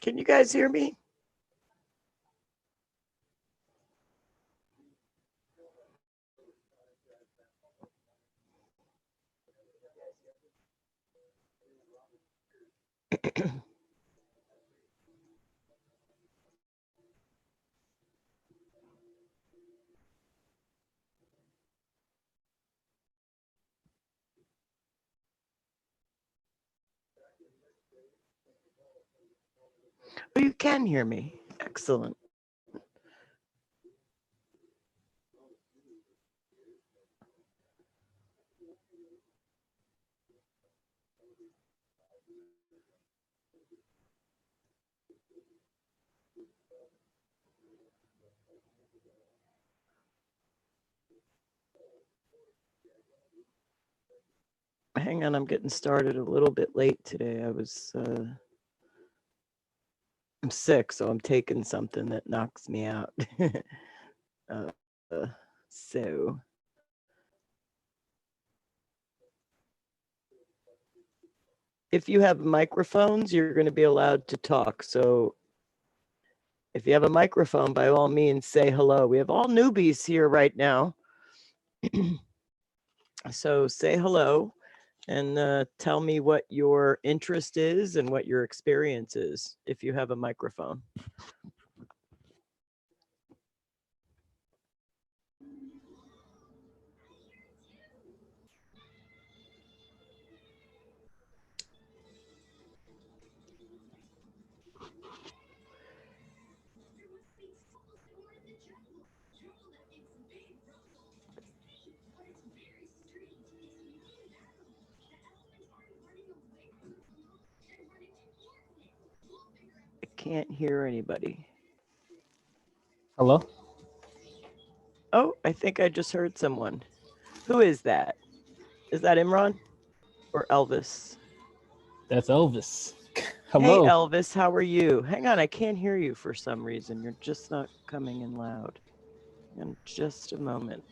Can you guys hear me? Oh, you can hear me. Excellent. Hang on, I'm getting started a little bit late today. I'm sick, so I'm taking something that knocks me out. uh, so if you have microphones, you're going to be allowed to talk. So if you have a microphone, by all means, say hello. We have all newbies here right now. So say hello and tell me what your interest is and what your experience is if you have a microphone. I can't hear anybody. Hello? Oh, I think I just heard someone. Who is that? Is that Imran or Elvis? That's Elvis. Hey, Hello. Elvis, how are you? Hang on, I can't hear you for some reason. You're just not coming in loud. In just a moment.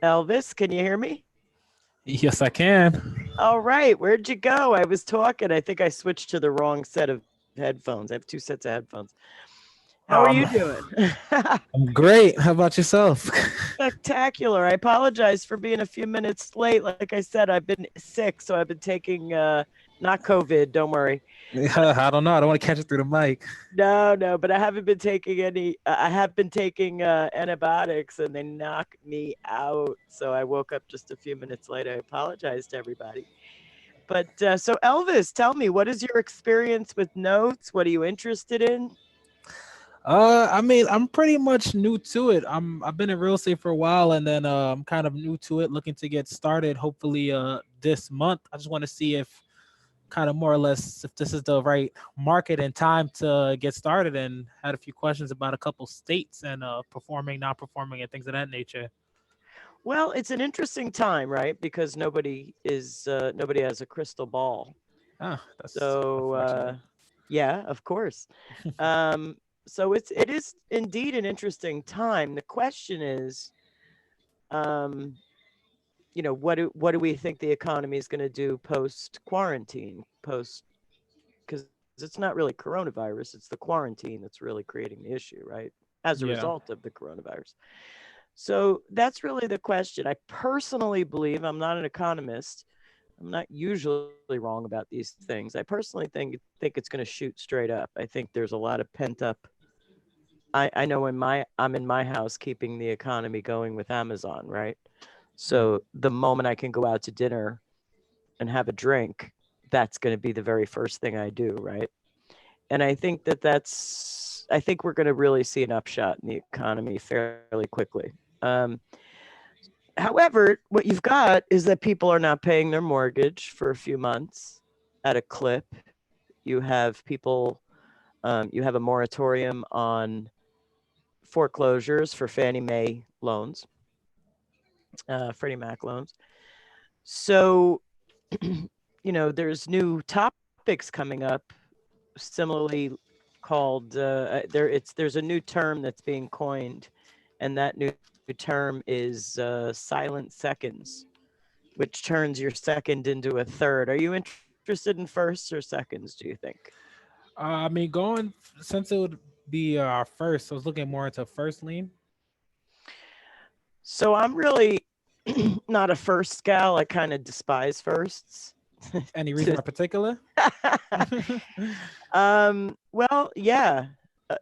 Elvis, can you hear me? Yes, I can. All right, where'd you go? I was talking. I think I switched to the wrong set of headphones. I have two sets of headphones. How are you doing? I'm great. How about yourself? Spectacular. I apologize for being a few minutes late. Like I said, I've been sick, so I've been taking not COVID, don't worry. I don't know. I don't want to catch it through the mic. No, but I haven't been taking any. I have been taking antibiotics, and they knocked me out. So I woke up just a few minutes late. I apologize to everybody. But so Elvis, tell me, what is your experience with notes? What are you interested in? I mean, I'm pretty much new to it. I've been in real estate for a while, and then I'm kind of new to it, looking to get started. Hopefully, this month. I just want to see if kind of more or less if this is the right market and time to get started, and had a few questions about a couple states and performing, not performing, and things of that nature. Well, it's an interesting time, right? Because nobody has a crystal ball. Ah, that's So unfortunate. yeah, of course. Um, so it is indeed an interesting time. The question is, um, what do we think the economy is going to do post quarantine, post because it's not really coronavirus, it's the quarantine that's really creating the issue, right? As a Yeah, result of the coronavirus. So that's really the question. I personally believe, I'm not an economist. I'm not usually wrong about these things. I personally think it's going to shoot straight up. I think there's a lot of pent up. I know I'm in my house keeping the economy going with Amazon, right? yeah. So the moment I can go out to dinner and have a drink, that's going to be the very first thing I do, right? And I think I think we're going to really see an upshot in the economy fairly quickly. Um, However, what you've got is that people are not paying their mortgage for a few months at a clip. You have people, you have a moratorium on foreclosures for Fannie Mae loans, Freddie Mac loans. So, there's new topics coming up, similarly called there's a new term that's being coined, and that new term is silent seconds, which turns your second into a third. Are you interested in firsts or seconds, do you think? I mean, since it would be first, I was looking more into first lean. So I'm really not a first gal. I kind of despise firsts. Any reason To in particular? well, yeah.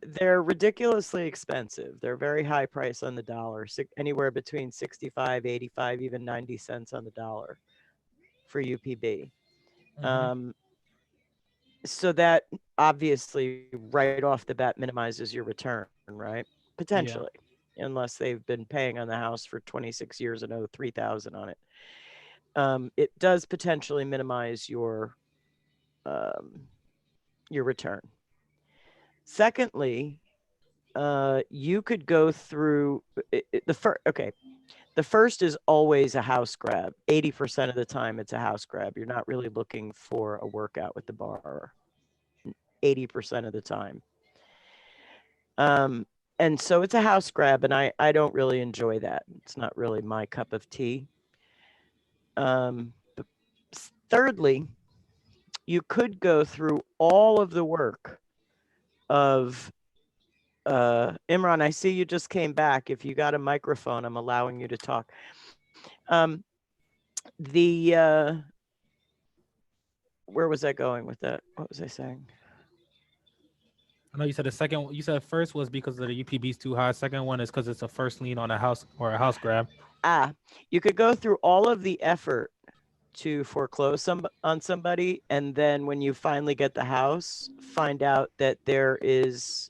They're ridiculously expensive. They're very high price on the dollar, anywhere between 65, 85, even 90 cents on the dollar for UPB. Hmm. Um, so that obviously right off the bat minimizes your return, right? Potentially, Yeah, unless they've been paying on the house for 26 years and owe 3,000 on it. It does potentially minimize um, your return. Secondly, you could go through the first. Okay, the first is always a house grab. 80% of the time, it's a house grab. You're not really looking for a workout with the borrower. 80% of the time. Um, and so it's a house grab, and I don't really enjoy that. It's not really my cup of tea. But thirdly, you could go through all of the work of Imran. I see you just came back. If you got a microphone, I'm allowing you to talk. Um, the Where was I going with that? What was I saying? I know you said the second. You said first was because of the UPB is too high. Second one is because it's a first lien on a house or a house grab. Ah, you could go through all of the effort to foreclose on somebody, and then when you finally get the house, find out that there is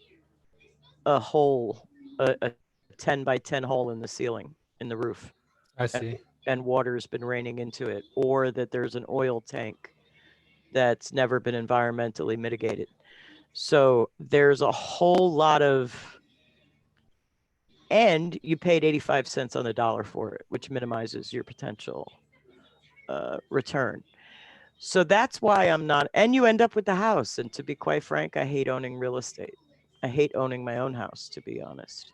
a hole, a 10 by 10 hole in the ceiling, in the roof, I and see. water's been raining into it, or that there's an oil tank that's never been environmentally mitigated. So there's a whole lot of, and you paid 85 cents on the dollar for it, which minimizes your potential return. So that's why I'm not, and you end up with the house. And to be quite frank, I hate owning real estate. I hate owning my own house, to be honest.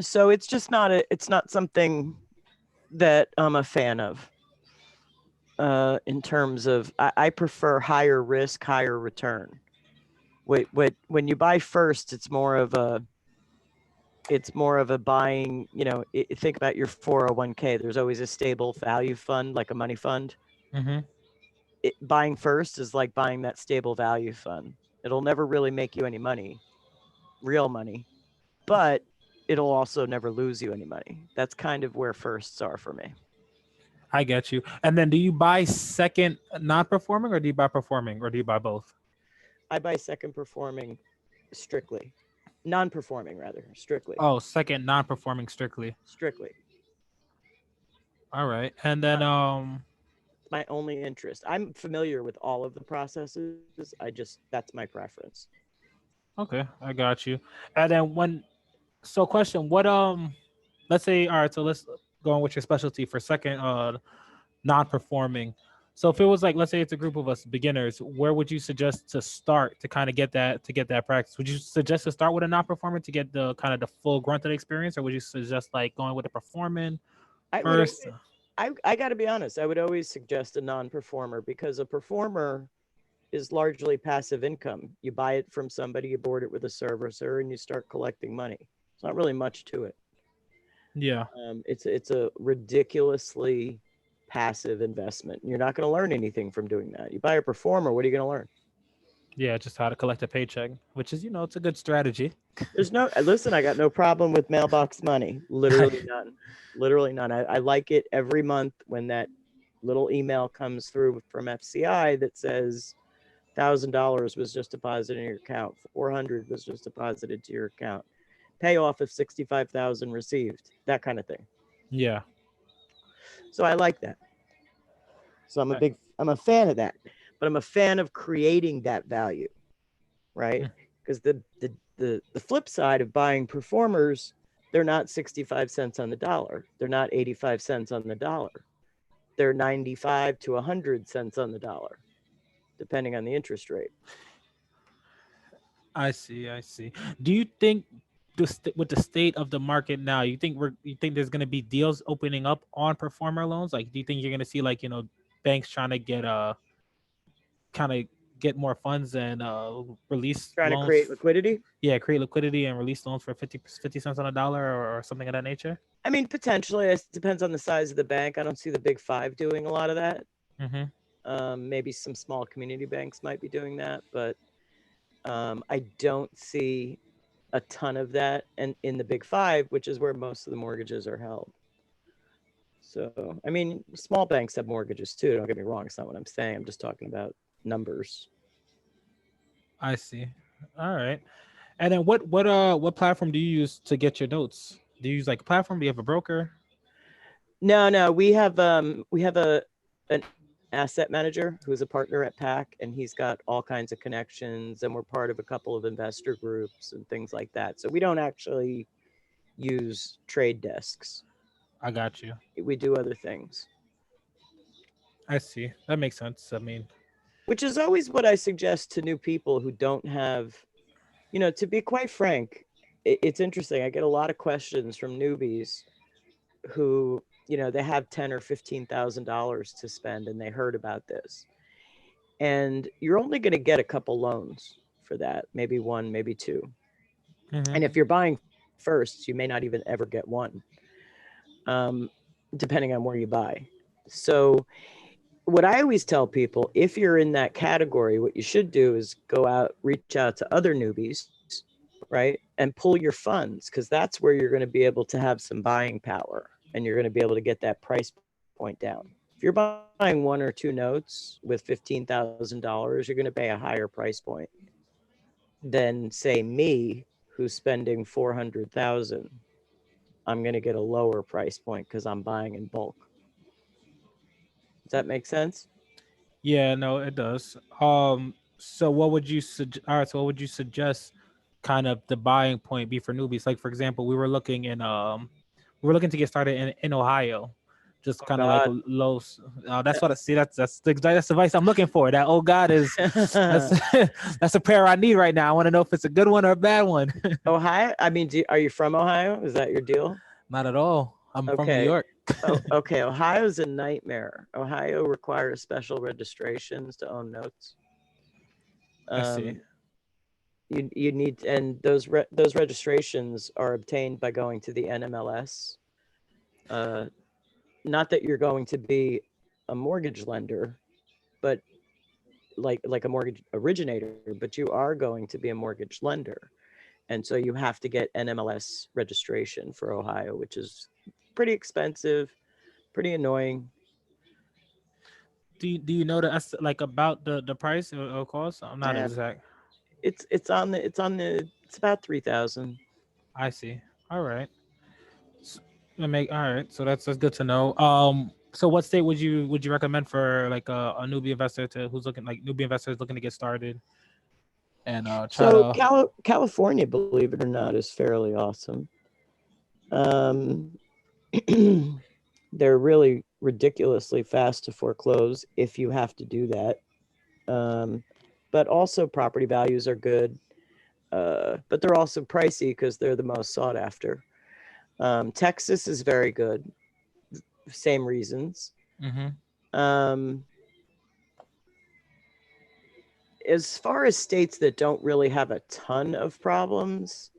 So it's not something that I'm a fan of. In terms of, I prefer higher risk, higher return. When you buy first, it's more of a buying. Think about your 401k. There's always a stable value fund, like a money fund. Hmm. Buying first is like buying that stable value fund. It'll never really make you any money, real money, but it'll also never lose you any money. That's kind of where firsts are for me. I get you. And then, do you buy second non-performing, or do you buy performing, or do you buy both? I buy second performing strictly non-performing, rather strictly, Oh, second non-performing strictly. strictly. All right. And then It's my only interest. I'm familiar with all of the processes. I just that's my preference. okay, I got you. And then when so question, what let's say all right, so let's go on with your specialty for second non-performing. So if it was like let's say it's a group of us beginners, where would you suggest to start to kind of get that practice? Would you suggest to start with a non-performer to get the kind of the full grunt of the experience, or would you suggest like going with a performing I would first? I got to be honest. I would always suggest a non-performer because a performer is largely passive income. You buy it from somebody, you board it with a servicer, and you start collecting money. It's not really much to it. Yeah. It's a ridiculously passive investment. You're not going to learn anything from doing that. You buy a performer, what are you going to learn? Yeah, just how to collect a paycheck, which is, it's a good strategy. There's no listen. I got no problem with mailbox money. Literally none. Literally none. I like it every month when that little email comes through from FCI that says $1,000 was just deposited in your account. 400 was just deposited to your account. Payoff of 65,000 received. That kind of thing. Yeah. So I like that. So I- I'm a fan of that, but I'm a fan of creating that value, right? mm, Because the flip side of buying performers, they're not 65 cents on the dollar. They're not 85 cents on the dollar. They're 95 to 100 cents on the dollar, depending on the interest rate. I see. I see. Do you think with the state of the market now, you think there's going to be deals opening up on performer loans? Like, do you think you're going to see like banks trying to get kind of get more funds and release Trying to loans? create liquidity. Yeah, create liquidity and release loans for 50 cents on a dollar or something of that nature. I mean, potentially, it depends on the size of the bank. I don't see the big five doing a lot of that. Mm-hmm. Maybe some small community banks might be doing that, but I don't see a ton of that. And in the big five, which is where most of the mortgages are held. So, I mean, small banks have mortgages too. Don't get me wrong. It's not what I'm saying. I'm just talking about numbers. I see. All right. And then what platform do you use to get your notes? Do you use like a platform? Do you have a broker? No, no, we have an asset manager who's a partner at PAC, and he's got all kinds of connections, and we're part of a couple of investor groups and things like that. So we don't actually use trade desks. I got you. We do other things, I see. That makes sense. I mean, which is always what I suggest to new people who don't have, to be quite frank, it's interesting. I get a lot of questions from newbies who, they have 10 or $15,000 to spend and they heard about this. And you're only going to get a couple loans for that, maybe one, maybe two. hmm And if you're buying first, you may not even ever get one, um, depending on where you buy. So, what I always tell people, if you're in that category, what you should do is go out, reach out to other newbies, right? And pull your funds because that's where you're going to be able to have some buying power and you're going to be able to get that price point down. If you're buying one or two notes with $15,000, you're going to pay a higher price point than, say, me, who's spending 400,000. I'm going to get a lower price point because I'm buying in bulk. Does that make sense? yeah, no, it does. So what would you suggest? All right, so what would you suggest? Kind of the buying point be for newbies? Like for example, we were looking to get started in Ohio, just Oh kind of like God. low. That's what I see. That's the advice I'm looking for. That oh God is that's that's a pair I need right now. I want to know if it's a good one or a bad one. Ohio? I mean, are you from Ohio? Is that your deal? Not at all. I'm from New Okay. York. Oh, okay. Ohio's a nightmare. Ohio requires special registrations to own notes. I see. Um, you need, and those registrations are obtained by going to the NMLS. Uh, Not that you're going to be a mortgage lender, but like a mortgage originator, but you are going to be a mortgage lender. And so you have to get NMLS registration for Ohio, which is pretty expensive, pretty annoying. Do you know the like about the price or cost? I'm I not have exact. it's about 3,000. I see. All right. S- all right. So that's good to know. So what state would you recommend for like a newbie investor to who's looking like newbie investors looking to get started and try So to. California, believe it or not, is fairly awesome. Um, they're really ridiculously fast to foreclose if you have to do that. Um, but also property values are good, but they're also pricey because they're the most sought after. Texas is very good, same reasons. Hmm. Um, as far as states that don't really have a ton of problems,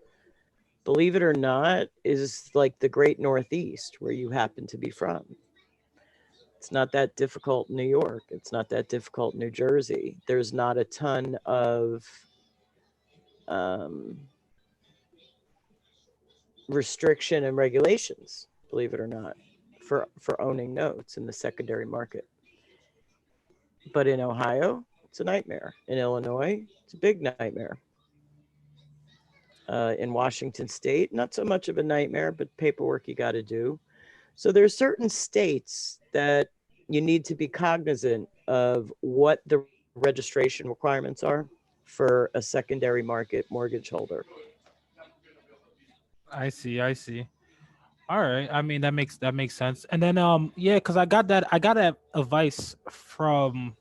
believe it or not, is like the great Northeast where you happen to be from. It's not that difficult in New York. It's not that difficult in New Jersey. There's not a ton of um, restriction and regulations, believe it or not, for owning notes in the secondary market. But in Ohio, it's a nightmare. In Illinois, it's a big nightmare. In Washington State, not so much of a nightmare, but paperwork you got to do. So there's certain states that you need to be cognizant of what the registration requirements are for a secondary market mortgage holder. I see. I see. All right. I mean that makes sense. And then yeah, because I got that advice from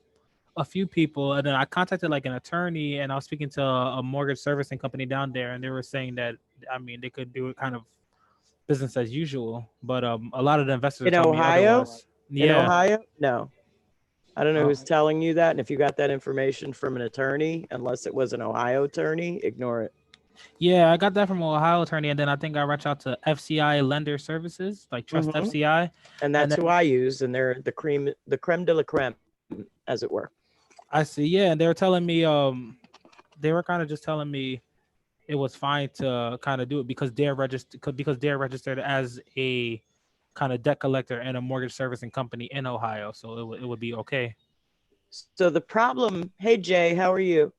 a few people, and then I contacted like an attorney, and I was speaking to a mortgage servicing company down there, and they were saying that I mean they could do it kind of business as usual, but a lot of the investors are In telling me Ohio, otherwise. in Yeah. Ohio, no. I don't know Oh. who's telling you that. And if you got that information from an attorney, unless it was an Ohio attorney, ignore it. Yeah, I got that from an Ohio attorney, and then I think I reached out to FCI Lender Services, like Trust Hmm. FCI, And and that's who then I use. And they're the creme de la creme, as it were. I see. Yeah, and they were telling me they were kind of just telling me it was fine to kind of do it because they're registered as a kind of debt collector and a mortgage servicing company in Ohio, so it would be okay. So the problem, hey Jay, how are you?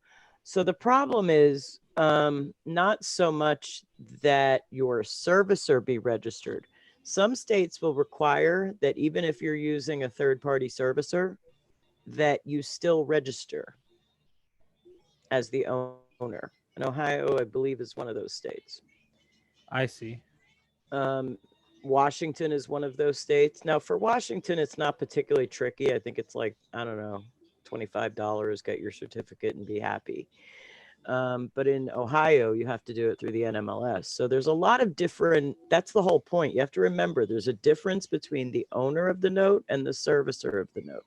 So the problem is not so much that your servicer be registered. Some states will require that even if you're using a third party servicer, that you still register as the owner. And Ohio, I believe, is one of those states. I see. Um, Washington is one of those states. Now, for Washington, it's not particularly tricky. I think it's like, I don't know, $25, get your certificate and be happy. But in Ohio, you have to do it through the NMLS. So there's a lot of different, that's the whole point. You have to remember there's a difference between the owner of the note and the servicer of the note.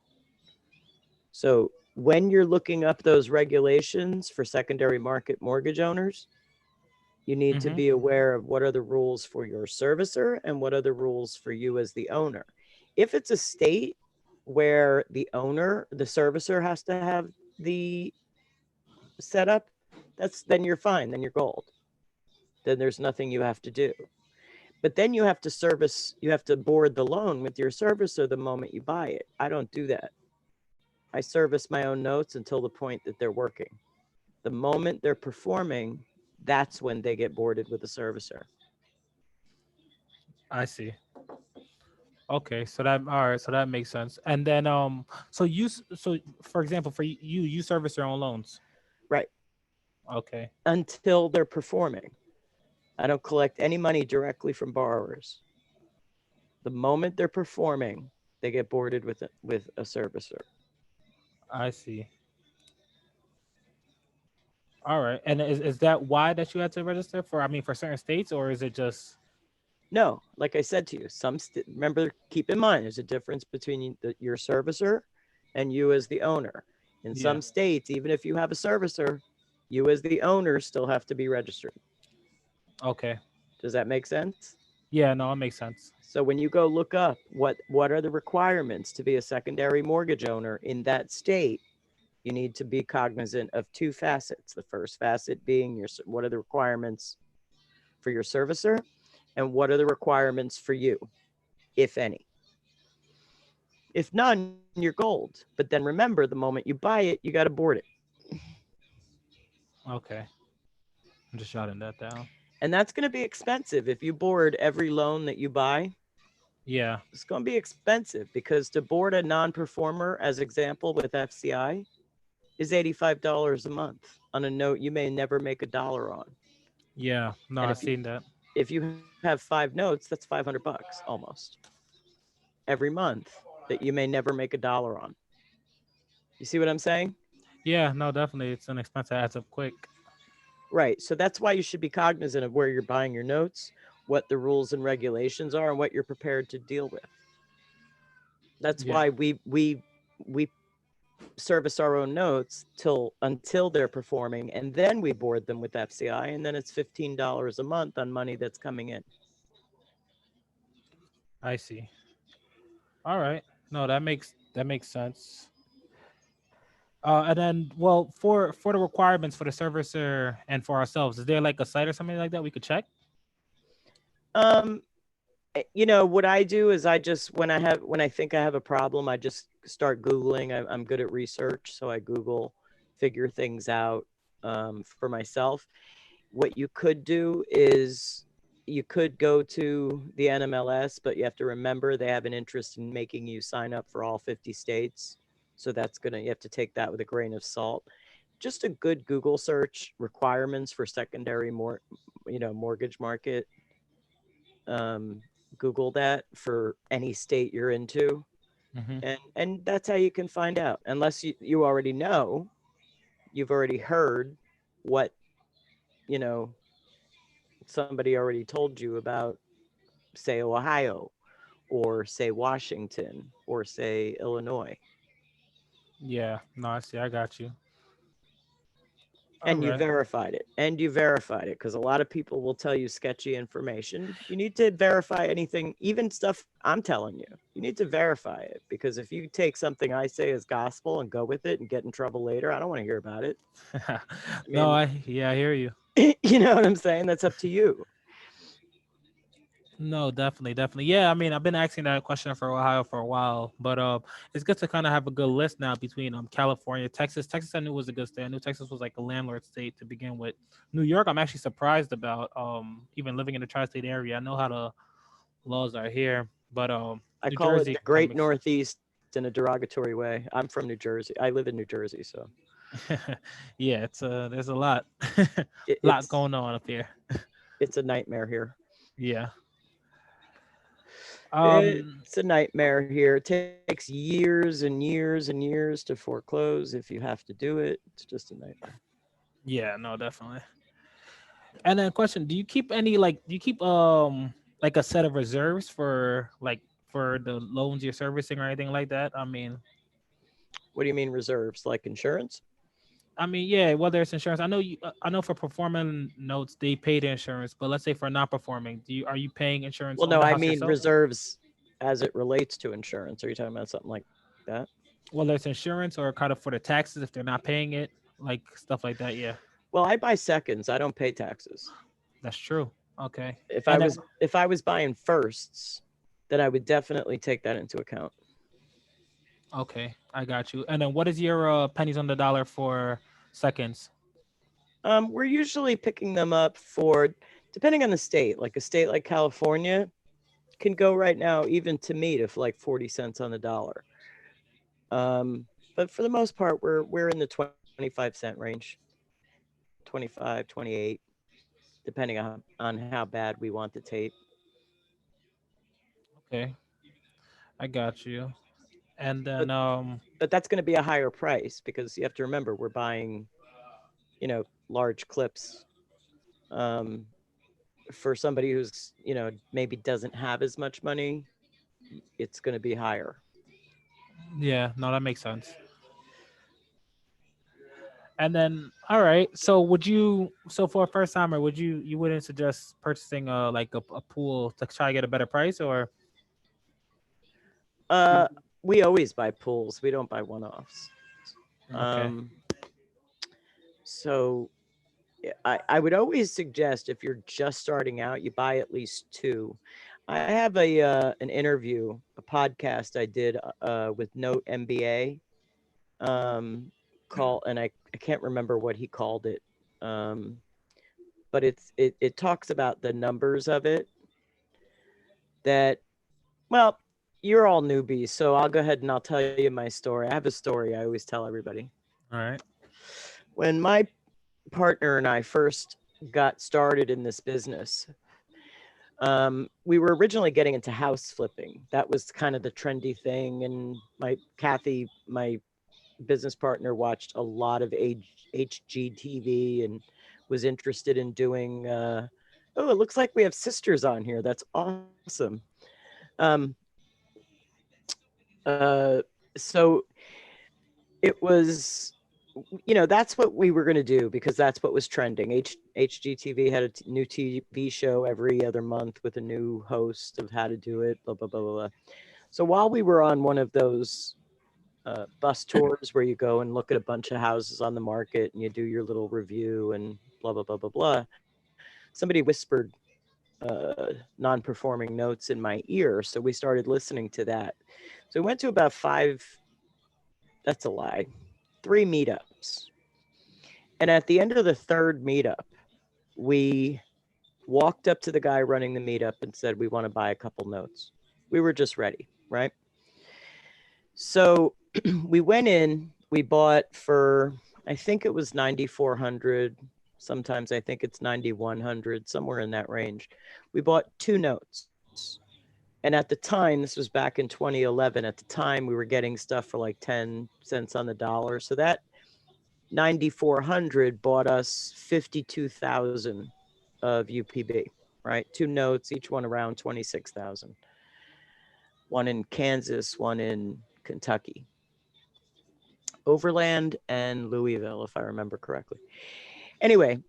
So when you're looking up those regulations for secondary market mortgage owners, you need to Mm-hmm. be aware of what are the rules for your servicer and what are the rules for you as the owner. If it's a state where the servicer has to have the setup, then you're fine, then you're gold. Then there's nothing you have to do. But then you have to board the loan with your servicer the moment you buy it. I don't do that. I service my own notes until the point that they're working. The moment they're performing, that's when they get boarded with a servicer. I see. Okay, so that all right, so that makes sense. And then so for example, for you service your own loans. Right. Okay, Until they're performing. I don't collect any money directly from borrowers. The moment they're performing, they get boarded with a servicer. I see. All right, and is that why that you had to register for? I mean, for certain states, or is it just No, like I said to you, remember, keep in mind there's a difference between your servicer and you as the owner. In yeah? some states, even if you have a servicer, you as the owner still have to be registered. Okay, Does that make sense? yeah, no, it makes sense. So when you go look up what are the requirements to be a secondary mortgage owner in that state, you need to be cognizant of two facets. The first facet being what are the requirements for your servicer, and what are the requirements for you, if any. If none, you're gold. But then remember, the moment you buy it, you got to board it. Okay, I'm just jotting that down. And that's going to be expensive. If you board every loan that you buy, Yeah, it's going to be expensive because to board a non performer, as example with FCI, is $85 a month on a note you may never make a dollar on. yeah. No, And I've seen that. if you have 5 notes, that's $500 almost every month that you may never make a dollar on. You see what I'm saying? Yeah, no, definitely. It's an expense that adds up quick. Right. So that's why you should be cognizant of where you're buying your notes, what the rules and regulations are, and what you're prepared to deal with. That's Yeah, why we service our own notes till until they're performing, and then we board them with FCI, and then it's $15 a month on money that's coming in. I see. All right. No, that makes sense. And then, well, for the requirements for the servicer and for ourselves, is there like a site or something like that we could check? Um, what I do is I just when I think I have a problem, I just start Googling. I'm good at research, so I Google, figure things out for myself. What you could do is you could go to the NMLS, but you have to remember they have an interest in making you sign up for all 50 states. So you have to take that with a grain of salt. Just a good Google search, requirements for secondary mortgage market. Um, Google that for any state you're into, Hmm. and that's how you can find out. Unless you already know, you've already heard what you know somebody already told you about, say, Ohio, or say Washington, or say Illinois. Yeah. No, I see. I got you. All And you right. verified it. And you verified it because a lot of people will tell you sketchy information. You need to verify anything, even stuff I'm telling you. You need to verify it because if you take something I say as gospel and go with it and get in trouble later, I don't want to hear about it. I No, mean, I hear you. you know what I'm saying? That's up to you. No, definitely, definitely. Yeah, I mean, I've been asking that question for Ohio for a while, but it's good to kind of have a good list now between California, Texas. Texas, I knew was a good state. I knew Texas was like a landlord state to begin with. New York, I'm actually surprised about. Even living in the tri-state area, I know how the laws are here, but I New call it Jersey the kind of Great makes. Northeast in a derogatory way. I'm from New Jersey. I live in New Jersey, so Yeah, there's a lot, it, lot it's going on up here. it's a nightmare here. Yeah. Um. It's a nightmare here. It takes years and years and years to foreclose if you have to do it. It's just a nightmare. Yeah. No, definitely. And then question, do you keep like a set of reserves for for the loans you're servicing or anything like that? What do you mean reserves? Like insurance? Yeah, whether it's insurance, I know for performing notes they pay the insurance, but let's say for not performing, are you paying insurance Well, on no, the I house mean yourself? reserves as it relates to insurance. Are you talking about something like that? Whether it's insurance or kind of for the taxes if they're not paying it, like stuff like that. Yeah, Well, I buy seconds. I don't pay taxes. that's true. Okay. If I And then was if I was buying firsts, then I would definitely take that into account. okay, I got you. And then what is your pennies on the dollar for seconds? We're usually picking them up for, depending on the state. Like a state like California can go right now even to me to like 40 cents on the dollar. But for the most part, we're in the 25-cent range, 25, 28, depending on how bad we want the tape. Okay, I got you. And But then but that's going to be a higher price because you have to remember we're buying, large clips. Um, for somebody who's, maybe doesn't have as much money, it's going to be higher. yeah, no, that makes sense. And then all right, so for a first timer, you wouldn't suggest purchasing like a pool to try to get a better price or Uh, we always buy pools. We don't buy one-offs. okay. Um, so I would always suggest if you're just starting out, you buy at least two. I have an interview, a podcast I did with Note MBA, um, and I can't remember what he called it. Um, but it talks about the numbers of it that, well, you're all newbies, so I'll go ahead and I'll tell you my story. I have a story I always tell everybody. All right. When my partner and I first got started in this business, we were originally getting into house flipping. That was kind of the trendy thing. And my Kathy, my business partner, watched a lot of HGTV and was interested in doing. Oh, it looks like we have sisters on here. That's awesome. Um, uh, so it was, that's what we were going to do because that's what was trending. HGTV had a new TV show every other month with a new host of how to do it, blah, blah, blah, blah, blah. So while we were on one of those bus tours where you go and look at a bunch of houses on the market and you do your little review and blah, blah, blah, blah, blah, somebody whispered non-performing notes in my ear. So we started listening to that. So we went to about five, that's a lie, three meetups. And at the end of the third meetup, we walked up to the guy running the meetup and said, we want to buy a couple notes. We were just ready, right? So we went in, we bought for, I think it was 9,400. Sometimes I think it's 9,100, somewhere in that range. We bought two notes. And at the time, this was back in 2011, at the time we were getting stuff for like 10 cents on the dollar. So that 9,400 bought us 52,000 of UPB, right? Two notes, each one around 26,000. One in Kansas, one in Kentucky. Overland and Louisville, if I remember correctly. Anyway,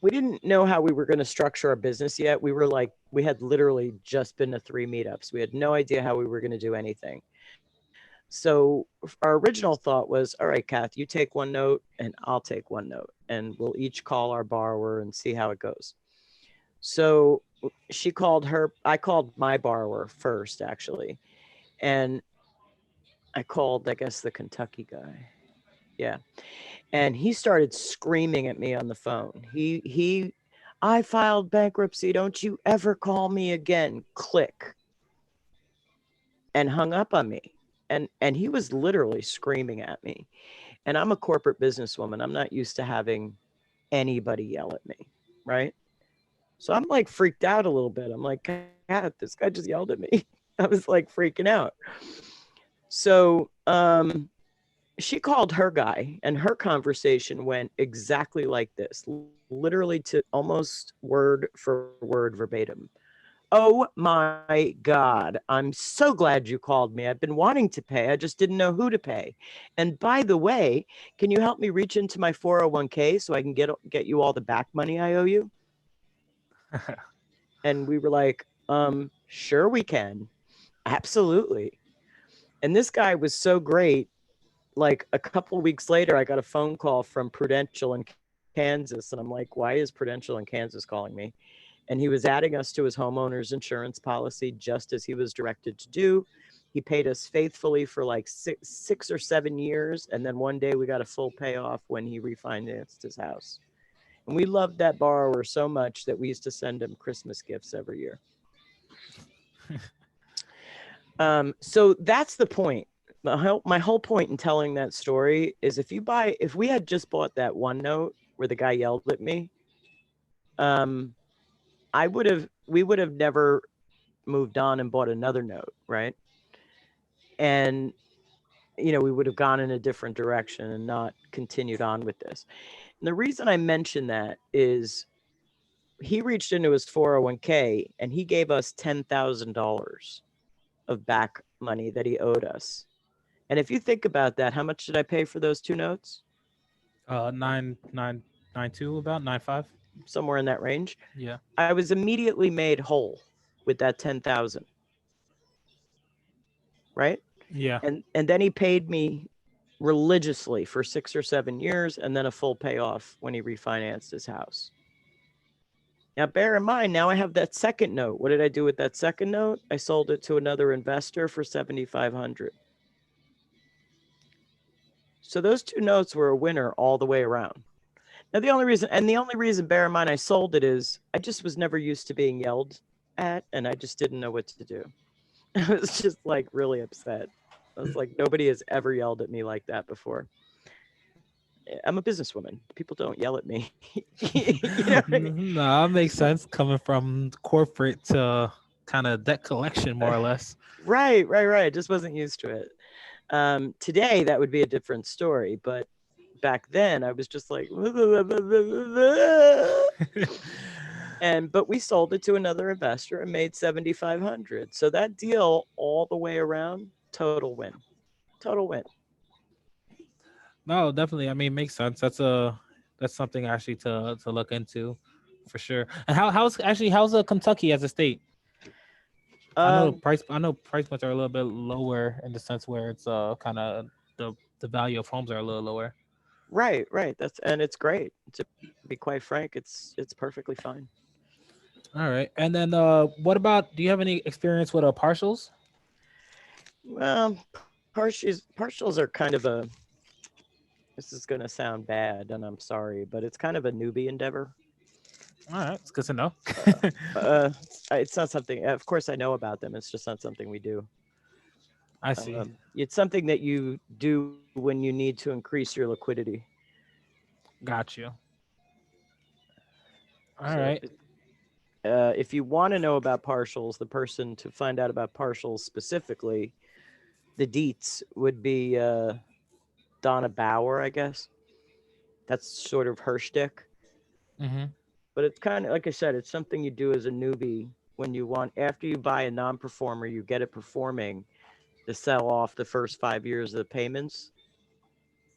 we didn't know how we were going to structure our business yet. We were like, we had literally just been to three meetups. We had no idea how we were going to do anything. So our original thought was, all right, Kath, you take one note and I'll take one note, and we'll each call our borrower and see how it goes. So she called her, I called my borrower first, actually. And I called, I guess, the Kentucky guy. Yeah. And he started screaming at me on the phone. I filed bankruptcy. Don't you ever call me again. Click, and hung up on me. And he was literally screaming at me. And I'm a corporate businesswoman. I'm not used to having anybody yell at me, right? So I'm like freaked out a little bit. I'm like, God, this guy just yelled at me. I was like freaking out. So she called her guy, and her conversation went exactly like this, literally to almost word for word verbatim. Oh my God. I'm so glad you called me. I've been wanting to pay. I just didn't know who to pay. And by the way, can you help me reach into my 401k so I can get you all the back money I owe you? And we were like, sure we can. Absolutely. And this guy was so great. Like a couple of weeks later, I got a phone call from Prudential in Kansas. And I'm like, why is Prudential in Kansas calling me? And he was adding us to his homeowner's insurance policy just as he was directed to do. He paid us faithfully for like 6 or 7 years. And then one day we got a full payoff when he refinanced his house. And we loved that borrower so much that we used to send him Christmas gifts every year. So that's the point. My whole point in telling that story is if we had just bought that one note where the guy yelled at me, um, we would have never moved on and bought another note, right? And we would have gone in a different direction and not continued on with this. And the reason I mention that is he reached into his 401k and he gave us $10,000 of back money that he owed us. And if you think about that, how much did I pay for those two notes? 9992, about 95. Somewhere in that range. Yeah. I was immediately made whole with that 10,000, right? Yeah. And then he paid me religiously for 6 or 7 years and then a full payoff when he refinanced his house. Now, bear in mind, now I have that second note. What did I do with that second note? I sold it to another investor for 7,500. So those two notes were a winner all the way around. Now the only reason, bear in mind, I sold it is I just was never used to being yelled at, and I just didn't know what to do. I was just like really upset. I was like, nobody has ever yelled at me like that before. I'm a businesswoman. People don't yell at me. You know what I mean? No, that makes sense coming from corporate to kind of debt collection, Uh, more or less. right, right, right. Just wasn't used to it. Today that would be a different story, but back then I was just like, and but we sold it to another investor and made 7,500. So that deal all the way around, total win, total win. No, definitely. I mean, makes sense. That's something actually to look into, for sure. And how's Kentucky as a state? Um, I know price points are a little bit lower in the sense where it's kind of the value of homes are a little lower. right, right. And it's great. To be quite frank, it's perfectly fine. All right. And then what about, do you have any experience with partials? Partials are kind of a. This is gonna sound bad, and I'm sorry, but it's kind of a newbie endeavor. All right, it's good to know. Uh, it's not something. Of course, I know about them. It's just not something we do. I see. It's something that you do when you need to increase your liquidity. Got you. All So, right. if you want to know about partials, the person to find out about partials specifically, the deets would be Donna Bauer, I guess. That's sort of her shtick. Mm-hmm. But it's kind of like I said, it's something you do as a newbie when you want. After you buy a non-performer, you get it performing to sell off the first 5 years of the payments,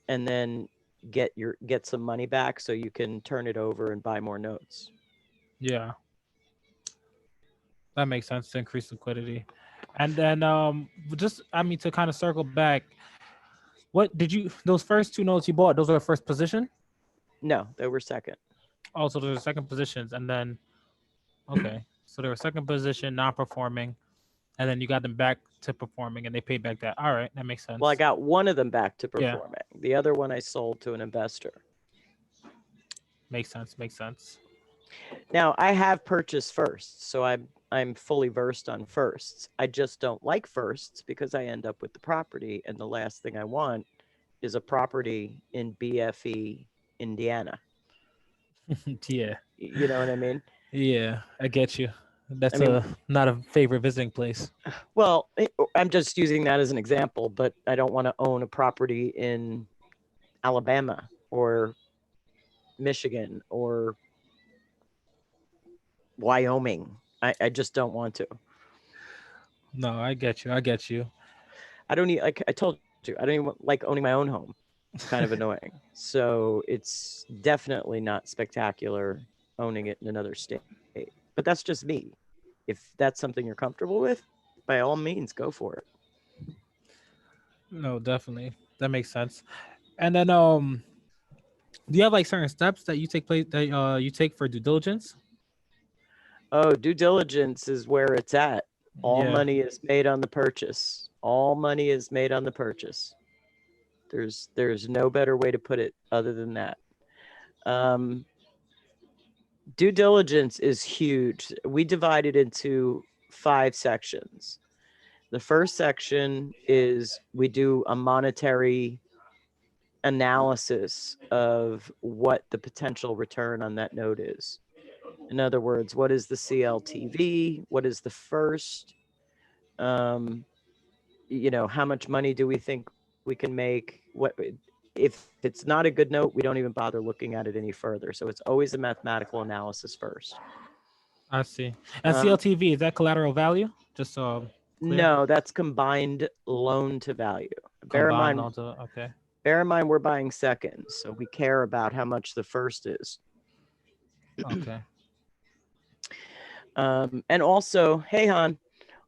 and then get some money back so you can turn it over and buy more notes. Yeah, that makes sense to increase liquidity. And then just I mean to kind of circle back, what did you those first two notes you bought? Those were first position. No, they were second. Also, those are second positions, and then okay, so they were second position, non performing, and then you got them back to performing, and they paid back that. All right, that makes Well, I sense. got one of them back to Yeah, performing. The other one I sold to an investor. makes sense. Makes sense. Now, I have purchased firsts, so I'm fully versed on firsts. I just don't like firsts because I end up with the property, and the last thing I want is a property in BFE, Indiana. Yeah, You know what I mean? yeah, I get you. I That's mean, a not a favorite visiting place. well, I'm just using that as an example, but I don't want to own a property in Alabama or Michigan or Wyoming. I just don't want to. No, I get you. I get you. I don't need, like I told you, I don't even like owning my own home. It's kind of annoying. So it's definitely not spectacular owning it in another state. But that's just me. If that's something you're comfortable with, by all means, go for it. No, definitely. That makes sense. And then do you have like certain steps that you take place that you take for due diligence? Oh, due diligence is where it's at. All Yeah, money is made on the purchase. All money is made on the purchase. There's no better way to put it other than that. Um, Due diligence is huge. We divide it into 5 sections. The first section is we do a monetary analysis of what the potential return on that note is. In other words, what is the CLTV? What is the first? Um, how much money do we think we can make? If it's not a good note, we don't even bother looking at it any further. So it's always a mathematical analysis first. I see. And Um, CLTV, is that collateral value? Just so I'm clear. no, that's combined loan to value. Bear in Combined mind, loan to okay. bear in mind we're buying seconds, so we care about how much the first is. Okay. And also, hey Han,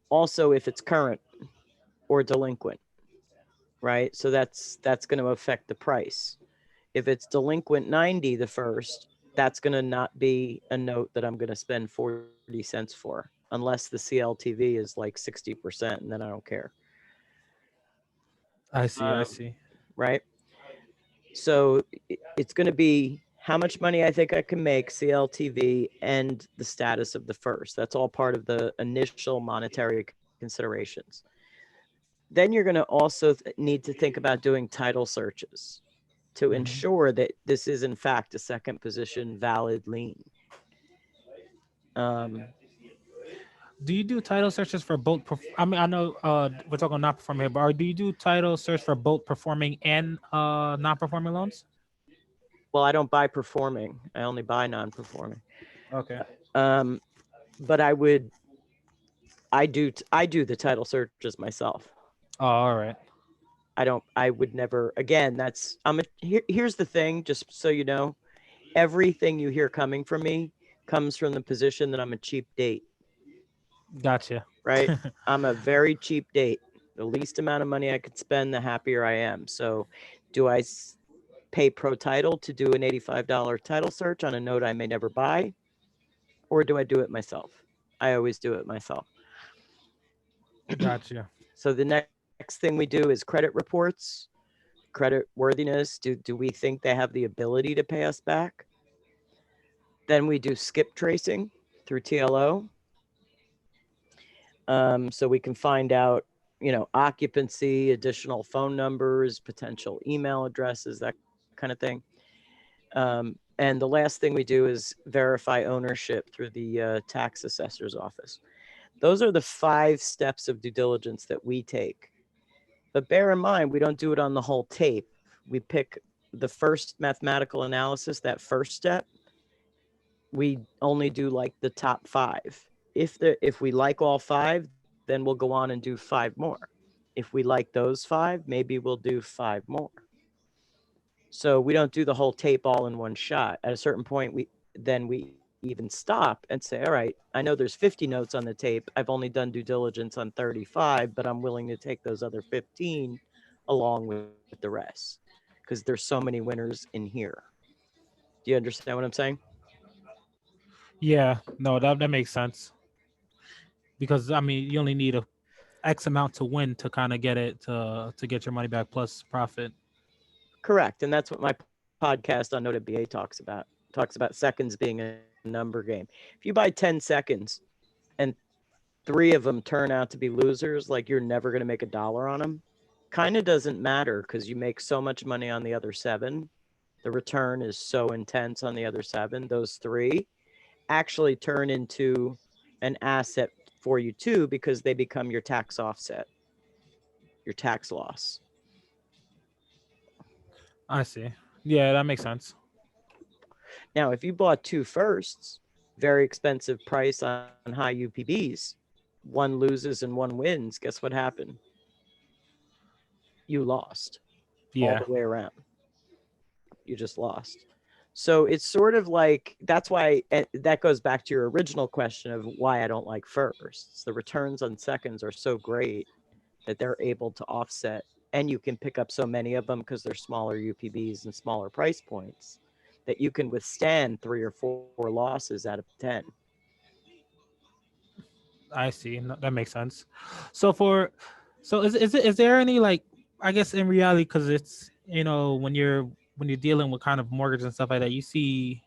also if it's current or delinquent, right? So that's going to affect the price. If it's delinquent 90 the first, that's going to not be a note that I'm going to spend 40 cents for unless the CLTV is like 60%, and then I don't care. I see. I Um, see. right? So it's going to be how much money I think I can make, CLTV, and the status of the first. That's all part of the initial monetary considerations. Then you're going to also need to think about doing title searches to Mhm. ensure that this is, in fact, a second position valid lien. Um, Do you do title searches for both? I mean, I know we're talking not performing here, but do you do title search for both performing and non-performing loans? well, I don't buy performing, I only buy non performing. Okay. Um, but I do the title searches myself. Oh, all right. I would never, again, here's the thing, just so you know, everything you hear coming from me comes from the position that I'm a cheap date, Gotcha. right? I'm a very cheap date. The least amount of money I could spend, the happier I am. So, do I pay Pro Title to do an $85 title search on a note I may never buy, or do I do it myself? I always do it myself. Gotcha. So the next thing we do is credit reports, credit worthiness. Do we think they have the ability to pay us back? Then we do skip tracing through TLO. So we can find out, occupancy, additional phone numbers, potential email addresses, that kind of thing. And the last thing we do is verify ownership through the tax assessor's office. Those are the 5 steps of due diligence that we take. But bear in mind, we don't do it on the whole tape. We pick the first mathematical analysis, that first step, we only do like the top 5. If we like all 5, then we'll go on and do 5 more. If we like those 5, maybe we'll do 5 more. So we don't do the whole tape all in one shot. At a certain point, we even stop and say, all right, I know there's 50 notes on the tape. I've only done due diligence on 35, but I'm willing to take those other 15 along with the rest because there's so many winners in here. Do you understand what I'm saying? Yeah. No, that makes sense because I mean, you only need a X amount to win to kind of get it to get your money back plus profit. Correct. And that's what my podcast on Note MBA talks about. Talks about seconds being a number game. If you buy 10 seconds and 3 of them turn out to be losers, like you're never going to make $1 on them, kind of doesn't matter because you make so much money on the other 7. The return is so intense on the other 7. Those 3 actually turn into an asset for you too because they become your tax offset, your tax loss. I see. Yeah, that makes sense. Now, if you bought 2 firsts, very expensive price on high UPBs, one loses and one wins, guess what happened? You lost all Yeah, the way around. You just lost. So it's sort of like that's why that goes back to your original question of why I don't like firsts. The returns on seconds are so great that they're able to offset, and you can pick up so many of them because they're smaller UPBs and smaller price points that you can withstand 3 or 4 losses out of 10. I see. No, that makes sense. So is there any like I guess in reality because it's when you're dealing with kind of mortgage and stuff like that, you see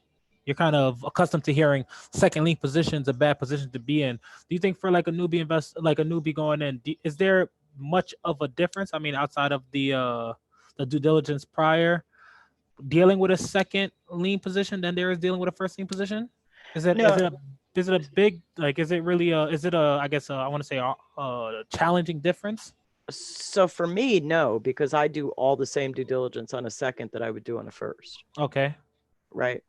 you're kind of accustomed to hearing second lien positions a bad position to be in. Do you think for like a newbie like a newbie going in, is there much of a difference? I mean, outside of the due diligence prior dealing with a second lien position than there is dealing with a first lien position? Is it No, is it a big like is it really is it a I guess I want to say a challenging difference? so for me, no, because I do all the same due diligence on a second that I would do on a first, Okay, right?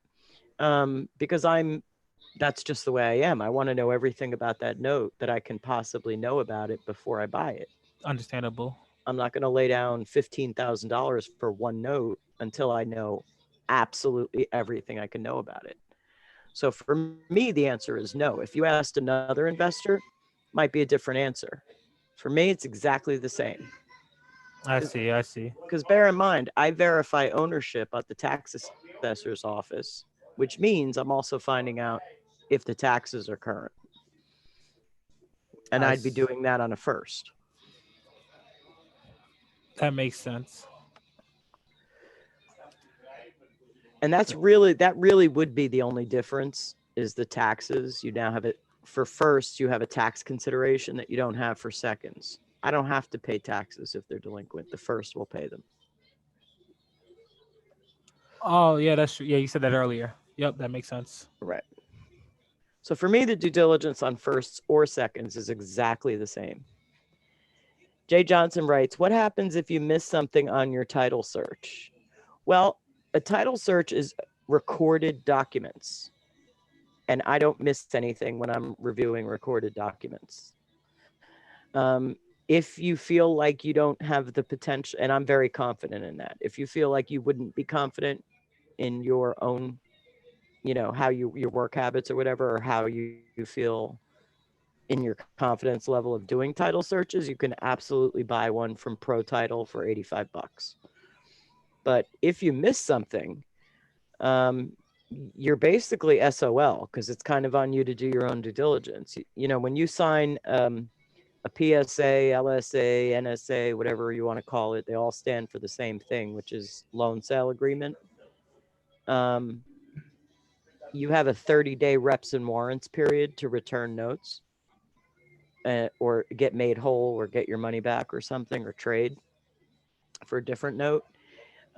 Because that's just the way I am. I want to know everything about that note that I can possibly know about it before I buy it. understandable. I'm not going to lay down $15,000 for one note until I know absolutely everything I can know about it. So for me, the answer is no. If you asked another investor, might be a different answer. For me, it's exactly the same. I see. I see. Because bear in mind, I verify ownership at the tax assessor's office, which means I'm also finding out if the taxes are current. And I I'd be s- doing that on a first. that makes sense. And that really would be the only difference is the taxes. You now have it for first, you have a tax consideration that you don't have for seconds. I don't have to pay taxes if they're delinquent. The first will pay them. Oh yeah, that's true. Yeah, you said that earlier. Yep, that makes sense. Right. So for me, the due diligence on firsts or seconds is exactly the same. Jay Johnson writes, what happens if you miss something on your title search? Well, a title search is recorded documents, and I don't miss anything when I'm reviewing recorded documents. If you feel like you don't have the potential, and I'm very confident in that, if you feel like you wouldn't be confident in your own, how your work habits or whatever, or how you feel in your confidence level of doing title searches, you can absolutely buy one from Pro Title for $85. But if you miss something, um, you're basically SOL because it's kind of on you to do your own due diligence. When you sign a PSA, LSA, NSA, whatever you want to call it, they all stand for the same thing, which is loan sale agreement. Um, you have a 30-day reps and warrants period to return notes, or get made whole or get your money back or something, or trade for a different note.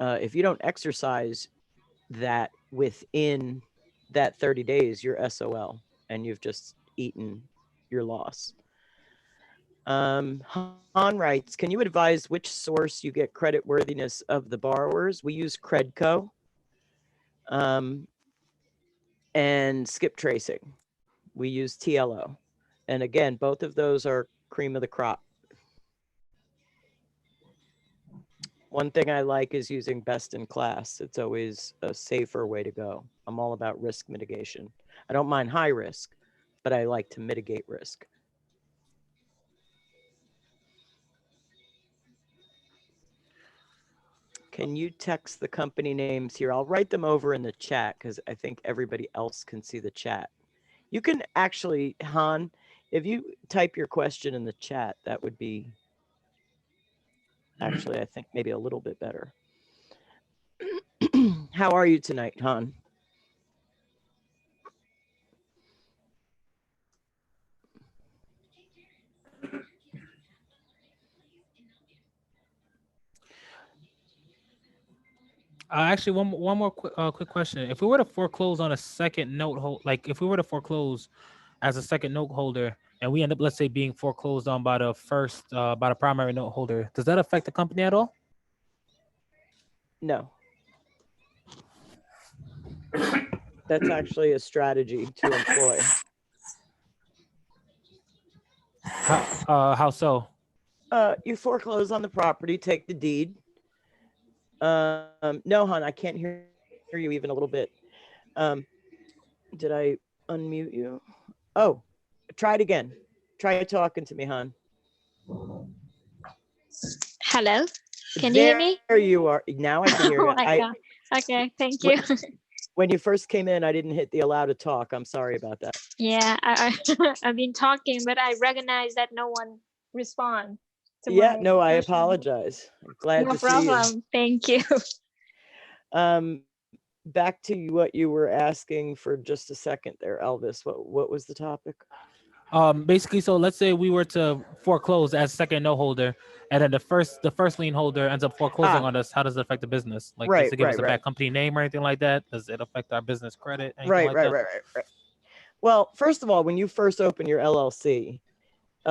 If you don't exercise that within that 30 days, you're SOL and you've just eaten your loss. Han writes, can you advise which source you get credit worthiness of the borrowers? We use Credco um, and skip tracing. We use TLO. And again, both of those are cream of the crop. One thing I like is using best in class. It's always a safer way to go. I'm all about risk mitigation. I don't mind high risk, but I like to mitigate risk. Can you text the company names here? I'll write them over in the chat because I think everybody else can see the chat. You can actually, Han, if you type your question in the chat, that would be actually, I think, maybe a little bit better. How are you tonight, Han? Actually, one more quick question. If we were to foreclose on a second note hold, like if we were to foreclose as a second note holder, and we end up, let's say, being foreclosed on by the first, by the primary note holder, does that affect the company at all? No, that's actually a strategy to employ. How so? You foreclose on the property, take the deed. No, Han, I can't hear you even a little bit. Um, did I unmute you? Oh, try it again. Try talking to me, Han. Hello, can you hear There me? you are. Now I can hear you. Oh my god. Okay, thank you. When you first came in, I didn't hit the allow to talk. I'm sorry about that. Yeah, I've been talking, but I recognize that no one respond to Yeah, my no, I question. apologize. I'm glad No to see you. problem. Thank you. Back to what you were asking for just a second there, Elvis. What was the topic? Basically, so let's say we were to foreclose as second note holder, and then the first lien holder ends up foreclosing Ah, on us. How does it affect the business? Like, does right, it give us right, a right. bad company name or anything like that? Does it affect our business credit? Anything Right, like right, that? right, right, right. Well, first of all, when you first open your LLC,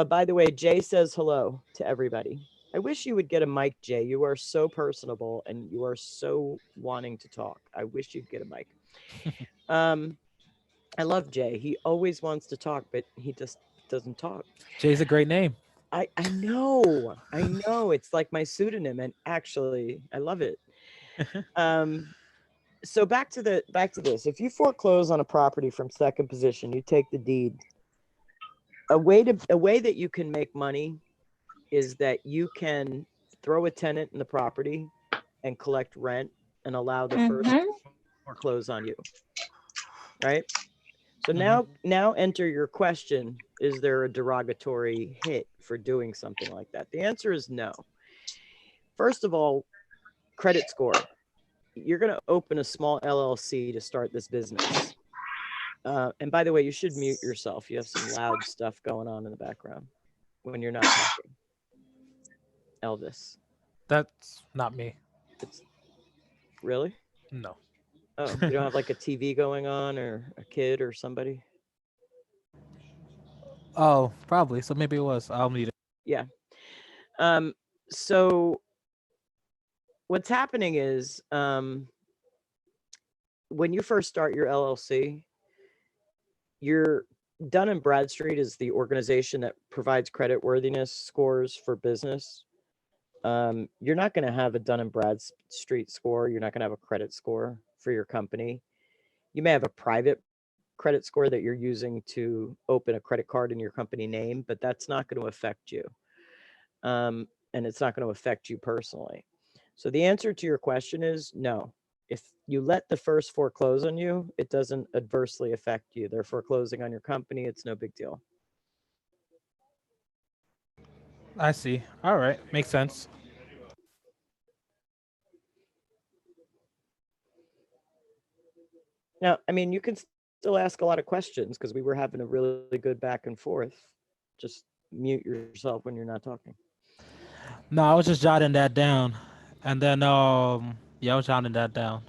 by the way, Jay says hello to everybody. I wish you would get a mic, Jay. You are so personable and you are so wanting to talk. I wish you'd get a mic. Um, I love Jay. He always wants to talk, but he just doesn't talk. Jay's a great name. I know. I know. It's like my pseudonym, and actually, I love it. Um, so back to this. If you foreclose on a property from second position, you take the deed. A way that you can make money is that you can throw a tenant in the property and collect rent and allow the first Mm-hmm. to foreclose on you, right? So Hmm. now enter your question, is there a derogatory hit for doing something like that? The answer is no. First of all, credit score. you're going to open a small LLC to start this business. And by the way, you should mute yourself. You have some loud stuff going on in the background when you're not talking. Elvis. That's not me. It's really? No. Oh, you don't have like a TV going on or a kid or somebody? Oh, probably. So maybe it was. I'll mute it. Yeah. Um, so what's happening is when you first start your LLC, your Dun and Bradstreet is the organization that provides credit worthiness scores for business. You're not going to have a Dun and Bradstreet score. You're not going to have a credit score for your company. You may have a private credit score that you're using to open a credit card in your company name, but that's not going to affect you. And it's not going to affect you personally. So the answer to your question is no. If you let the first foreclose on you, it doesn't adversely affect you. They're foreclosing on your company. It's no big deal. I see. All right. Makes sense. Now, I mean, you can still ask a lot of questions because we were having a really good back and forth. Just mute yourself when you're not talking. No, I was just jotting that down. And then yeah, I was jotting that down.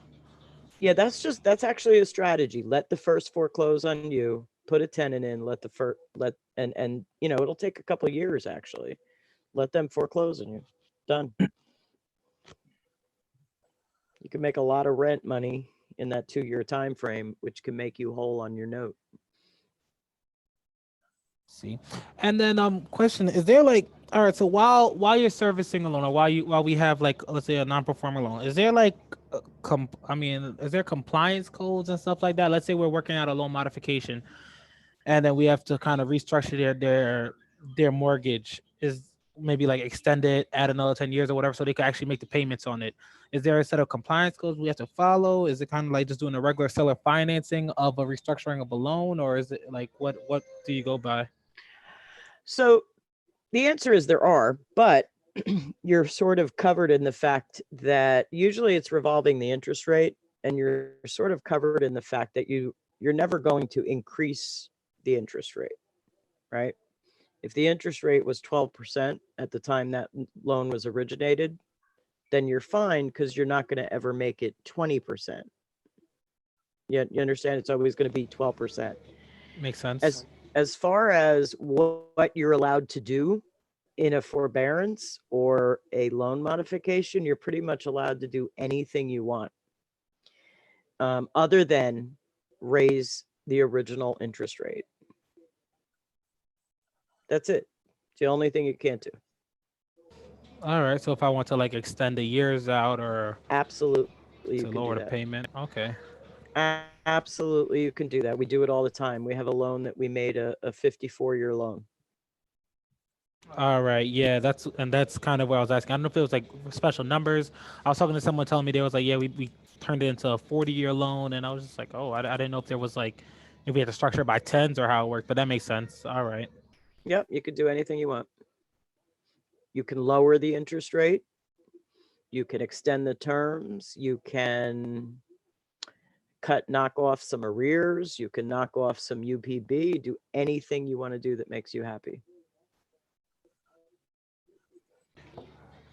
Yeah, that's actually a strategy. Let the first foreclose on you, put a tenant in, let the first let and it'll take a couple of years actually. Let them foreclose on you. Done. You can make a lot of rent money in that 2-year time frame, which can make you whole on your note. See. And then question, is there like, all right, so while you're servicing a loan, or while we have like, let's say, a non-performing loan, is there like I mean, is there compliance codes and stuff like that? Let's say we're working out a loan modification and then we have to kind of restructure their mortgage. Is maybe like extend it, add another 10 years or whatever, so they can actually make the payments on it. Is there a set of compliance codes we have to follow? Is it kind of like just doing a regular seller financing of a restructuring of a loan, or is it like what do you go by? So the answer is there are, but you're sort of covered in the fact that usually it's revolving the interest rate, and you're sort of covered in the fact that you're never going to increase the interest rate, right? If the interest rate was 12% at the time that loan was originated, then you're fine because you're not going to ever make it 20%. You understand? It's always going to be 12%. Makes sense. As far as what you're allowed to do in a forbearance or a loan modification, you're pretty much allowed to do anything you want, other than raise the original interest rate. That's it. It's the only thing you can't do. All right. So if I want to like extend the years out or Absolutely, you can to do that. lower the payment, okay. Absolutely, you can do that. We do it all the time. We have a loan that we made a 54-year loan. All right. Yeah, that's kind of what I was asking. I don't know if it was like special numbers. I was talking to someone telling me they was like, yeah, we turned it into a 40-year loan, and I was just like, oh, I didn't know if there was like if we had to structure it by tens or how it worked, but that makes sense. All right. Yep, you could do anything you want. You can lower the interest rate. You can extend the terms. You can knock off some arrears. You can knock off some UPB. Do anything you want to do that makes you happy.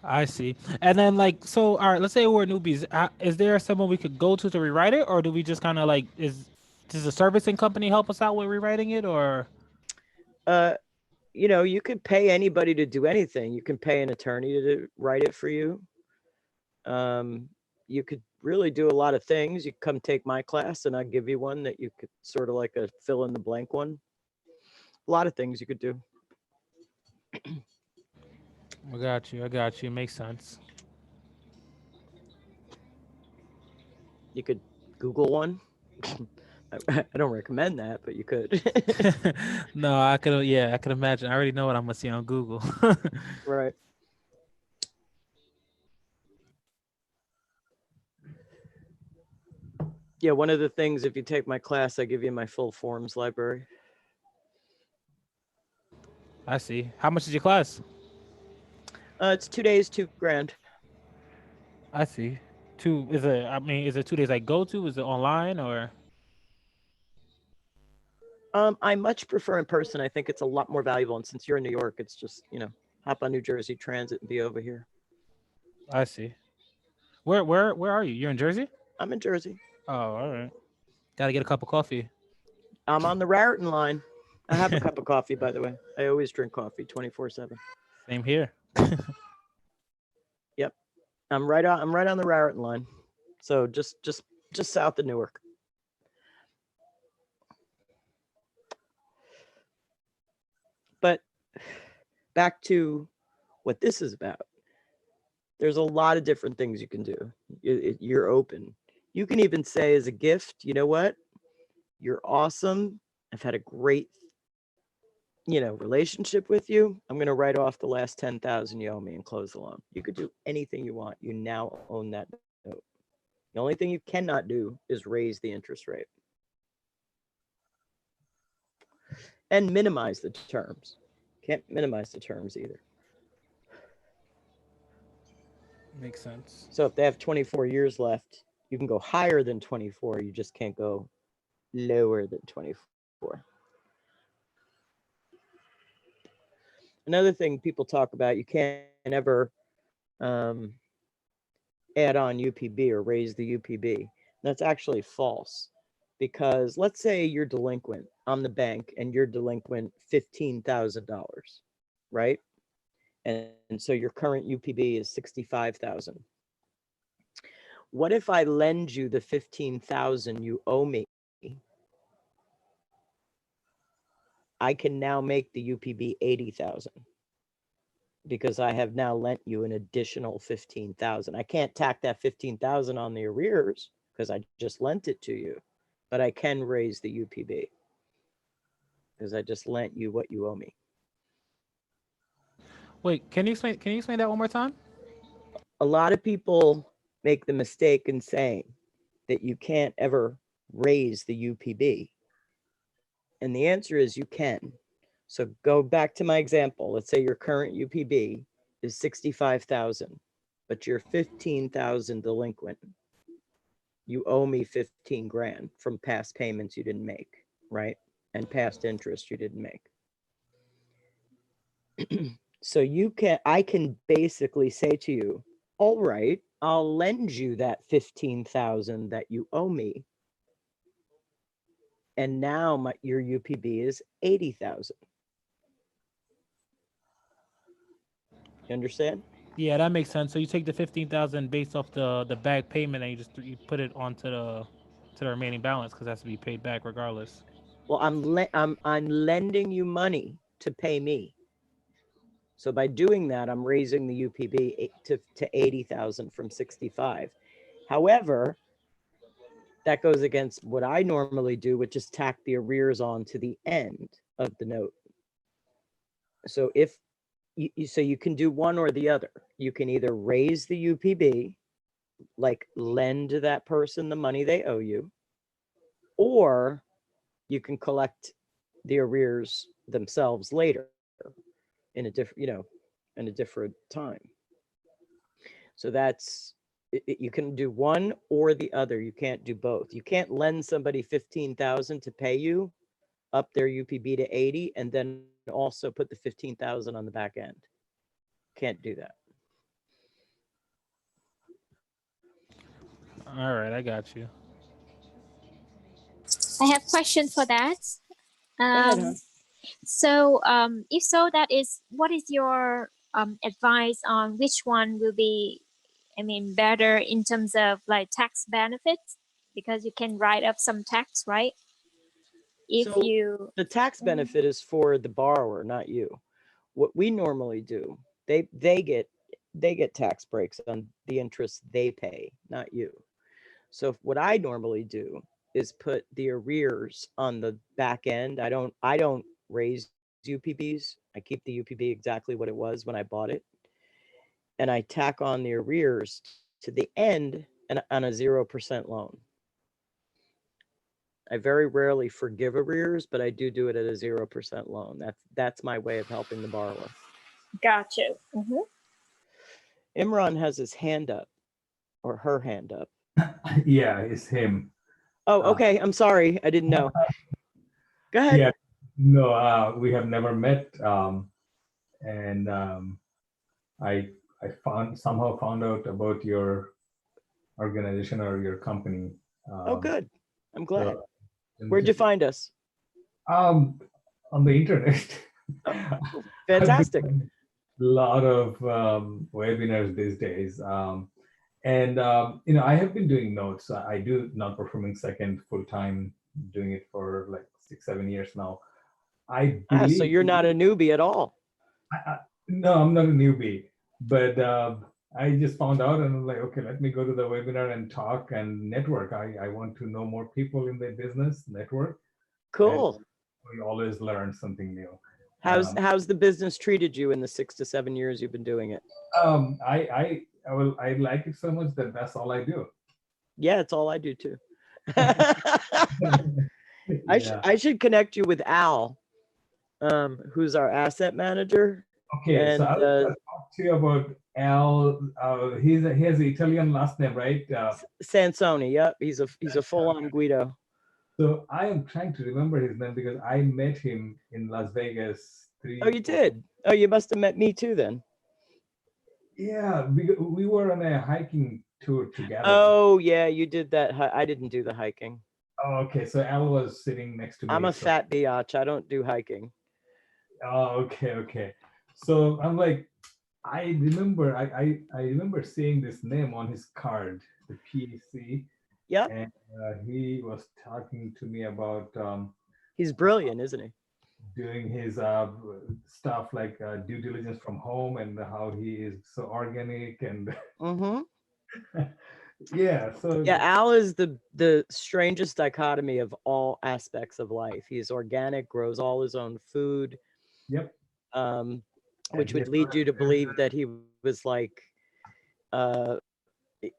I see. And then like so, all right. Let's say we're newbies. Is there someone we could go to rewrite it, or do we just kind of like does the servicing company help us out with rewriting it, or? Uh, you could pay anybody to do anything. You can pay an attorney to write it for you. You could really do a lot of things. You come take my class and I'll give you one that you could sort of like a fill in the blank one. A lot of things you could do. I got you. I got you. Makes sense. You could Google one. I don't recommend that, but you could. No, I could. Yeah, I could imagine. I already know what I'm gonna see on Google. Right. Yeah, one of the things, if you take my class, I give you my full forms library. I see. How much is your class? It's 2 days, $2,000. I see. Two is it? I mean, is it 2 days like go to? Is it online or? I much prefer in person. I think it's a lot more valuable. And since you're in New York, it's just, hop on New Jersey Transit and be over here. I see. Where are you? You're in Jersey? I'm in Jersey. Oh, all right. Gotta get a cup of coffee. I'm on the Raritan line. I have a cup of coffee, by the way. I always drink coffee 24/7. Same here. Yep. I'm right on the Raritan line. So just south of Newark. But back to what this is about. There's a lot of different things you can do. You're open. You can even say as a gift, you know what? You're awesome. I've had a great, relationship with you. I'm going to write off the last 10,000 you owe me and close the loan. You could do anything you want. You now own that note. The only thing you cannot do is raise the interest rate and minimize the terms. Can't minimize the terms either. Makes sense. So if they have 24 years left, you can go higher than 24. You just can't go lower than 24. Another thing people talk about, you can't ever add on UPB or raise the UPB. That's actually false, because let's say you're delinquent on the bank and you're delinquent $15,000, right? And so your current UPB is 65,000. What if I lend you the 15,000 you owe me? I can now make the UPB 80,000 because I have now lent you an additional 15,000. I can't tack that 15,000 on the arrears because I just lent it to you, but I can raise the UPB because I just lent you what you owe me. Wait, can you explain? Can you explain that one more time? A lot of people make the mistake in saying that you can't ever raise the UPB. And the answer is you can. So go back to my example. Let's say your current UPB is 65,000, but you're 15,000 delinquent. You owe me 15 grand from past payments you didn't make, right? And past interest you didn't make. So I can basically say to you, all right, I'll lend you that 15,000 that you owe me. And now your UPB is 80,000. You understand? Yeah, that makes sense. So you take the 15,000 based off the back payment, and you put it onto the remaining balance because it has to be paid back regardless. Well, I'm lending you money to pay me. So by doing that, I'm raising the UPB to 80,000 from 65. However, that goes against what I normally do, which is tack the arrears on to the end of the note. So so you can do one or the other. You can either raise the UPB, like lend that person the money they owe you, or you can collect the arrears themselves later in a different time. So that's you can do one or the other. You can't do both. You can't lend somebody 15,000 to pay you up their UPB to 80 and then also put the 15,000 on the back end. Can't do that. All right, I got you. I have question for that. Go ahead, huh? So, if so, that is, what is your advice on which one will be, I mean, better in terms of like tax benefits? Because you can write up some tax, right? If So you, the tax benefit is for the borrower, not you. What we normally do, they get tax breaks on the interest they pay, not you. So what I normally do is put the arrears on the back end. I don't raise UPBs. I keep the UPB exactly what it was when I bought it, and I tack on the arrears to the end and on a 0% loan. I very rarely forgive arrears, but I do it at a 0% loan. That's my way of helping the borrower. got you. Imran has his hand up. or her hand up. Yeah, it's him. Oh, Uh, okay. I'm sorry. I didn't know. Go ahead. yeah, no, we have never met, and I I somehow found out about your organization or your company. Oh, Um, good. I'm glad. so and Where'd you just find us? um, on the internet. Oh, I've been fantastic. doing a lot of webinars these days. And I have been doing notes. I do non-performing second full time, doing it for like 6, 7 years now. I Ah, so believe you're not a newbie at all. no, I'm not a newbie, but I just found out and I'm like, okay, let me go to the webinar and talk and network. I want to know more people in the business network, and Cool. we always learn something new. How's the business treated you in the 6 to 7 years you've been doing it? I like it so much that that's all I do. Yeah, it's all I do too. Yeah. I should connect you with Al, who's our asset manager. Okay, so And I'll talk to you about Al. He has an Italian last name, right? Sansoni. Yep, he's a full-on Guido. So I am trying to remember his name because I met him in Las Vegas Oh, you did? Oh, you must have met me too then. Yeah, we were on a hiking tour together. Oh, yeah, you did that. I didn't do the hiking. Oh, okay, so Al was sitting next to me. I'm a so, fat biatch. I don't do hiking. oh, okay. So I'm like, I remember seeing this name on his card, the PAC, Yep, and he was talking to me about he's brilliant, isn't he? doing his stuff like due diligence from home and how he is so organic and Mm-hmm. yeah. So Yeah, Al is the strangest dichotomy of all aspects of life. He's organic, grows all his own food, yep, um, and which he would lead you to believe that he was like, uh,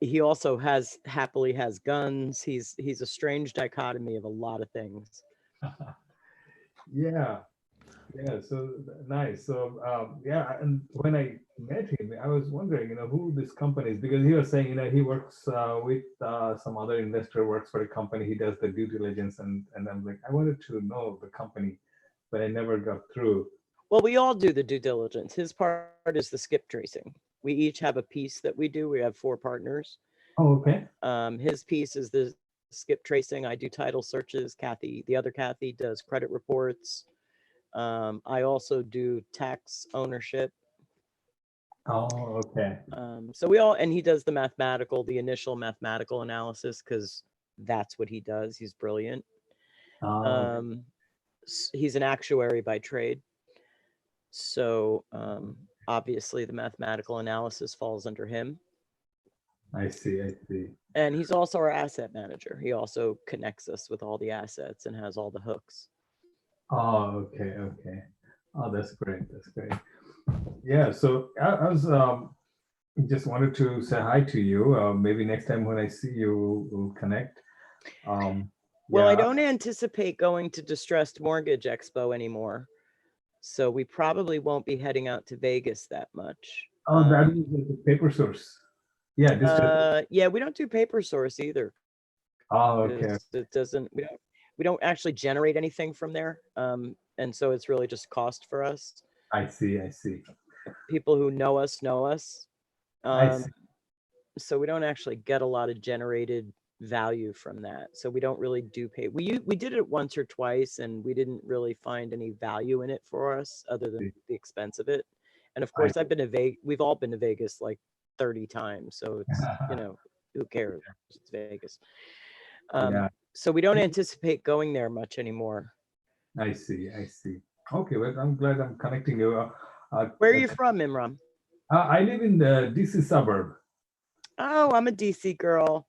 he also happily has guns. He's a strange dichotomy of a lot of things. yeah. Yeah, so nice. So yeah, and when I met him, I was wondering, who this company is because he was saying, he works with some other investor, works for a company. He does the due diligence, and I'm like, I wanted to know the company, but I never got through. Well, we all do the due diligence. His part is the skip tracing. We each have a piece that we do. We have 4 partners. Oh, okay. His piece is the skip tracing. I do title searches. The other Kathy does credit reports. I also do tax ownership. Oh, okay. So we all, and he does the initial mathematical analysis because that's what he does. He's brilliant. Oh, Um, he's an actuary by trade. So obviously the mathematical analysis falls under him. I see. I see. And he's also our asset manager. He also connects us with all the assets and has all the hooks. Oh, okay. Okay. Oh, that's great. That's great. Yeah. So I was just wanted to say hi to you. Maybe next time when I see you, we'll connect. Well, I Yeah. don't anticipate going to Distressed Mortgage Expo anymore. So we probably won't be heading out to Vegas that much. Oh, that is the paper source. Yeah, Yeah, we don't do paper source either. oh, 'Cause okay. it doesn't, we don't actually generate anything from there. And so it's really just cost for us. I see. I see. People who know us know us. I see. So we don't actually get a lot of generated value from that. So we don't really do pay. We did it once or twice, and we didn't really find any value in it for us other than the expense of it. And of I course, we've all been to Vegas like 30 times. So it's, who cares? It's Vegas. yeah, So we don't anticipate going there much anymore. I see. I see. Okay, well, I'm glad I'm connecting you. Where are you from, Imran? I live in the DC suburb. Oh, I'm a DC girl.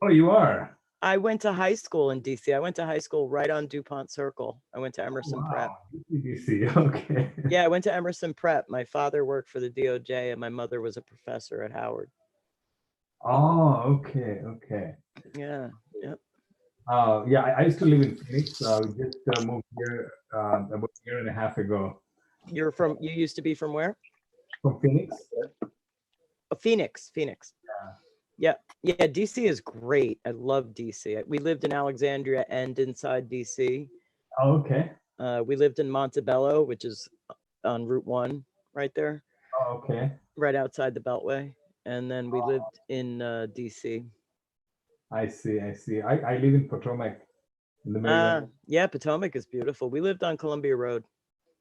Oh, you are? I went to high school in DC. I went to high school right on DuPont Circle. I went to Emerson Prep. Wow, DC. Okay. Yeah, I went to Emerson Prep. My father worked for the DOJ and my mother was a professor at Howard. Oh, okay, okay. Yeah, yep. Yeah, I used to live in Phoenix. We just moved here about a year and a half ago. You used to be from where? From Phoenix? Oh, Phoenix. Yeah. Yeah. Yeah. DC is great. I love DC. We lived in Alexandria and inside DC. Oh, okay. We lived in Montebello, which is on Route 1 right there, Oh, okay. right outside the Beltway. And then we Oh, lived in DC. I see. I see. I live in Potomac in the Maryland. Yeah, Potomac is beautiful. We lived on Columbia Road.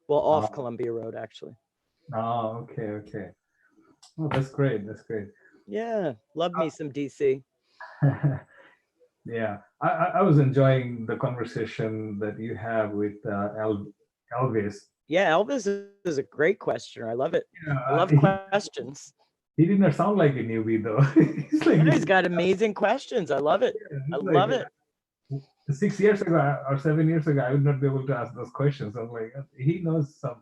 Well, off Oh, Columbia Road, actually. oh, okay. Okay. Oh, that's great. That's great. Yeah, love me some DC. Yeah, I was enjoying the conversation that you have with Elvis. Yeah, Elvis is a great questioner. I love it. Yeah, I love questions. he did not sound like a newbie though. He's like, Yeah, he's got amazing questions. I love it. I he's like love it. 6 years ago or 7 years ago, I would not be able to ask those questions. I'm like, he knows some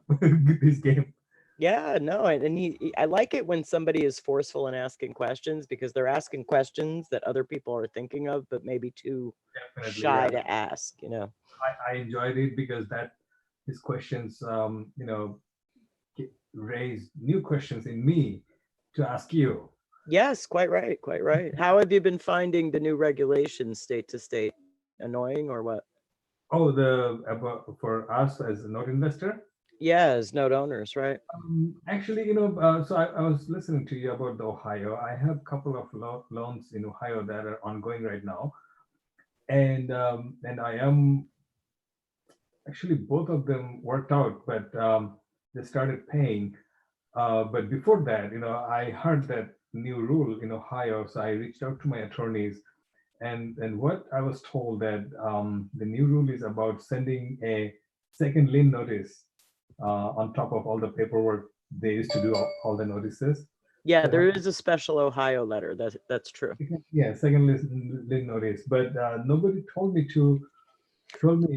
this game. Yeah, no, and I like it when somebody is forceful in asking questions because they're asking questions that other people are thinking of, but maybe too Definitely, shy yeah. to ask, you know. I enjoyed it because that his questions, raised new questions in me to ask you. Yes, quite right, quite right. How have you been finding the new regulations state to state? Annoying or what? Oh, the about for us as a note investor. Yeah, as note owners, right? Actually, so I was listening to you about the Ohio. I have a couple of loans in Ohio that are ongoing right now, and I am actually both of them worked out, but they started paying. But before that, I heard that new rule in Ohio, so I reached out to my attorneys, and what I was told that the new rule is about sending a second lien notice on top of all the paperwork they used to do all the notices. Yeah, So there is a special Ohio letter. That's true. yeah, second lien notice, but nobody told me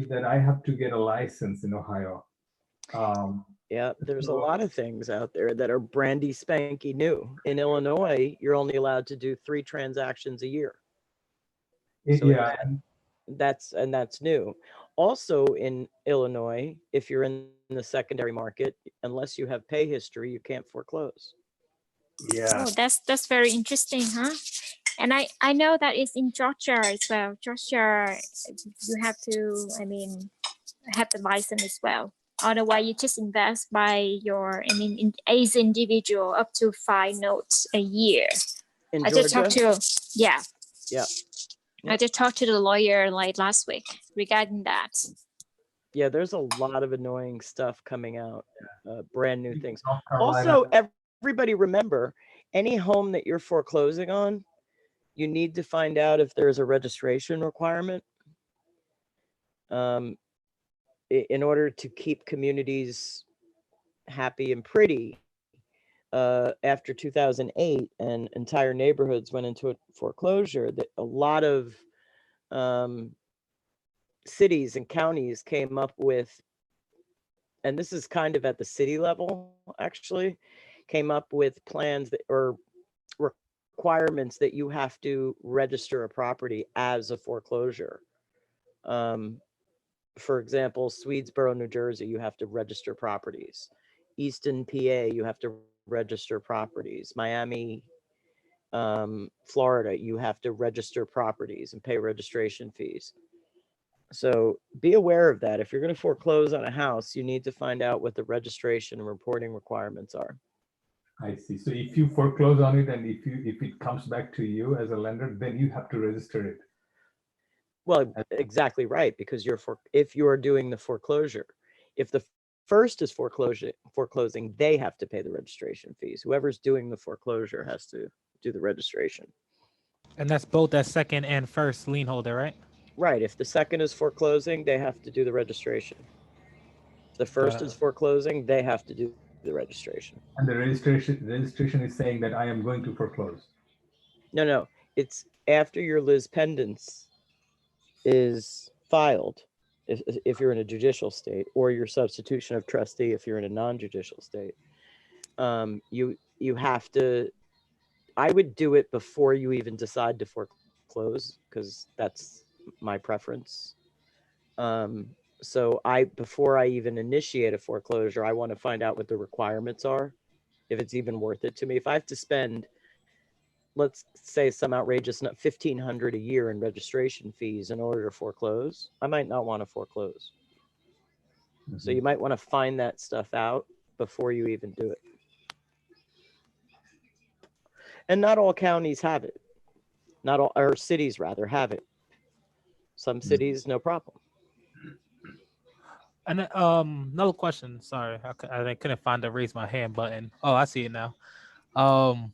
that I have to get a license in Ohio. Um, Yeah, there's a so lot of things out there that are brandy spanky new. In Illinois, you're only allowed to do 3 transactions a year. So yeah, that's new. Also in Illinois, if you're in the secondary market, unless you have pay history, you can't foreclose. yeah, Oh, that's very interesting, huh? And I know that it's in Georgia as well. Georgia, you have to, I mean, have the license as well. Otherwise, you just invest by your, I mean, as individual up to 5 notes a year. In I just talked Georgia, to, yeah, yeah, I yeah, just talked to the lawyer like last week regarding that. yeah. There's a lot of annoying stuff coming out, brand new things. North Carolina. Also, everybody remember, any home that you're foreclosing on, you need to find out if there's a registration requirement. Um, in order to keep communities happy and pretty, after 2008 and entire neighborhoods went into a foreclosure, that a lot of um, cities and counties came up with, and this is kind of at the city level actually, came up with plans that or requirements that you have to register a property as a foreclosure. Um, for example, Swedesboro, New Jersey, you have to register properties. Easton, PA, you have to register properties. Miami, Florida, you have to register properties and pay registration fees. So be aware of that. If you're going to foreclose on a house, you need to find out what the registration and reporting requirements are. I see. So if you foreclose on it and if it comes back to you as a lender, then you have to register it. Well, exactly right, because if you're doing the foreclosure, if the first is foreclosing, they have to pay the registration fees. Whoever's doing the foreclosure has to do the registration. And that's both that second and first lien holder, right? Right. If the second is foreclosing, they have to do the registration. If the first is The foreclosing, they have to do the registration. And the registration is saying that I am going to foreclose. No, no. It's after your Liz pendants is filed, if you're in a judicial state, or your substitution of trustee if you're in a non-judicial state. You have to. I would do it before you even decide to foreclose because that's my preference. So before I even initiate a foreclosure, I want to find out what the requirements are, if it's even worth it to me. If I have to spend let's say some outrageous 1,500 a year in registration fees in order to foreclose, I might not want to foreclose. So Mhm. you might want to find that stuff out before you even do it. And not all counties have it. Not all, or cities rather, have it. Some Mhm. cities, no problem. And another question. Sorry, I couldn't find the raise my hand button. Oh, I see it now. Um,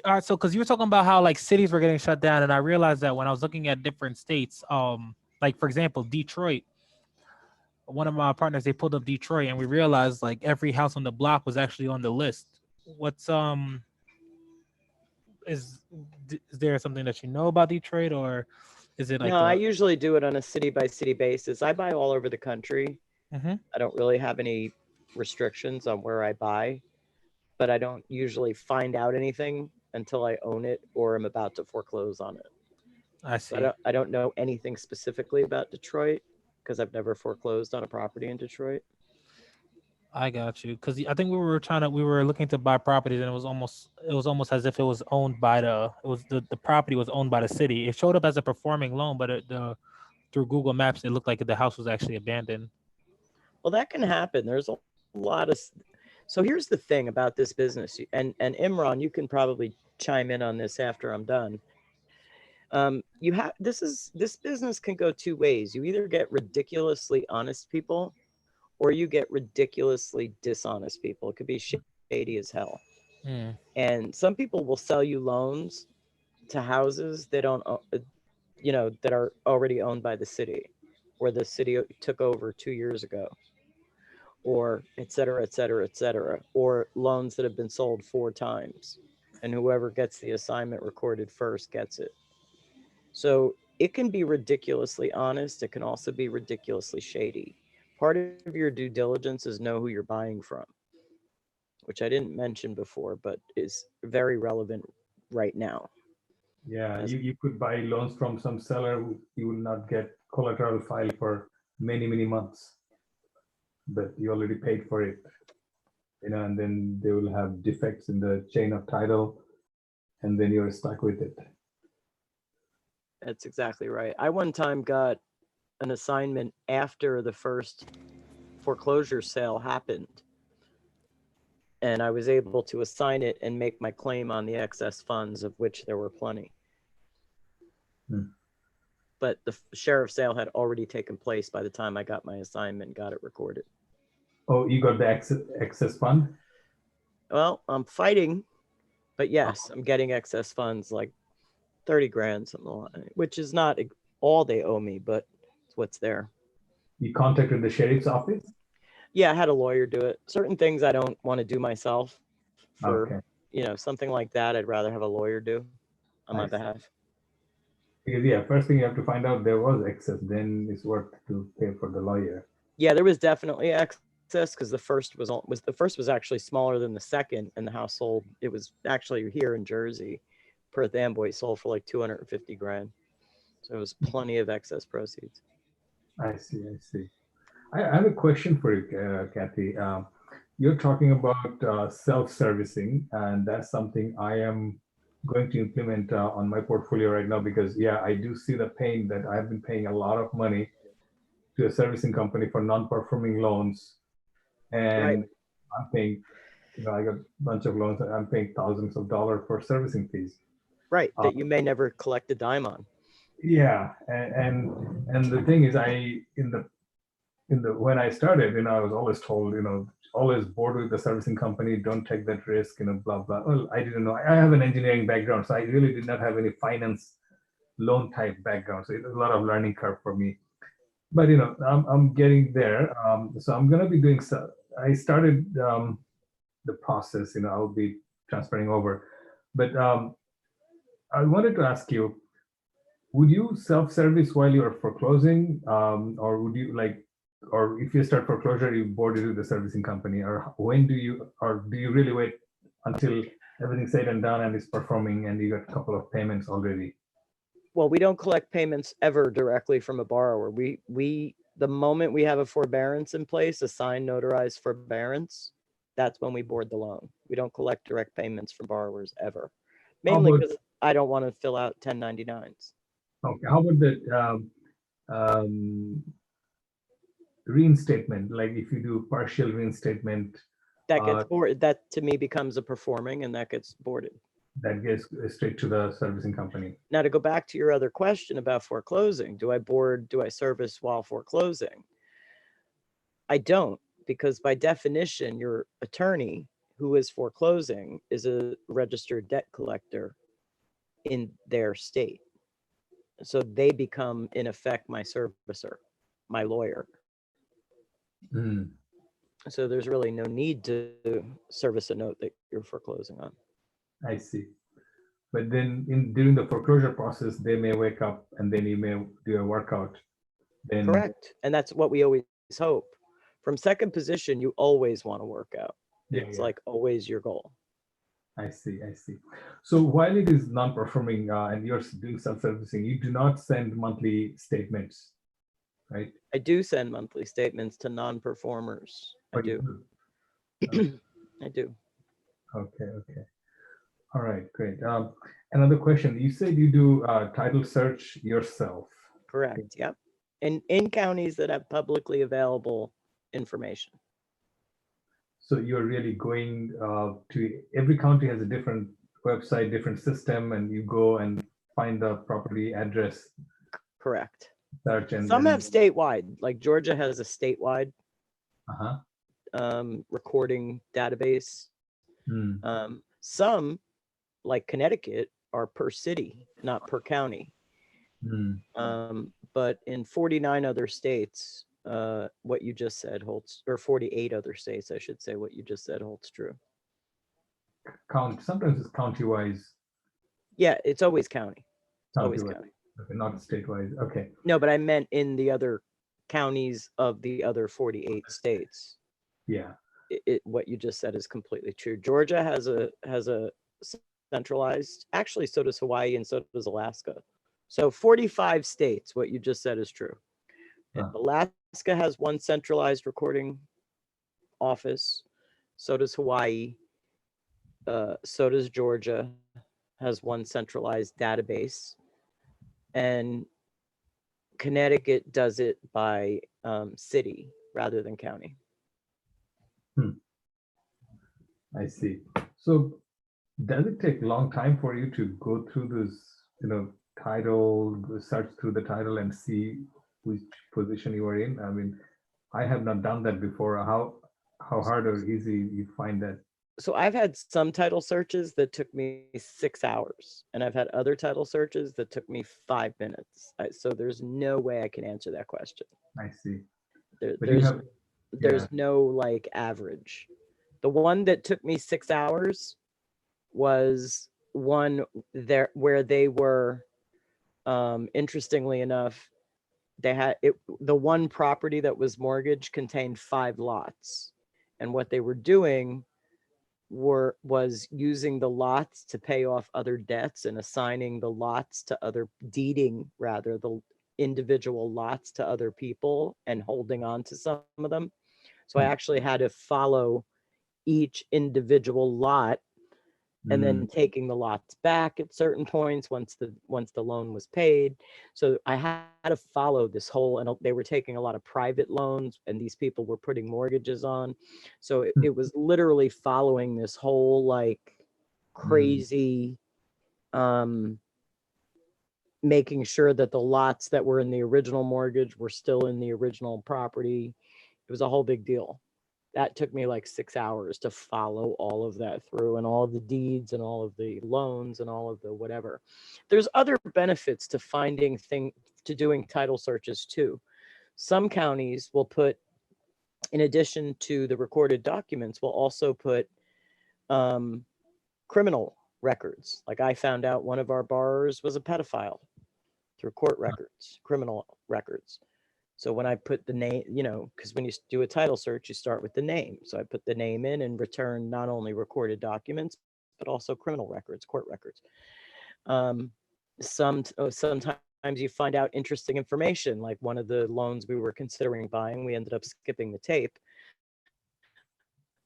all right, so because you were talking about how like cities were getting shut down, and I realized that when I was looking at different states, like for example, Detroit, one of my partners they pulled up Detroit, and we realized like every house on the block was actually on the list. What's is is there something that you know about Detroit, or is it like No, I the? usually do it on a city by city basis. I buy all over the country. Mhm. I don't really have any restrictions on where I buy, but I don't usually find out anything until I own it or am about to foreclose on it. I So see. I don't know anything specifically about Detroit because I've never foreclosed on a property in Detroit. I got you. Because I think we were looking to buy properties, and it was almost as if it was owned by it was the property was owned by the city. It showed up as a performing loan, but through Google Maps, it looked like the house was actually abandoned. Well, that can happen. There's a lot of so here's the thing about this business, and Imran, you can probably chime in on this after I'm done. You have this business can go two ways. You either get ridiculously honest people, or you get ridiculously dishonest people. It could be shady as hell. Mm, And some people will sell you loans to houses they don't, that are already owned by the city, or the city took over 2 years ago, or et cetera, et cetera, et cetera, or loans that have been sold 4 times, and whoever gets the assignment recorded first gets it. So it can be ridiculously honest. It can also be ridiculously shady. Part of your due diligence is know who you're buying from, which I didn't mention before, but is very relevant right now. Yeah, As you could buy loans from some seller who you will not get collateral file for many months, but you already paid for it, and then they will have defects in the chain of title, and then you're stuck with it. That's exactly right. I one time got an assignment after the first foreclosure sale happened, and I was able to assign it and make my claim on the excess funds, of which there were plenty. Hmm. But the sheriff sale had already taken place by the time I got my assignment, got it recorded. Oh, you got the excess fund? Well, I'm fighting, but yes, Oh, I'm getting excess funds like 30 grand, something like that, which is not all they owe me, but it's what's there. you contacted the sheriff's office? Yeah, I had a lawyer do it. Certain things I don't want to do myself for, Okay, something like that, I'd rather have a lawyer do on my I see. behalf. Because yeah, first thing you have to find out there was excess, then it's worth to pay for the lawyer. Yeah, there was definitely excess because the first was actually smaller than the second, and the house sold. It was actually here in Jersey. Perth Amboy sold for like 250 grand, so it was plenty of excess proceeds. I see, I see. I have a question for you, Kathy. You're talking about self-servicing, and that's something I am going to implement on my portfolio right now because, yeah, I do see the pain that I've been paying a lot of money to a servicing company for non-performing loans, Right, and I'm paying, I got a bunch of loans, and I'm paying thousands of dollars for servicing fees. right. Uh, That you may never collect a dime on. yeah, and the thing is, in the when I started, I was always told, always board with the servicing company, don't take that risk, blah blah. Well, I didn't know. I have an engineering background, so I really did not have any finance loan type background. So it was a lot of learning curve for me. But I'm getting there. So I'm gonna be doing so. I started the process. I'll be transferring over. But I wanted to ask you, would you self-service while you're foreclosing, or would you or if you start foreclosure, you board it with the servicing company, or or do you really wait until everything's said and done and it's performing and you got a couple of payments already? Well, we don't collect payments ever directly from a borrower. We the moment we have a forbearance in place, a signed notarized forbearance, that's when we board the loan. We don't collect direct payments from borrowers ever. How mainly about because I don't want to fill out 1099s. okay? How about the um, reinstatement? Like if you do partial reinstatement, That uh, gets boarded. That to me becomes a performing, and that gets boarded. that gets straight to the servicing company. Now to go back to your other question about foreclosing, do I service while foreclosing? I don't, because by definition, your attorney who is foreclosing is a registered debt collector in their state. So they become, in effect, my servicer, my lawyer. Mm, So there's really no need to service a note that you're foreclosing on. I see. But then in during the foreclosure process, they may wake up and then you may do a workout. Then Correct. And that's what we always hope. From second position, you always want to work out. yeah, It's yeah, like always your goal. I see, I see. So while it is non-performing and you're doing self-servicing, you do not send monthly statements, right? I do send monthly statements to non-performers. I Or you do. do? I do. Okay, okay. All right, great. Another question. You said you do title search yourself. Correct. Yep. In counties that have publicly available information. So you're really going to every county has a different website, different system, and you go and find the property address, Correct. search, and Some have then statewide, like Georgia has a statewide uh-huh. recording database. Hmm. Some, like Connecticut, are per city, not per county. Hmm. But in 49 other states, what you just said holds, or 48 other states, I should say, what you just said holds true. Sometimes it's county wise, Yeah, it's always county. It's county always wise, county. okay, not state wise. Okay. No, but I meant in the other counties of the other 48 states. Yeah. What you just said is completely true. Georgia has a centralized, actually, so does Hawaii and so does Alaska. So 45 states, what you just said is true. Huh. Alaska has one centralized recording office. So does Hawaii. So does Georgia, has one centralized database. And Connecticut does it by city rather than county. Hmm. I see. So does it take a long time for you to go through this, title, search through the title and see which position you are in? I mean, I have not done that before. How hard or easy you find that? So I've had some title searches that took me 6 hours, and I've had other title searches that took me 5 minutes. So there's no way I can answer that question. I see. There, But you there's have, yeah. there's no like average. The one that took me 6 hours was one there where they were, interestingly enough, they had it. The one property that was mortgaged contained 5 lots, and what they were doing was using the lots to pay off other debts and assigning the lots to other, deeding rather the individual lots to other people and holding on to some of them. So I actually had to follow each individual lot and then taking the lots back at certain points once the loan was paid. So I had to follow this whole, and they were taking a lot of private loans, and these people were putting mortgages on. So it was literally following this whole like crazy, making sure that the lots that were in the original mortgage were still in the original property. It was a whole big deal. That took me like 6 hours to follow all of that through, and all of the deeds and all of the loans and all of the whatever. There's other benefits to to doing title searches too. Some counties will put, in addition to the recorded documents, will also put criminal records. Like I found out one of our borrowers was a pedophile through court records, criminal records. So when I put the name, because when you do a title search, you start with the name. So I put the name in and return not only recorded documents, but also criminal records, court records. Sometimes you find out interesting information, like one of the loans we were considering buying, we ended up skipping the tape.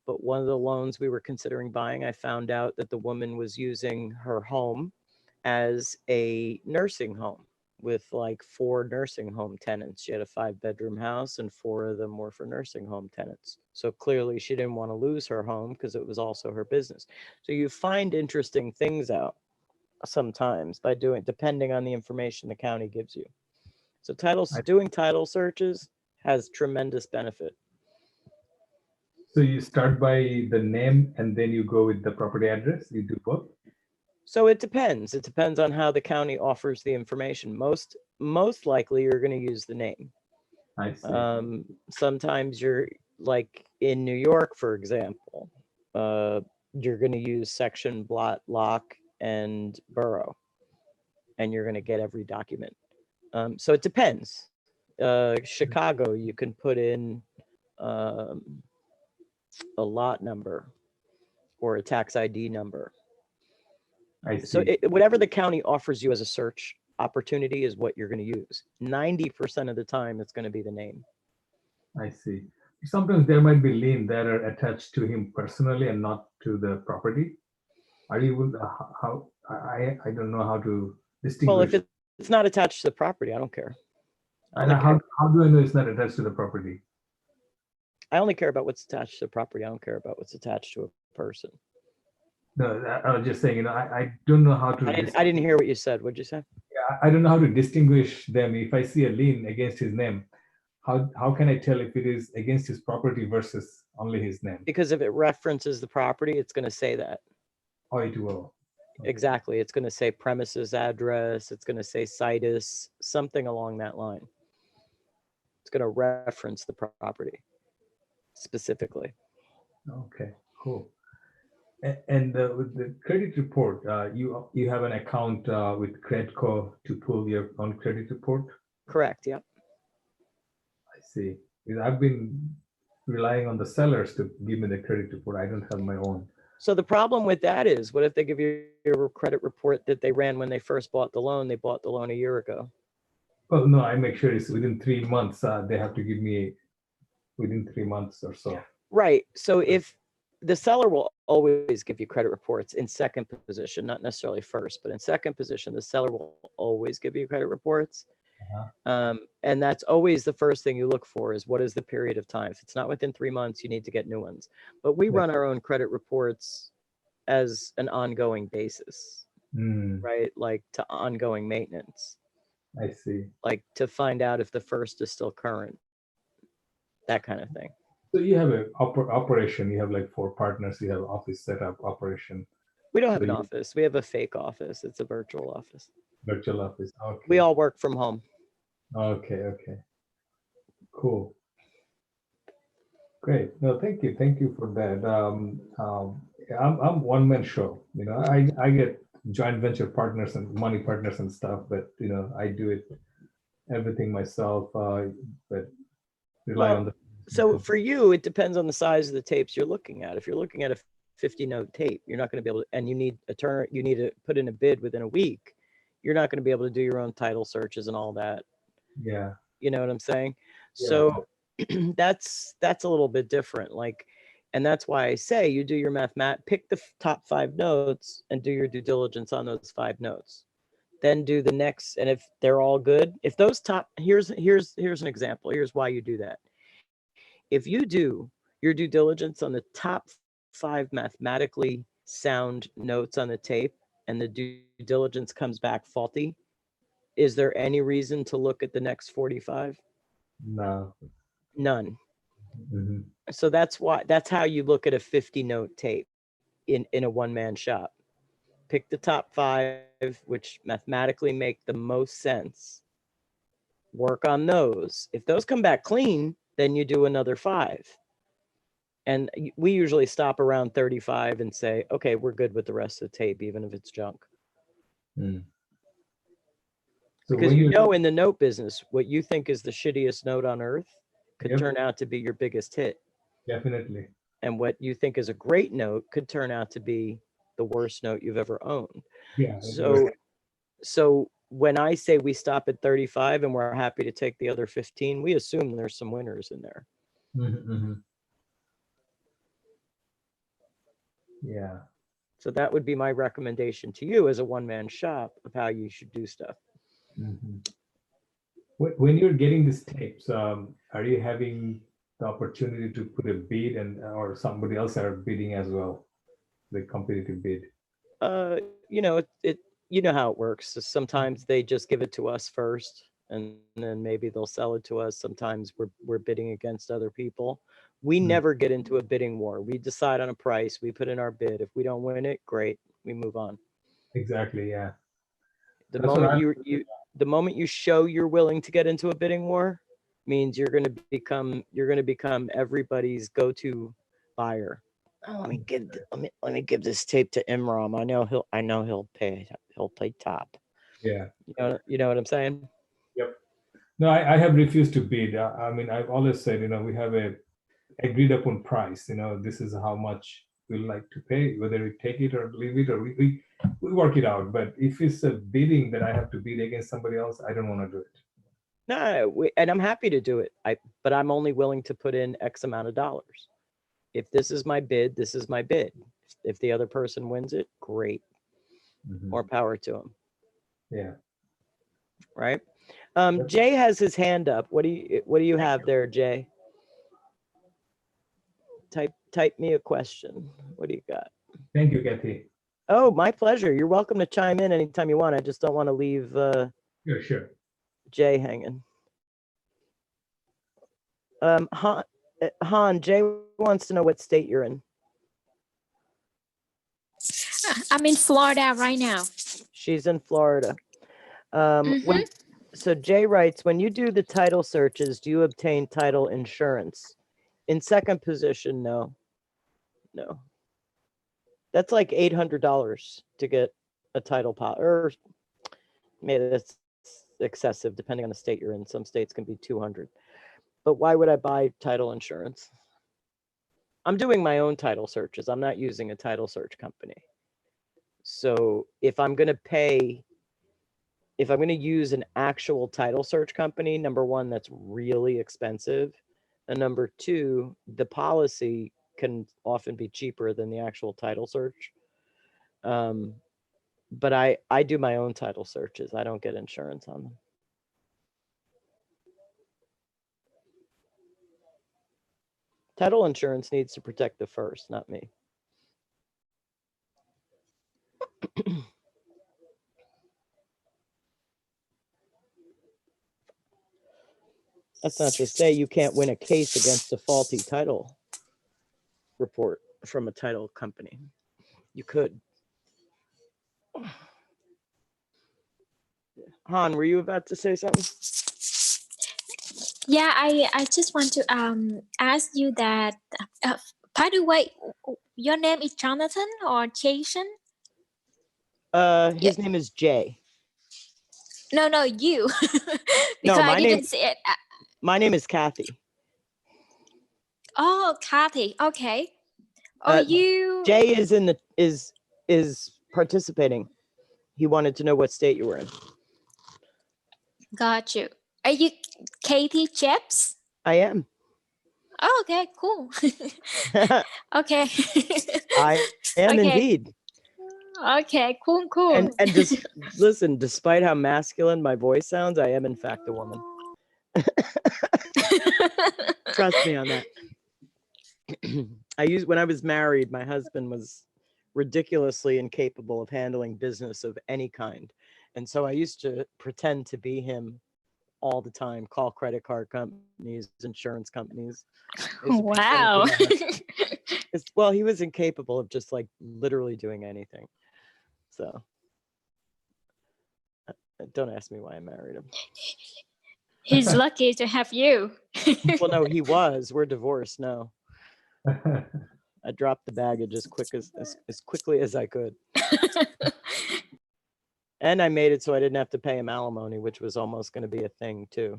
But but one of the loans we were considering buying, I found out that the woman was using her home as a nursing home with like 4 nursing home tenants. She had a 5-bedroom house and 4 of them were for nursing home tenants. So clearly she didn't want to lose her home because it was also her business. So you find interesting things out sometimes by doing, depending on the information the county gives you. So doing title searches has tremendous benefit. So you start by the name and then you go with the property address. You do both. So it depends. It depends on how the county offers the information. Most likely you're going to use the name. I see. Sometimes you're like in New York, for example, you're going to use section, blot, lock, and borough, and you're going to get every document. So it depends. Chicago, you can put in um, a lot number or a tax ID number. I So see. whatever the county offers you as a search opportunity is what you're going to use. 90% of the time, it's going to be the name. I see. Sometimes there might be lien that are attached to him personally and not to the property. Are you how I don't know how to Well, if distinguish. it's not attached to the property, I don't care. I And only care, how do I know it's not attached to the property? I only care about what's attached to the property. I don't care about what's attached to a person. No, I was just saying, I don't know how to. I didn't hear what you said. What'd you say? I don't know how to distinguish them. If I see a lien against his name, how can I tell if it is against his property versus only his name? Because if it references the property, it's going to say that. Oh, it will. Okay. Exactly. It's going to say premises address. It's going to say situs, something along that line. It's going to reference the property specifically. Okay, cool. And with the credit report, you have an account with Credco to pull your own credit report? Correct. Yep. I see. Because I've been relying on the sellers to give me the credit report. I don't have my own. So the problem with that is, what if they give you a credit report that they ran when they first bought the loan? They bought the loan a year ago. Well, no, I make sure it's within 3 months. They have to give me within 3 months or so. Right. So if the seller will always give you credit reports in second position, not necessarily first, but in second position, the seller will always give you credit reports. And that's always the first thing you look for is what is the period of time. If it's not within 3 months, you need to get new ones. But we run our own credit reports as an ongoing basis, right? Like to ongoing maintenance. I see. Like to find out if the first is still current, that kind of thing. So you have an operation. You have like 4 partners. You have office setup operation. We don't have an office. We have a fake office. It's a virtual office. Virtual office. Okay. We all work from home. Okay. Cool. Great. No, thank you for that. I'm one man show. I get joint venture partners and money partners and stuff, but I do it everything myself. But rely on the. So for you, it depends on the size of the tapes you're looking at. If you're looking at a 50-note tape, you're not going to be able to, and you need to put in a bid within a week. You're not going to be able to do your own title searches and all that. Yeah. You know what I'm saying? Yeah. So that's a little bit different. Like, and that's why I say you do your pick the top 5 notes and do your due diligence on those 5 notes. Then do the next, and if they're all good, if those here's an example. Here's why you do that. If you do your due diligence on the top 5 mathematically sound notes on the tape and the due diligence comes back faulty, is there any reason to look at the next 45? No. None. So that's how you look at a 50-note tape in a one-man shop. Pick the top 5, which mathematically make the most sense. Work on those. If those come back clean, then you do another 5. And we usually stop around 35 and say, okay, we're good with the rest of the tape, even if it's junk. So because in the note business, what you think is the shittiest note on earth could turn out to be your biggest hit. Definitely. And what you think is a great note could turn out to be the worst note you've ever owned. Yeah. So when I say we stop at 35 and we're happy to take the other 15, we assume there's some winners in there. Yeah. So that would be my recommendation to you as a one-man shop of how you should do stuff. Mhm. When you're getting these tapes, are you having the opportunity to put a bid and or somebody else are bidding as well, the competitive bid? It you know how it works. So sometimes they just give it to us first, and then maybe they'll sell it to us. Sometimes we're bidding against other people. We Mm. never get into a bidding war. We decide on a price, we put in our bid. If we don't win it, great, we move on. Exactly. Yeah. The That's what moment I. the moment you show you're willing to get into a bidding war means you're going to become everybody's go-to buyer. Oh, let me give this tape to Imram. I know he'll play top. Yeah. You know what I'm saying? Yep. No, I have refused to bid. I mean, I've always said, we have a agreed upon price. This is how much we like to pay, whether we take it or leave it, or we work it out. But if it's a bidding that I have to bid against somebody else, I don't want to do it. No, and I'm happy to do it. But I'm only willing to put in X amount of dollars. If this is my bid, this is my bid. If the other person wins it, great. Mhm. More power to them, Yeah. right? Yep. Jay has his hand up. What do you have there, Jay? Type me a question. What do you got? Thank you, Kathy. Oh, my pleasure. You're welcome to chime in anytime you want. I just don't want to leave Yeah, sure. Jay hanging. Han, Jay wants to know what state you're in. I'm in Florida right now. She's in Florida. Mhm. So Jay writes, when you do the title searches, do you obtain title insurance? In second position, no. No. That's like $800 to get a title or maybe that's excessive depending on the state you're in. Some states can be 200. But why would I buy title insurance? I'm doing my own title searches. I'm not using a title search company. So if I'm going to use an actual title search company, number one, that's really expensive. And number two, the policy can often be cheaper than the actual title search. Um, but I do my own title searches. I don't get insurance on them. Title insurance needs to protect the first, not me. That's not to say you can't win a case against a faulty title report from a title company. You could. Han, were you about to say something? Yeah, I just want to ask you that. By the way, your name is Jonathan or Jason? His name is Jay. No, you. No, Because I my name didn't see it. my name is Kathy. Oh, Kathy. Okay. Oh, Uh, you Jay is participating. He wanted to know what state you were in. got you. Are you Katie Jeps? I am. Oh, okay, cool. Okay. I am Okay. indeed. Okay, cool. And just listen, despite how masculine my voice sounds, I am in fact a woman. Trust me on that. When I was married, my husband was ridiculously incapable of handling business of any kind. And so I used to pretend to be him all the time, call credit card companies, insurance companies. I used to pretend to be my Wow. husband. Well, he was incapable of just like literally doing anything. So don't ask me why I married him. He's lucky to have you. Well, no, he was. We're divorced now. I dropped the baggage as quickly as I could. And I made it so I didn't have to pay him alimony, which was almost going to be a thing too.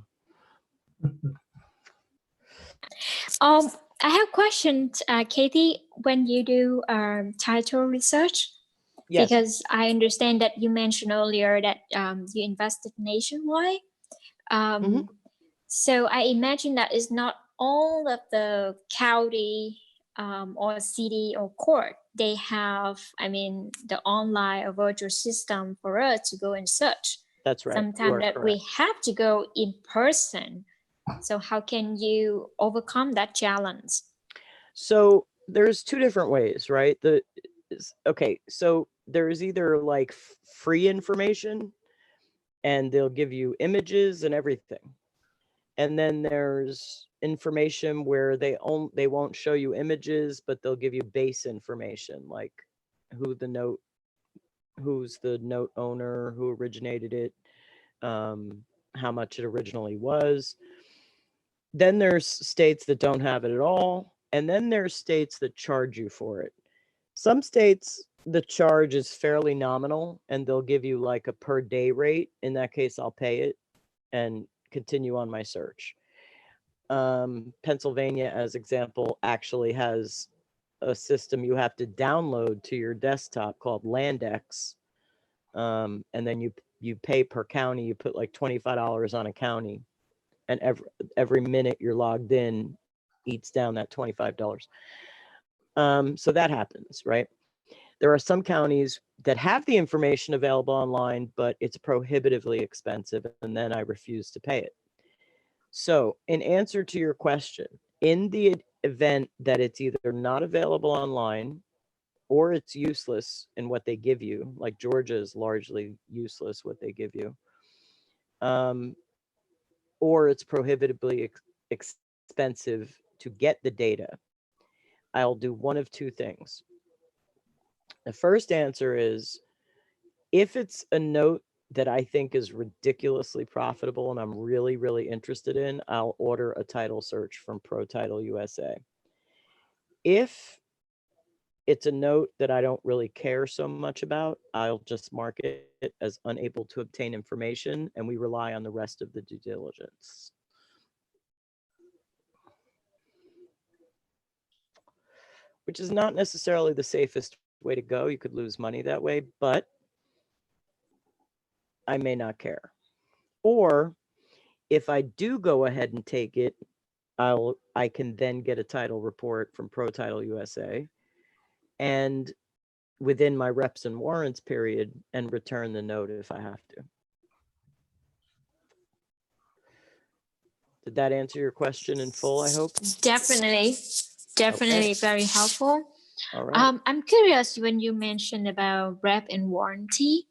I have questions, Katie, when you do title research, Yes. because I understand that you mentioned earlier that you invested nationwide. Mhm. So I imagine that is not all of the county or city or court, they have, I mean, the online or virtual system for us to go and search. That's right. Sometimes that correct. we have to go in person. So how can you overcome that challenge? So there's two different ways, right? Okay, so there's either like free information and they'll give you images and everything. And then there's information where they won't show you images, but they'll give you base information like who the note who's the note owner, who originated it, how much it originally was. Then there's states that don't have it at all, and then there's states that charge you for it. Some states the charge is fairly nominal and they'll give you like a per day rate. In that case, I'll pay it and continue on my search. Pennsylvania, as example, actually has a system you have to download to your desktop called Landex, and then you pay per county. You put like $25 on a county, and every minute you're logged in eats down that $25. So that happens, right? There are some counties that have the information available online, but it's prohibitively expensive, and then I refuse to pay it. So, in answer to your question, in the event that it's either not available online or it's useless in what they give you, like Georgia is largely useless what they give you, um, or it's prohibitively expensive to get the data, I'll do one of two things. The first answer is if it's a note that I think is ridiculously profitable and I'm really, really interested in, I'll order a title search from Pro Title USA. If it's a note that I don't really care so much about, I'll just mark it as unable to obtain information, and we rely on the rest of the due diligence. Which is not necessarily the safest way to go. You could lose money that way, but I may not care. Or if I do go ahead and take it, I can then get a title report from Pro Title USA and within my reps and warrants period and return the note if I have to. Did that answer your question in full, I hope? Definitely Okay. very helpful. All right. I'm curious when you mentioned about rep and warranty.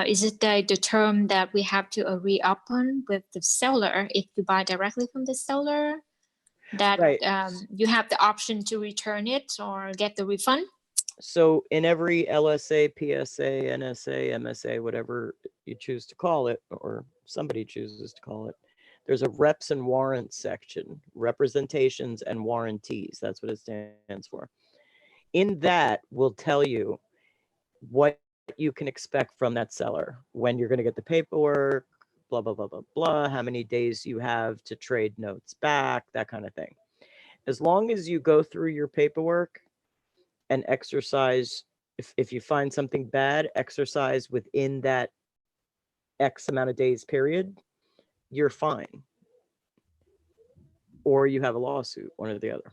Is it the term that we have to agree upon with the seller if you buy directly from the seller? That Right. You have the option to return it or get the refund? So in every LSA, PSA, NSA, MSA, whatever you choose to call it, or somebody chooses to call it, there's a reps and warrants section, representations and warranties. That's what it stands for. In that will tell you what you can expect from that seller, when you're going to get the paperwork, blah, blah, blah, blah, blah, how many days you have to trade notes back, that kind of thing. As long as you go through your paperwork and exercise, if you find something bad, exercise within that X amount of days period, you're fine. Or you have a lawsuit, one or the other.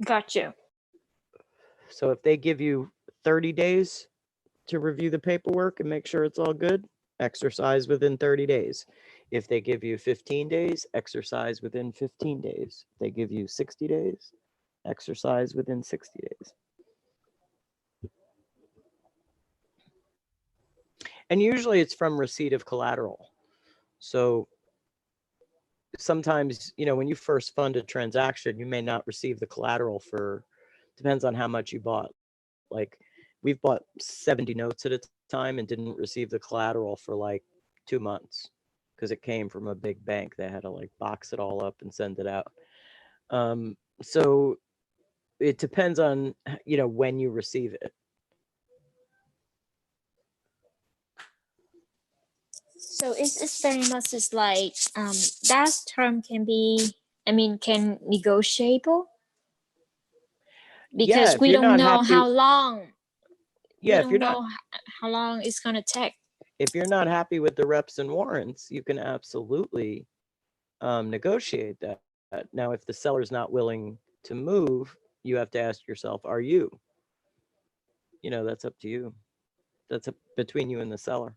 Got you. So if they give you 30 days to review the paperwork and make sure it's all good, exercise within 30 days. If they give you 15 days, exercise within 15 days. If they give you 60 days, exercise within 60 days. And usually it's from receipt of collateral. So sometimes, when you first fund a transaction, you may not receive the collateral for, depends on how much you bought. Like we've bought 70 notes at a time and didn't receive the collateral for like 2 months because it came from a big bank. They had to like box it all up and send it out. So it depends on, when you receive it. So it's very much is like that term can be, I mean, can negotiable Yeah, because if we you're don't not know happy, how long we yeah, if you're don't not know how long it's gonna take. if you're not happy with the reps and warrants, you can absolutely negotiate that. Now, if the seller's not willing to move, you have to ask yourself, are you? That's up to you. That's up between you and the seller.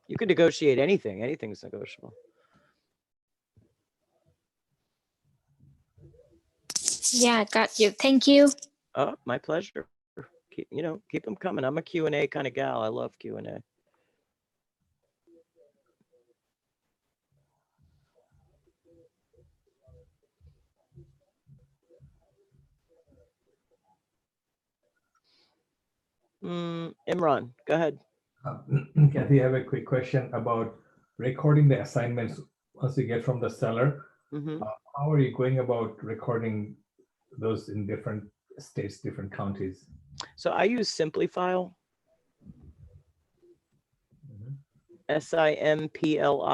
You can negotiate anything. Anything's negotiable. Yeah, got you. Thank you. Oh, my pleasure. Keep them coming. I'm a Q&A kind of gal. I love Q&A. Imran, go ahead. Kathy, I have a quick question about recording the assignments once you get from the seller. Hmm. How are you going about recording those in different states, different counties? So I use Simplifile, Simplifile.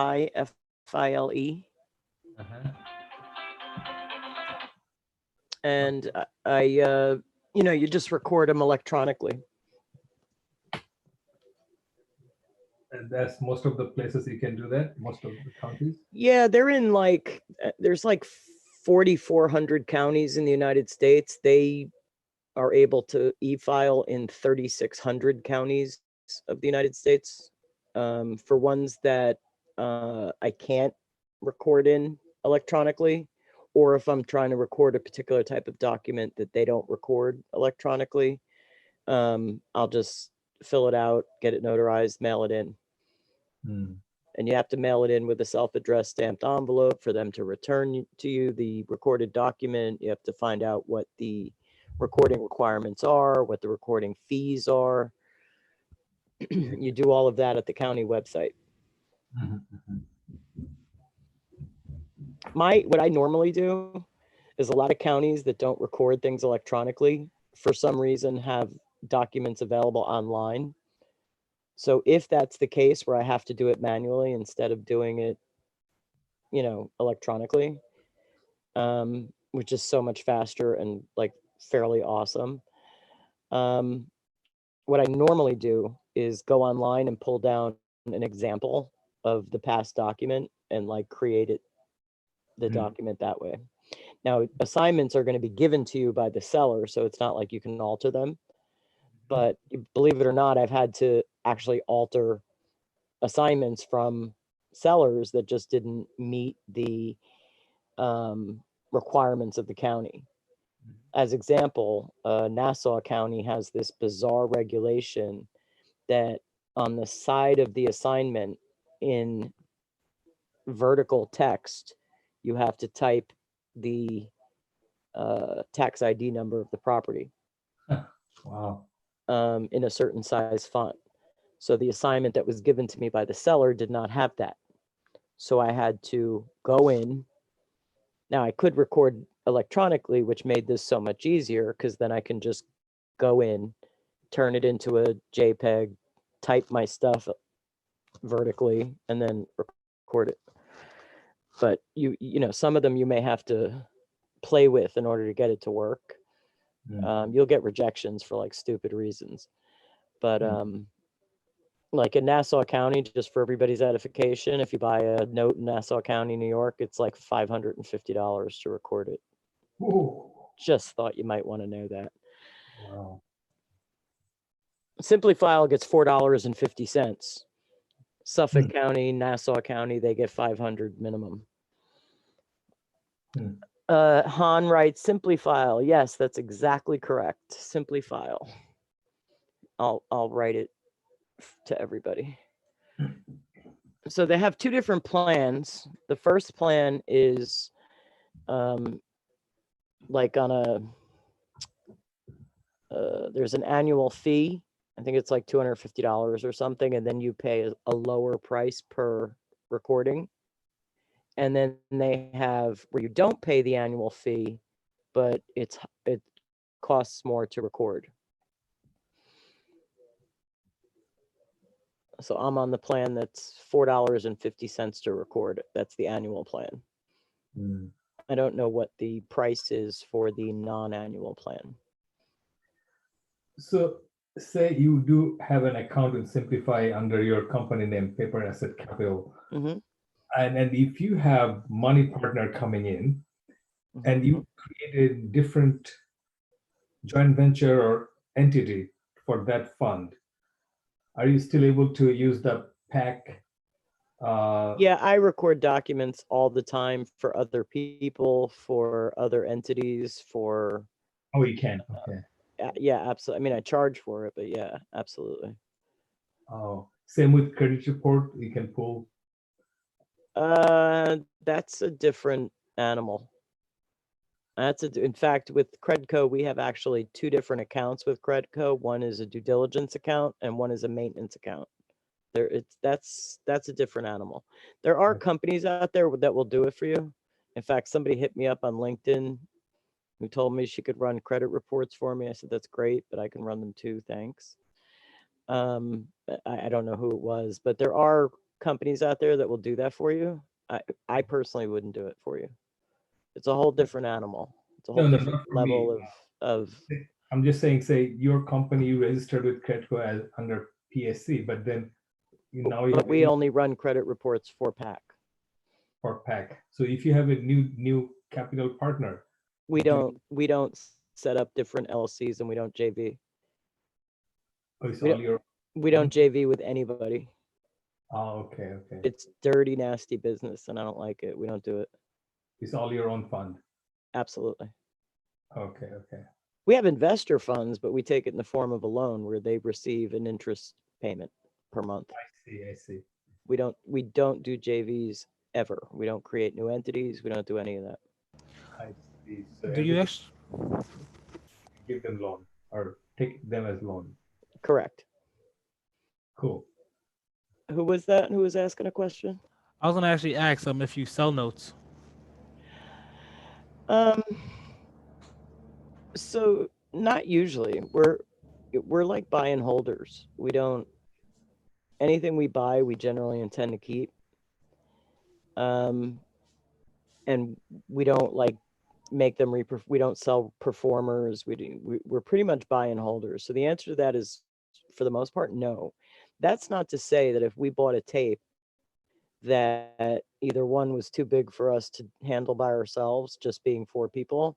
Uh-huh. And you just record them electronically. And that's most of the places you can do that, most of the counties? Yeah, they're in there's like 4,400 counties in the United States. They are able to e-file in 3,600 counties of the United States. For ones that I can't record in electronically, or if I'm trying to record a particular type of document that they don't record electronically, I'll just fill it out, get it notarized, mail it in. And you have to mail it in with a self-addressed stamped envelope for them to return to you the recorded document. You have to find out what the recording requirements are, what the recording fees are. You do all of that at the county website. What I normally do is a lot of counties that don't record things electronically, for some reason, have documents available online. So if that's the case where I have to do it manually instead of doing it, electronically, which is so much faster and like fairly awesome. What I normally do is go online and pull down an example of the past document and like create the document that way. Now, assignments are going to be given to you by the seller, so it's not like you can alter them. But believe it or not, I've had to actually alter assignments from sellers that just didn't meet the requirements of the county. As example, Nassau County has this bizarre regulation that on the side of the assignment in vertical text, you have to type the tax ID number of the property. Wow. In a certain size font. So the assignment that was given to me by the seller did not have that. So I had to go in. Now I could record electronically, which made this so much easier because then I can just go in, turn it into a JPEG, type my stuff vertically, and then record it. But some of them you may have to play with in order to get it to work. You'll get rejections for like stupid reasons. But like in Nassau County, just for everybody's edification, if you buy a note in Nassau County, New York, it's like $550 to record it. Ooh. Just thought you might want to know that. Wow. Simplifile gets $4.50. Suffolk County, Nassau County, they get 500 minimum. Han writes Simplifile. Yes, that's exactly correct. Simplifile. I'll write it to everybody. So they have two different plans. The first plan is like on there's an annual fee. I think it's like $250 or something, and then you pay a lower price per recording. And then they have where you don't pay the annual fee, but it costs more to record. So I'm on the plan that's $4.50 to record. That's the annual plan. I don't know what the price is for the non-annual plan. So say you do have an account in Simplify under your company name, Paper Asset Capital. and if you have money partner coming in and Mhm. you create a different joint venture or entity for that fund, are you still able to use the PAC? Yeah, I record documents all the time for other people, for other entities, for Oh, you can. Okay. yeah, absolutely. I mean, I charge for it, but yeah, absolutely. Oh, same with credit report. You can pull. That's a different animal. In fact, with Credco, we have actually two different accounts with Credco. One is a due diligence account, and one is a maintenance account. That's a different animal. There are companies out there that will do it for you. In fact, somebody hit me up on LinkedIn who told me she could run credit reports for me. I said that's great, but I can run them too. Thanks. I don't know who it was, but there are companies out there that will do that for you. I personally wouldn't do it for you. It's a whole different animal. It's a No, whole no, different not for me. level of I'm just saying, say your company you registered with Credco as under PSC, but then now you but have we a only run credit reports for PAC. for PAC. So if you have a new capital partner, do We don't set up different LLCs and we don't JV. oh, it's We all don't your we own? don't JV with anybody. Oh, okay, okay. It's dirty, nasty business, and I don't like it. We don't do it. It's all your own fund. Absolutely. Okay, okay. We have investor funds, but we take it in the form of a loan where they receive an interest payment per month. I see, I see. We don't do JVs ever. We don't create new entities. We don't do any of that. I see. So Do you everything actually? give them loan or take them as loan. Correct. Cool. Who was that? Who was asking a question? I was gonna actually ask if you sell notes. Um, so not usually. We're like buy and holders. We don't anything we buy, we generally intend to keep. Um, and we don't like make them we don't sell performers. We're pretty much buy and holders. So the answer to that is for the most part no. That's not to say that if we bought a tape that either one was too big for us to handle by ourselves, just being four people,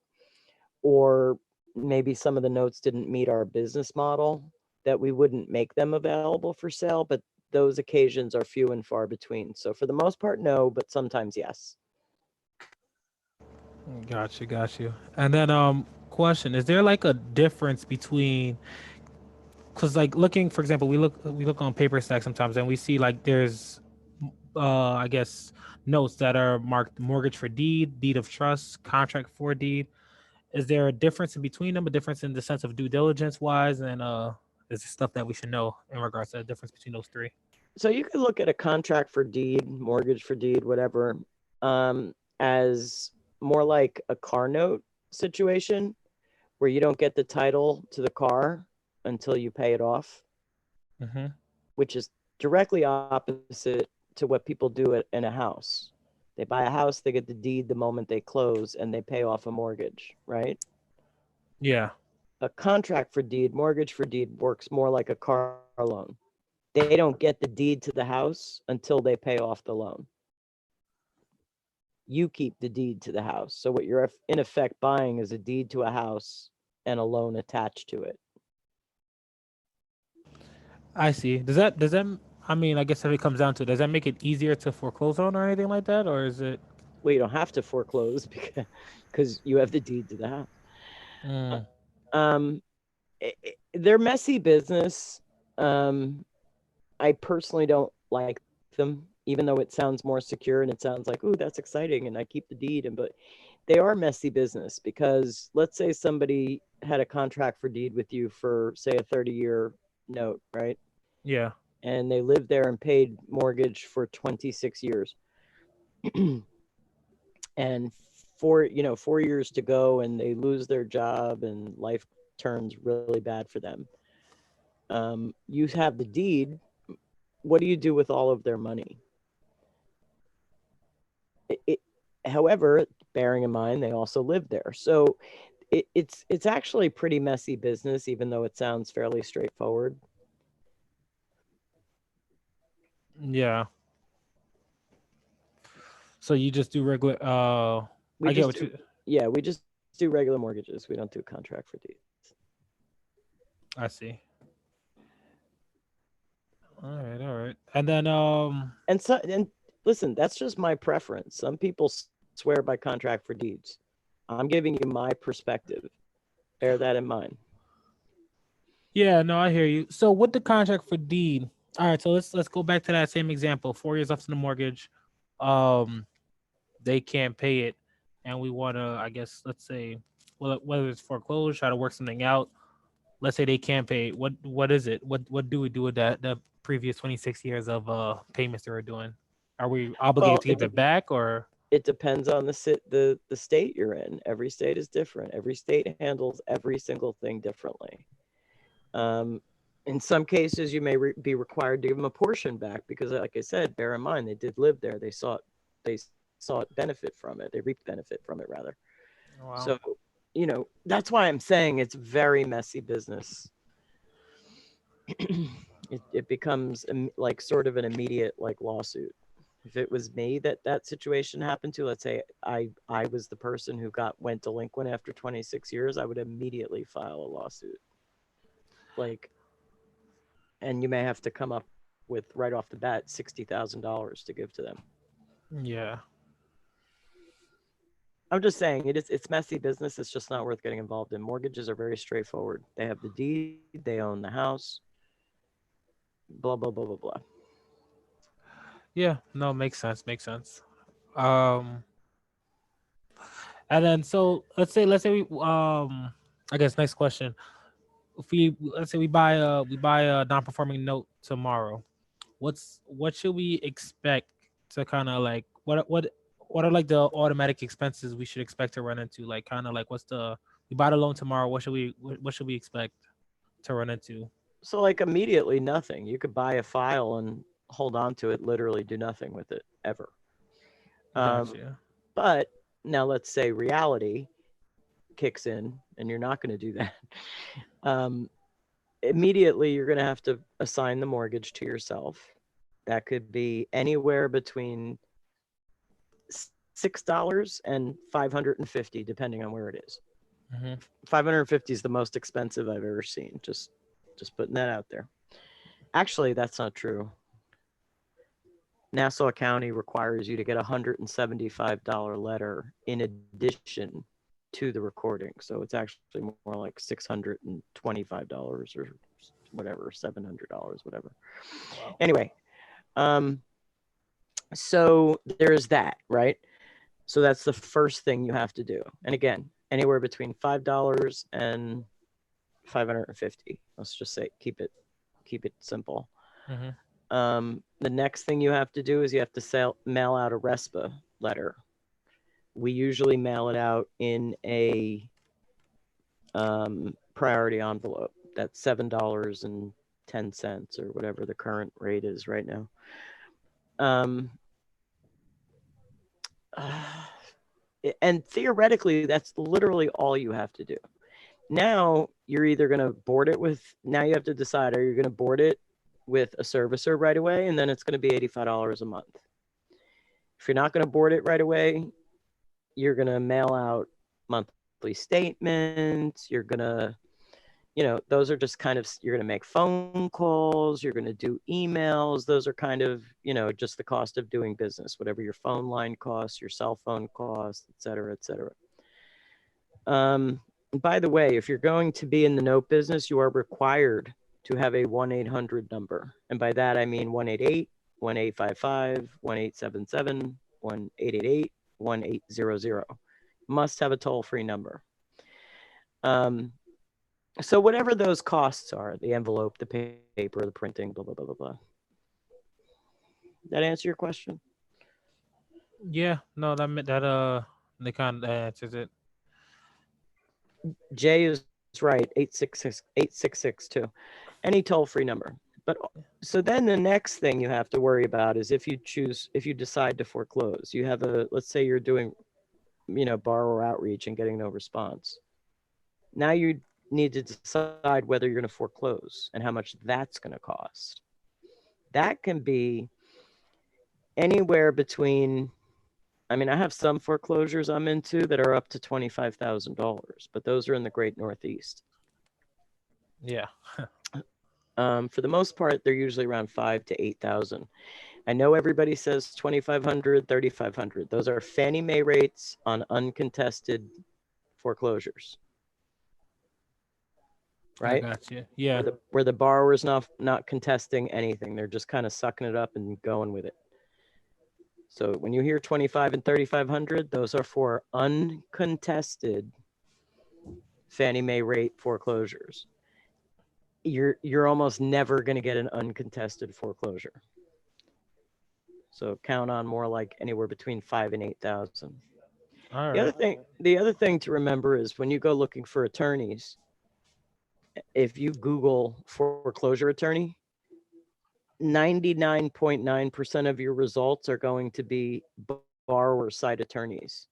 or maybe some of the notes didn't meet our business model, that we wouldn't make them available for sale. But those occasions are few and far between. So for the most part, no, but sometimes yes. Got you. And then question: is there like a difference between? Because like looking, for example, we look on paper stack sometimes, and we see like there's, I guess notes that are marked mortgage for deed, deed of trust, contract for deed. Is there a difference in between them? A difference in the sense of due diligence wise, and is there stuff that we should know in regards to the difference between those three? So you could look at a contract for deed, mortgage for deed, whatever, as more like a car note situation where you don't get the title to the car until you pay it off, Mm-hmm. which is directly opposite to what people do in a house. They buy a house, they get the deed the moment they close, and they pay off a mortgage, right? Yeah. A contract for deed, mortgage for deed works more like a car loan. They don't get the deed to the house until they pay off the loan. You keep the deed to the house. So what you're in effect buying is a deed to a house and a loan attached to it. I see. Does that? I mean, I guess if it comes down to it, does that make it easier to foreclose on or anything like that, or is it? Well, you don't have to foreclose because you have the deed to the house. Mm, Um, they're messy business. Um, I personally don't like them, even though it sounds more secure and it sounds like, ooh, that's exciting, and I keep the deed. But they are messy business because let's say somebody had a contract for deed with you for say a 30-year note, right? yeah. And they lived there and paid mortgage for 26 years. And 4 years to go and they lose their job and life turns really bad for them. You have the deed. What do you do with all of their money? It, however, bearing in mind they also live there, so it's actually pretty messy business, even though it sounds fairly straightforward. Yeah. So you just do regular. We I get just what do, you. yeah, we just do regular mortgages. We don't do contract for deeds. I see. All right, all right. And then And listen, that's just my preference. Some people swear by contract for deeds. I'm giving you my perspective. Bear that in mind. yeah, no, I hear you. So with the contract for deed, all right. So let's go back to that same example. 4 years left in the mortgage. Um, they can't pay it, and we want to, I guess, let's say, well, whether it's foreclosure, try to work something out. Let's say they can't pay. What is it? What do we do with that the previous 26 years of payments they were doing? Are we obligated Well, to give it back or? it depends on the state you're in. Every state is different. Every state handles every single thing differently. Um, in some cases, you may be required to give them a portion back because, like I said, bear in mind they did live there. They saw it benefit from it. They reaped benefit from it rather. So, Wow. that's why I'm saying it's very messy business. It becomes like sort of an immediate like lawsuit. If it was me that situation happened to, let's say I was the person who went delinquent after 26 years, I would immediately file a lawsuit. Like, and you may have to come up with right off the bat $60,000 to give to them. Yeah. I'm just saying it's messy business. It's just not worth getting involved in. Mortgages are very straightforward. They have the deed, they own the house, blah blah blah blah blah. Yeah. No, makes sense. Makes sense. Um, and then so let's say we I guess next question. If we let's say we buy a non-performing note tomorrow, what should we expect to kind of like what are like the automatic expenses we should expect to run into? Like kind of like what's the we buy the loan tomorrow? What should we expect to run into? So like immediately nothing. You could buy a file and hold on to it, literally do nothing with it ever. Um, Gotcha. but now let's say reality kicks in and you're not going to do that. Um, immediately you're going to have to assign the mortgage to yourself. That could be anywhere between $6 and 550, depending on where it is. Hmm. 550 is the most expensive I've ever seen. Just putting that out there. Actually, that's not true. Nassau County requires you to get a $175 letter in addition to the recording. So it's actually more like $625 or whatever, $700, whatever. Wow. Anyway, so there's that, right? So that's the first thing you have to do. And again, anywhere between $5 and 550. Let's just say keep it simple. Hmm. The next thing you have to do is you have to mail out a RESPA letter. We usually mail it out in a priority envelope. That's $7.10 or whatever the current rate is right now. Um, and theoretically, that's literally all you have to do. Now you're either going to board it with, now you have to decide, are you going to board it with a servicer right away? And then it's going to be $85 a month. If you're not going to board it right away, you're going to mail out monthly statements. You're going to, those are just kind of, you're going to make phone calls. You're going to do emails. Those are kind of, just the cost of doing business, whatever your phone line costs, your cell phone costs, et cetera, et cetera. By the way, if you're going to be in the note business, you are required to have a 1-800 number. And by that, I mean 188, 1855, 1877, 1888, 1800. Must have a toll-free number. So whatever those costs are, the envelope, the paper, the printing, blah, blah, blah, blah, blah. That answer your question? Yeah. No, they kind of answers it. Jay is right, 866 too. Any toll-free number. But so then the next thing you have to worry about is if you decide to foreclose, you have let's say you're doing, borrower outreach and getting no response. Now you need to decide whether you're going to foreclose and how much that's going to cost. That can be anywhere between I mean, I have some foreclosures I'm into that are up to $25,000, but those are in the Great Northeast. Yeah. For the most part, they're usually around 5 to 8,000. I know everybody says 2,500, 3,500. Those are Fannie Mae rates on uncontested foreclosures, I right? got you. Yeah. Where the borrower's not contesting anything. They're just kind of sucking it up and going with it. So when you hear 25 and 3,500, those are for uncontested Fannie Mae rate foreclosures. You're almost never going to get an uncontested foreclosure. So count on more like anywhere between 5 and 8,000. All The right. other thing to remember is when you go looking for attorneys, if you Google foreclosure attorney, 99.9% of your results are going to be borrower side attorneys.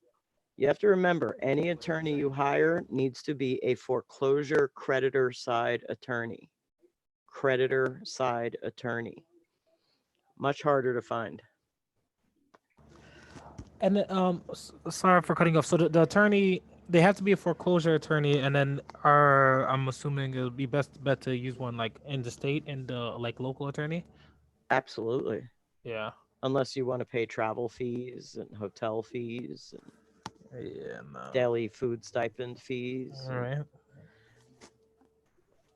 You have to remember any attorney you hire needs to be a foreclosure creditor side attorney. Creditor side attorney. Much harder to find. And sorry for cutting off. So the attorney, they have to be a foreclosure attorney, and then are I'm assuming it would be best bet to use one like in the state and the like local attorney. Absolutely. Yeah. Unless you want to pay travel fees and hotel fees and Yeah. No. daily food stipend fees. All right.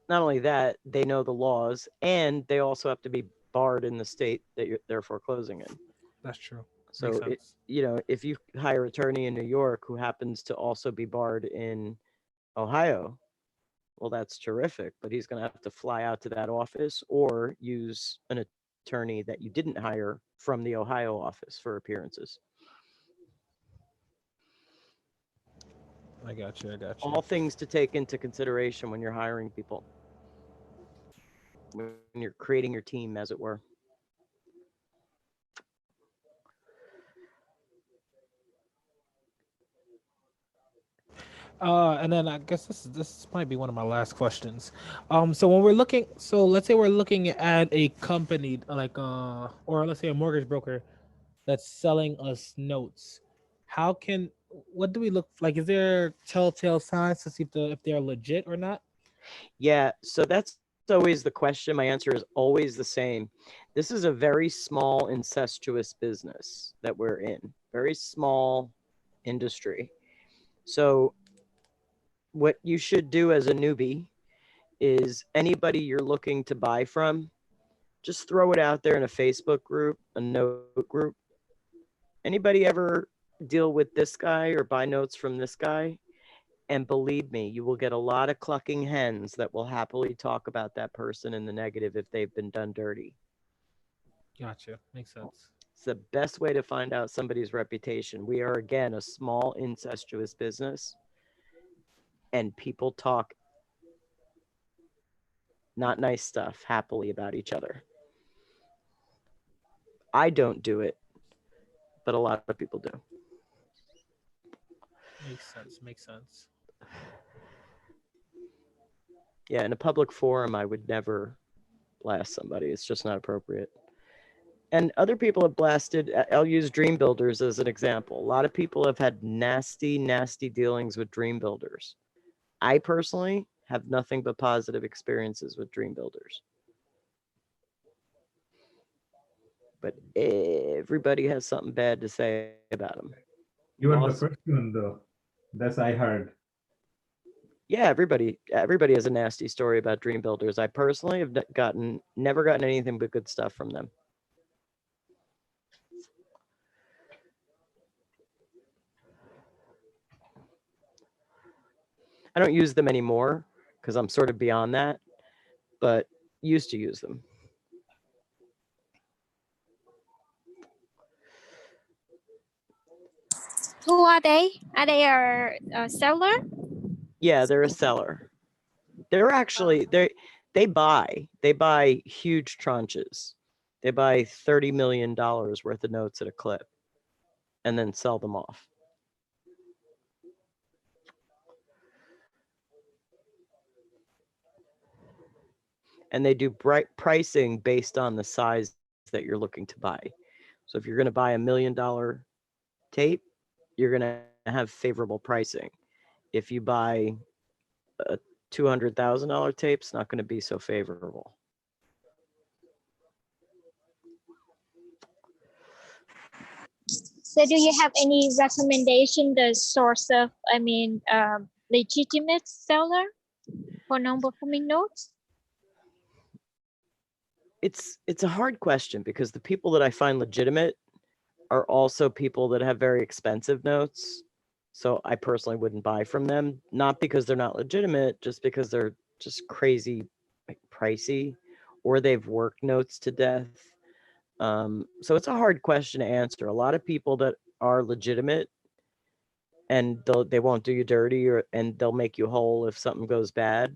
Not only that, they know the laws and they also have to be barred in the state that they're foreclosing in. That's true. Makes So sense. if you hire an attorney in New York who happens to also be barred in Ohio, well, that's terrific. But he's going to have to fly out to that office or use an attorney that you didn't hire from the Ohio office for appearances. I got you. I got you. All things to take into consideration when you're hiring people, when you're creating your team, as it were. And then I guess this might be one of my last questions. So when we're looking, so let's say we're looking at a company like or let's say a mortgage broker that's selling us notes. How can what do we look like? Is there telltale signs to see if they're legit or not? Yeah, so that's always the question. My answer is always the same. This is a very small, incestuous business that we're in, very small industry. So, what you should do as a newbie is anybody you're looking to buy from, just throw it out there in a Facebook group, a note group. Anybody ever deal with this guy or buy notes from this guy? And believe me, you will get a lot of clucking hens that will happily talk about that person in the negative if they've been done dirty. Gotcha. Makes sense. It's the best way to find out somebody's reputation. We are, again, a small, incestuous business, and people talk not nice stuff happily about each other. I don't do it, but a lot of people do. Makes sense. Makes sense. Yeah, in a public forum, I would never blast somebody. It's just not appropriate. And other people have blasted. I'll use dream builders as an example. A lot of people have had nasty, nasty dealings with dream builders. I personally have nothing but positive experiences with dream builders. But everybody has something bad to say about them. You are the first one, though. That's I heard. Yeah, everybody has a nasty story about dream builders. I personally have never gotten anything but good stuff from them. I don't use them anymore because I'm sort of beyond that, but used to use them. Who are they? Are they a seller? Yeah, they're a seller. They're actually they buy huge tranches. They buy $30 million worth of notes at a clip and then sell them off. And they do pricing based on the size that you're looking to buy. So if you're going to buy $1 million tape, you're going to have favorable pricing. If you buy a $200,000 tape, it's not going to be so favorable. So, do you have any recommendation the source of, legitimate seller for non-performing notes? It's a hard question because the people that I find legitimate are also people that have very expensive notes. So I personally wouldn't buy from them, not because they're not legitimate, just because they're just crazy like, pricey or they've worked notes to death. So it's a hard question to answer. A lot of people that are legitimate and they won't do you dirty and they'll make you whole if something goes bad.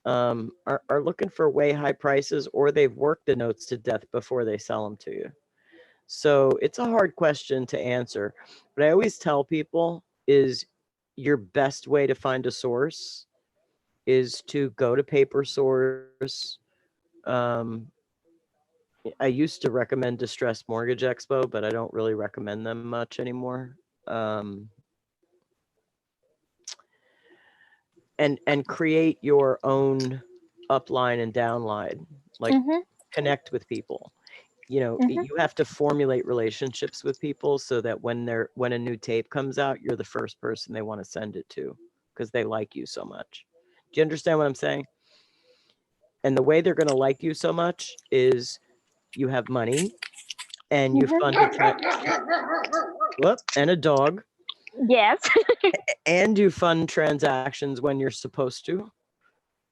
Are looking for way high prices or they've worked the notes to death before they sell them to you. So it's a hard question to answer. But I always tell people is your best way to find a source is to go to Paper Source. Um, I used to recommend Distressed Mortgage Expo, but I don't really recommend them much anymore. Um, and create your own upline and downline. Like Mm-hmm. connect with people. You know, Mm-hmm. you have to formulate relationships with people so that when a new tape comes out, you're the first person they want to send it to because they like you so much. Do you understand what I'm saying? And the way they're going to like you so much is you have money and you fund a whoop, and a dog Yes. and you fund transactions when you're supposed to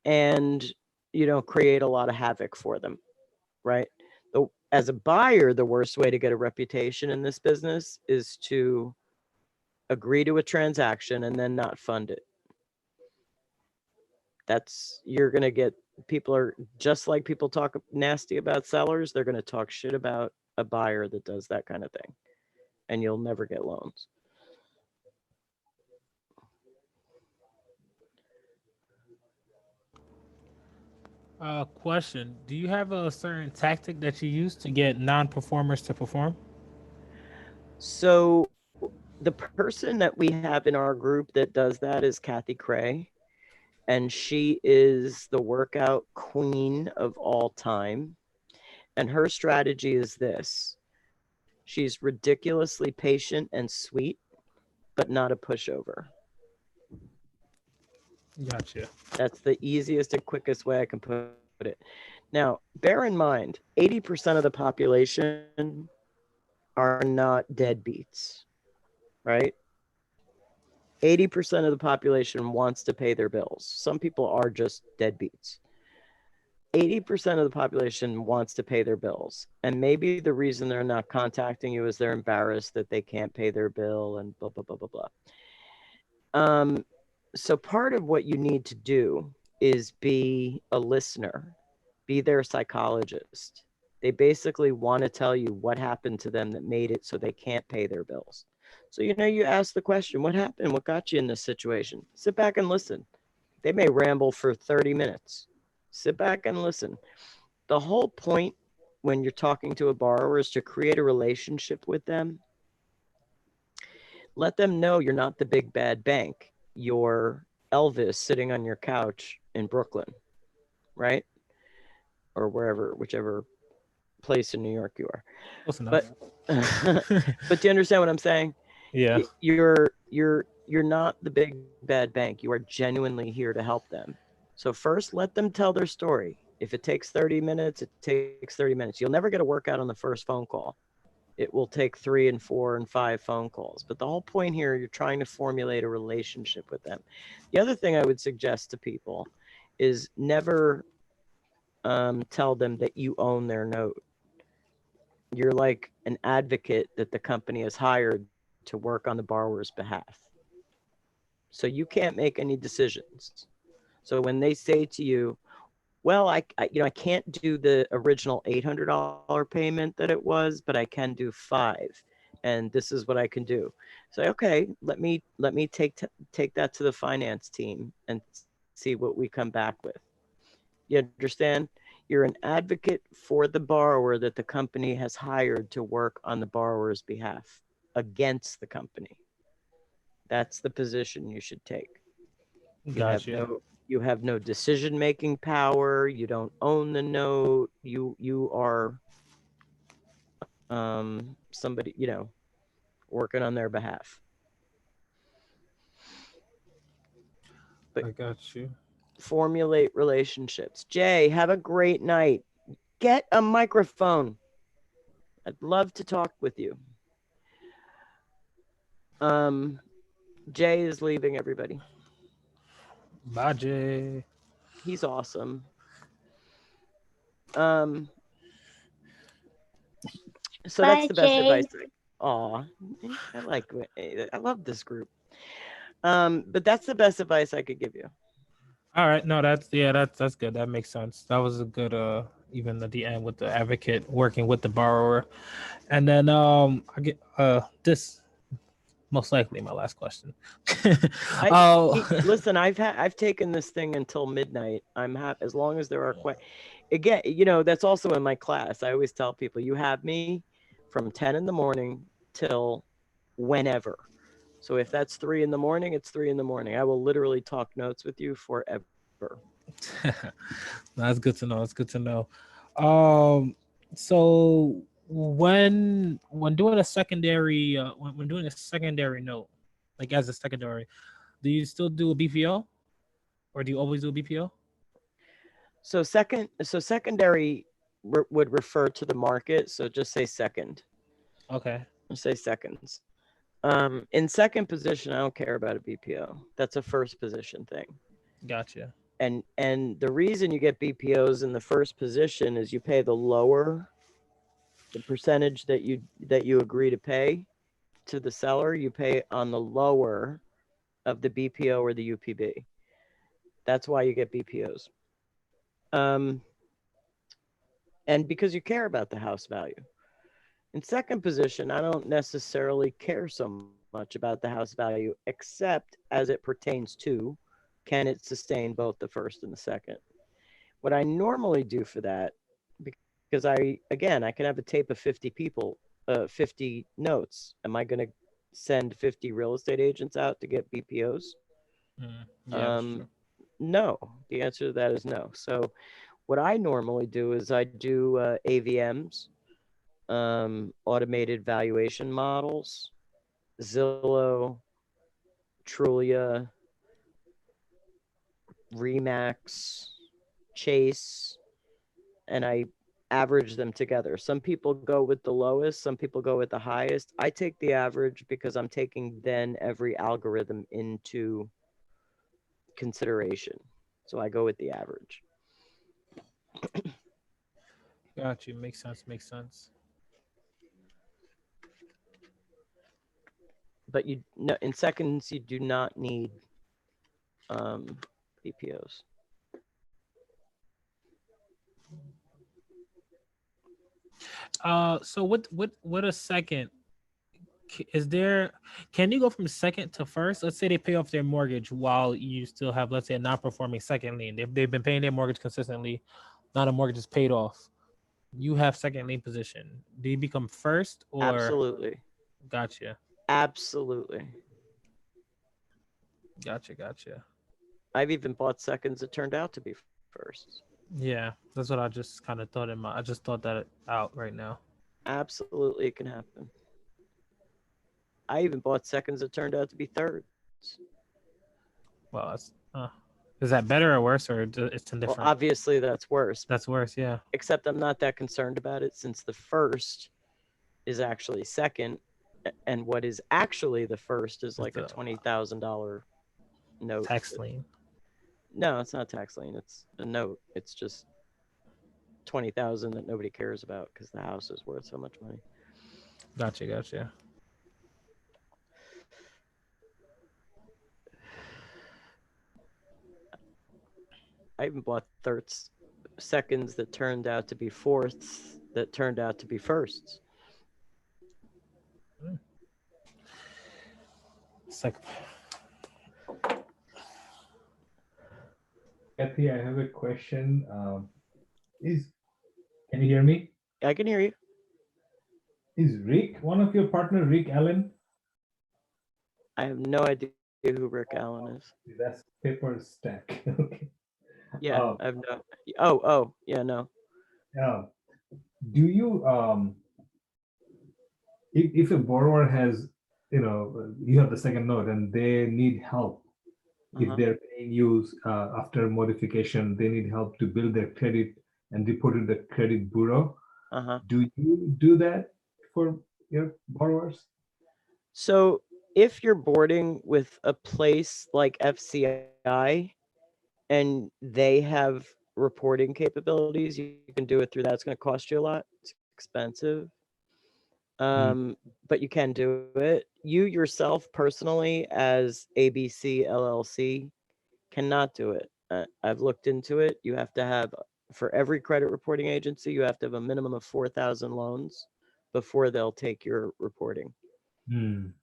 and you don't create a lot of havoc for them, right? As a buyer, the worst way to get a reputation in this business is to agree to a transaction and then not fund it. You're going to get people are just like people talk nasty about sellers, they're going to talk shit about a buyer that does that kind of thing and you'll never get loans. Question: do you have a certain tactic that you use to get non-performers to perform? So the person that we have in our group that does that is Kathy Cray, and she is the workout queen of all time. And her strategy is this: she's ridiculously patient and sweet, but not a pushover. Gotcha. That's the easiest and quickest way I can put it. Now, bear in mind, 80% of the population are not deadbeats, right? 80% of the population wants to pay their bills. Some people are just deadbeats. 80% of the population wants to pay their bills. And maybe the reason they're not contacting you is they're embarrassed that they can't pay their bill and blah, blah, blah, blah, blah. Um, so part of what you need to do is be a listener, be their psychologist. They basically want to tell you what happened to them that made it so they can't pay their bills. So, you ask the question, what happened? What got you in this situation? Sit back and listen. They may ramble for 30 minutes. Sit back and listen. The whole point when you're talking to a borrower is to create a relationship with them. Let them know you're not the big bad bank. You're Elvis sitting on your couch in Brooklyn, right? Or wherever, whichever place in New York you are. Close But enough. but do you understand what I'm saying? Yeah. You're not the big bad bank. You are genuinely here to help them. So first let them tell their story. If it takes 30 minutes, it takes 30 minutes. You'll never get a workout on the first phone call. It will take 3 and 4 and 5 phone calls. But the whole point here, you're trying to formulate a relationship with them. The other thing I would suggest to people is never tell them that you own their note. You're like an advocate that the company has hired to work on the borrower's behalf. So you can't make any decisions. So when they say to you, well, I can't do the original $800 payment that it was, but I can do 5, and this is what I can do. Say, okay, let me take that to the finance team and see what we come back with. You understand? You're an advocate for the borrower that the company has hired to work on the borrower's behalf. against the company. That's the position you should take. You have Gotcha. no you have no decision making power. You don't own the note. You are somebody, working on their behalf. But I got you. formulate relationships. Jay, have a great night. Get a microphone. I'd love to talk with you. Um, Jay is leaving, everybody. Bye, Jay. He's awesome. Um, so that's Bye, the best advice. Jay. Aw, I love this group. But that's the best advice I could give you. All right, no, that's good. That makes sense. That was a good even at the end with the advocate working with the borrower. And then I get this most likely my last question. Oh, Listen, I've taken this thing until midnight. I'm happy as long as there are again, that's also in my class. I always tell people you have me from 10 in the morning till whenever. So if that's 3 in the morning, it's 3 in the morning. I will literally talk notes with you forever. that's good to know. That's good to know. So when doing a secondary when doing a secondary note, like as a secondary, do you still do a BPO or do you always do a BPO? So secondary would refer to the market. So just say second. Okay, Say seconds. In second position, I don't care about a BPO. That's a first position thing. gotcha. And the reason you get BPOs in the first position is you pay the percentage that you agree to pay to the seller, you pay on the lower of the BPO or the UPB. That's why you get BPOs. Um, and because you care about the house value. In second position, I don't necessarily care so much about the house value, except as it pertains to can it sustain both the first and the second. What I normally do for that, because I can have a tape of 50 people, 50 notes. Am I going to send 50 real estate agents out to get BPOs? Yeah, that's Um, true. no. The answer to that is no. So what I normally do is I do AVMs, automated valuation models, Zillow, Trulia, Remax, Chase, and I average them together. Some people go with the lowest, some people go with the highest. I take the average because I'm taking then every algorithm into consideration. So I go with the average. Got you. Makes sense. Makes sense. But you no, in seconds you do not need um, BPOs. So what a second is there? Can you go from second to first? Let's say they pay off their mortgage while you still have, let's say, a non-performing second lien. They've been paying their mortgage consistently. Now the mortgage is paid off. You have second lien position. Do you become first or? Absolutely. Gotcha. Absolutely. Gotcha. Gotcha. I've even bought seconds that turned out to be firsts. Yeah, that's what I just kind of thought in my. I just thought that out right now. Absolutely, it can happen. I even bought seconds that turned out to be thirds. Well, that's. Is that better or worse, or it's Well, indifferent? obviously that's worse, That's worse. Yeah. except I'm not that concerned about it since the first is actually second, and what is actually the first is It's like a the $20,000 note. tax lien. No, it's not tax lien. It's a note. It's just 20,000 that nobody cares about because the house is worth so much money. Gotcha. Gotcha. I even bought thirds, seconds that turned out to be fourths that turned out to be firsts. It's like Kathy, I have a question. Is Can you hear me? I can hear you. Is Rick one of your partner, Rick Allen? I have no idea who Rick Allen is. That's Paper Stack. Okay. Yeah, Uh, I have no. Oh, yeah, no. uh, do you if a borrower has, you have the second note and they need help, if Uh-huh. they're paying you after modification, they need help to build their credit and report to the credit bureau. Uh-huh. Do you do that for your borrowers? So if you're boarding with a place like FCI and they have reporting capabilities, you can do it through that. It's going to cost you a lot. It's expensive. Mm. Um, but you can do it. You yourself personally as ABC LLC cannot do it. I've looked into it. You have to have, for every credit reporting agency, you have to have a minimum of 4,000 loans before they'll take your reporting. Mm.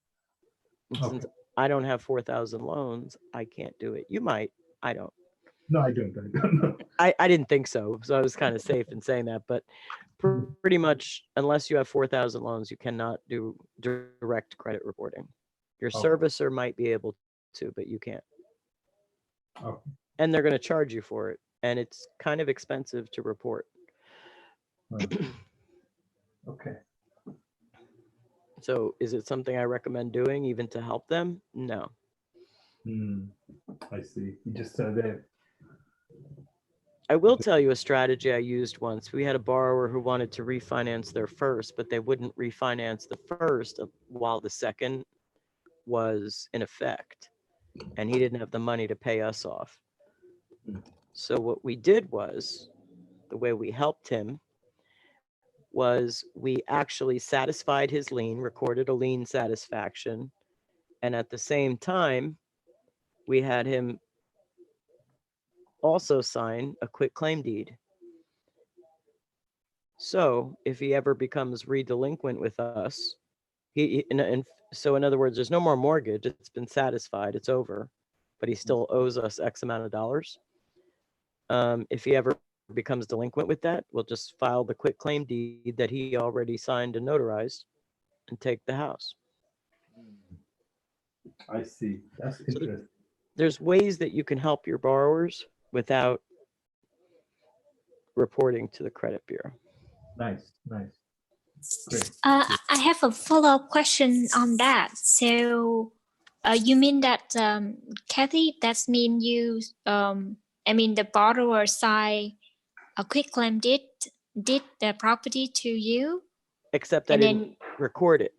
And since Okay. I don't have 4,000 loans, I can't do it. You might. I don't. No, I don't. I don't know. I didn't think so. So I was kind of safe in saying that. But pretty much, unless you have 4,000 loans, you cannot do direct credit reporting. Your Okay. servicer might be able to, but you can't. Okay. And they're going to charge you for it. And it's kind of expensive to report. Right. Okay. So is it something I recommend doing even to help them? No. Mm. I see. You just said that. I will tell you a strategy I used once. We had a borrower who wanted to refinance their first, but they wouldn't refinance the first while the second was in effect. And he didn't have the money to pay us off. So what we did was, the way we helped him was we actually satisfied his lien, recorded a lien satisfaction, and at the same time, we had him also sign a quit claim deed. So if he ever becomes redelinquent with us, and so in other words, there's no more mortgage. It's been satisfied. It's over, but he still owes us X amount of dollars. If he ever becomes delinquent with that, we'll just file the quit claim deed that he already signed and notarized and take the house. I see. That's So interesting. there's ways that you can help your borrowers without reporting to the credit bureau. Nice. Nice. Great. I have a follow-up question on that. So, you mean that, Kathy? That mean you, I mean, the borrower side a quick claim did the property to you, Except I and didn't then record it.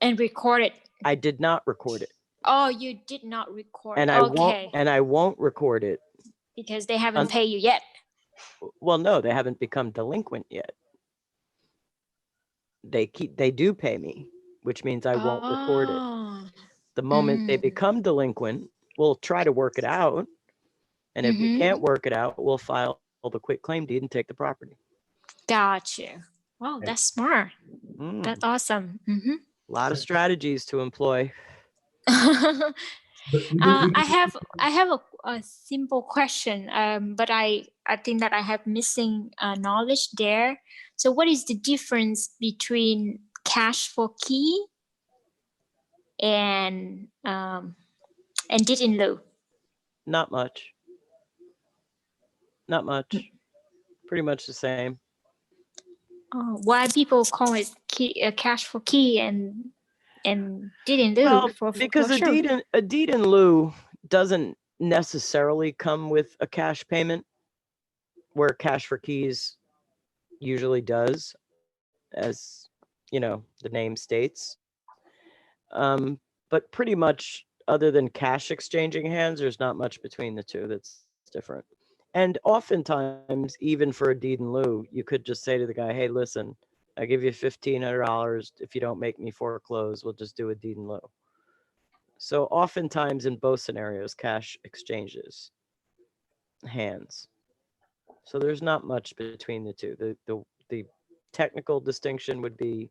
and record it. I did not record it. Oh, you did not record. And Okay, I won't record it. because they haven't paid you yet. Well, no, they haven't become delinquent yet. They do pay me, which means I won't record it. Oh. The moment they Mm-hmm. become delinquent, we'll try to work it out. And if we Mm-hmm. can't work it out, we'll file the quit claim deed and take the property. Gotcha. Wow, that's smart. Mm, That's awesome. Mm-hmm. a lot of strategies to employ. But even I have a simple question, but I think that I have missing knowledge there. So, what is the difference between cash for key and deed in lieu? Not much. Not much. Pretty much the same. Why people call it key, cash for key and deed in lieu Well, for because foreclosure? a deed in lieu doesn't necessarily come with a cash payment, where cash for keys usually does, as the name states. Um, but pretty much, other than cash exchanging hands, there's not much between the two that's different. And oftentimes, even for a deed in lieu, you could just say to the guy, "Hey, listen, I give you $1,500. If you don't make me foreclose, we'll just do a deed in lieu." So oftentimes in both scenarios, cash exchanges hands. So there's not much between the two. The technical distinction would be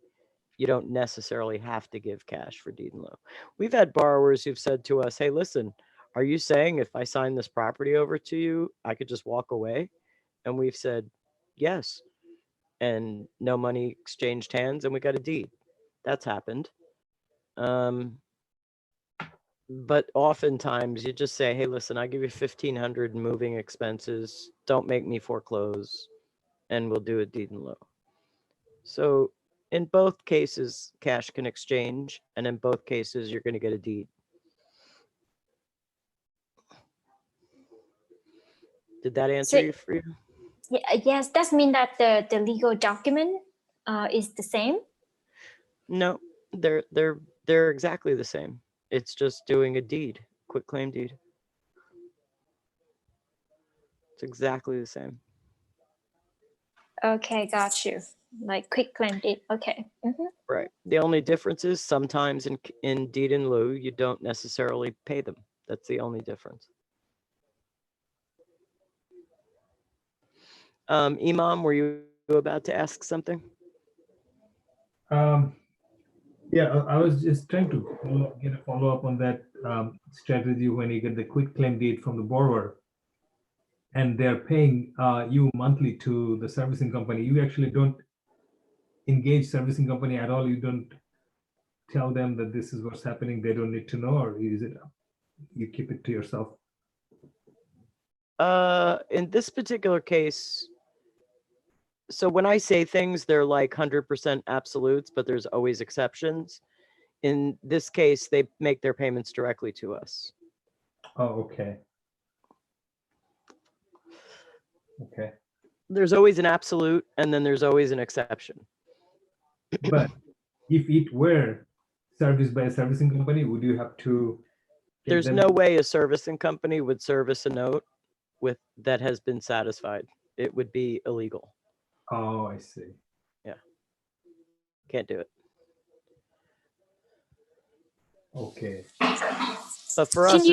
you don't necessarily have to give cash for deed in lieu. We've had borrowers who've said to us, "Hey, listen, are you saying if I sign this property over to you, I could just walk away?" And we've said, "Yes." and no money exchanged hands and we got a deed. That's happened. But oftentimes you just say, hey, listen, I'll give you 1,500 in moving expenses. Don't make me foreclose, and we'll do a deed in lieu. So in both cases, cash can exchange, and in both cases, you're going to get a deed. Did that answer you for you? Yes, that means that the legal document is the same. No, they're exactly the same. It's just doing a deed, quitclaim deed. It's exactly the same. Okay, got you. Like quitclaim deed. Okay. Right. The only difference is sometimes in deed in lieu, you don't necessarily pay them. That's the only difference. Imam, were you about to ask something? Yeah, I was just trying to get a follow up on that strategy when you get the quick claim deed from the borrower and they're paying you monthly to the servicing company. You actually don't engage servicing company at all. You don't tell them that this is what's happening. They don't need to know, or is it you keep it to yourself? In this particular case, so when I say things, they're like 100% absolutes, but there's always exceptions. In this case, they make their payments directly to us. Oh, okay. Okay. There's always an absolute, and then there's always an exception. But if it were serviced by a servicing company, would you have to? There's no way a servicing company would service a note with that has been satisfied. It would be illegal. Oh, I see. Yeah. Can't do it. Okay. But for us,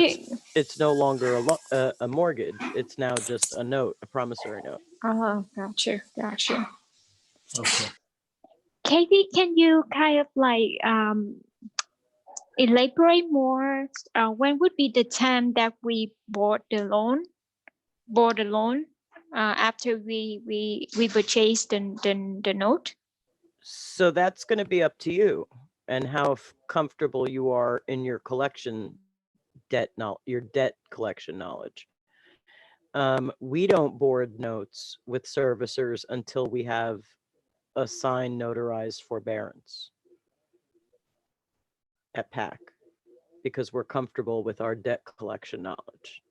it's no longer a mortgage. It's now just a note, a promissory note. Oh, gotcha. Okay. Katie, can you kind of like elaborate more? When would be the time that we bought the loan? After we purchased the note? So that's going to be up to you and how comfortable you are in your collection your debt collection knowledge. We don't board notes with servicers until we have a signed notarized forbearance at PAC because we're comfortable with our debt collection knowledge.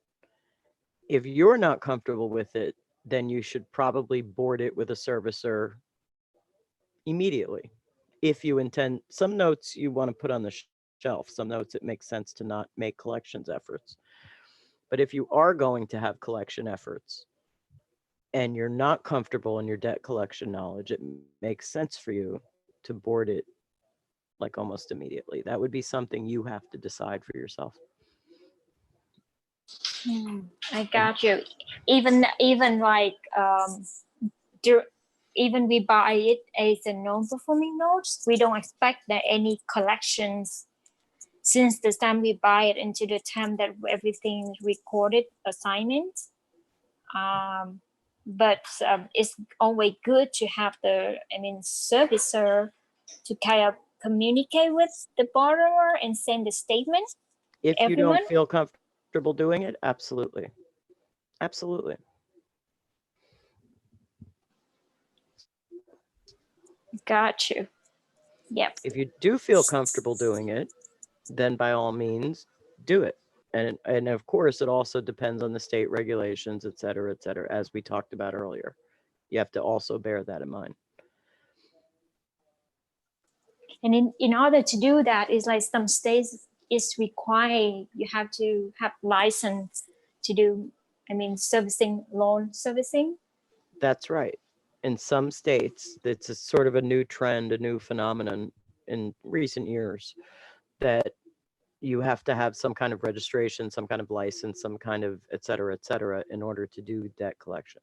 If you're not comfortable with it, then you should probably board it with a servicer immediately. If you intend, some notes you want to put on the shelf, some notes it makes sense to not make collections efforts. But if you are going to have collection efforts and you're not comfortable in your debt collection knowledge, it makes sense for you to board it like almost immediately. That would be something you have to decide for yourself. I got you. Even like even we buy it as a non-performing notes, we don't expect that any collections since the time we buy it into the time that everything is recorded assignment. But it's always good to have the servicer to kind of communicate with the borrower and send the statement. If you don't feel comfortable doing it, absolutely. Absolutely. Got you. Yep. If you do feel comfortable doing it, then by all means do it. And of course, it also depends on the state regulations, et cetera, as we talked about earlier. You have to also bear that in mind. And in order to do that, is like some states is required you have to have license to do, servicing, loan servicing. That's right. In some states, it's a sort of a new trend, a new phenomenon in recent years that you have to have some kind of registration, some kind of license, some kind of et cetera, in order to do debt collection.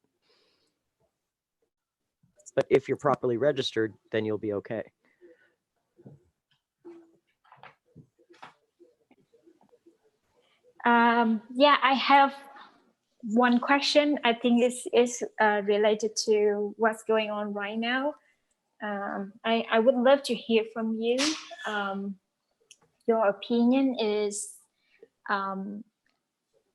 But if you're properly registered, then you'll be okay. Yeah, I have one question I think is related to what's going on right now. I would love to hear from you. Your opinion is, I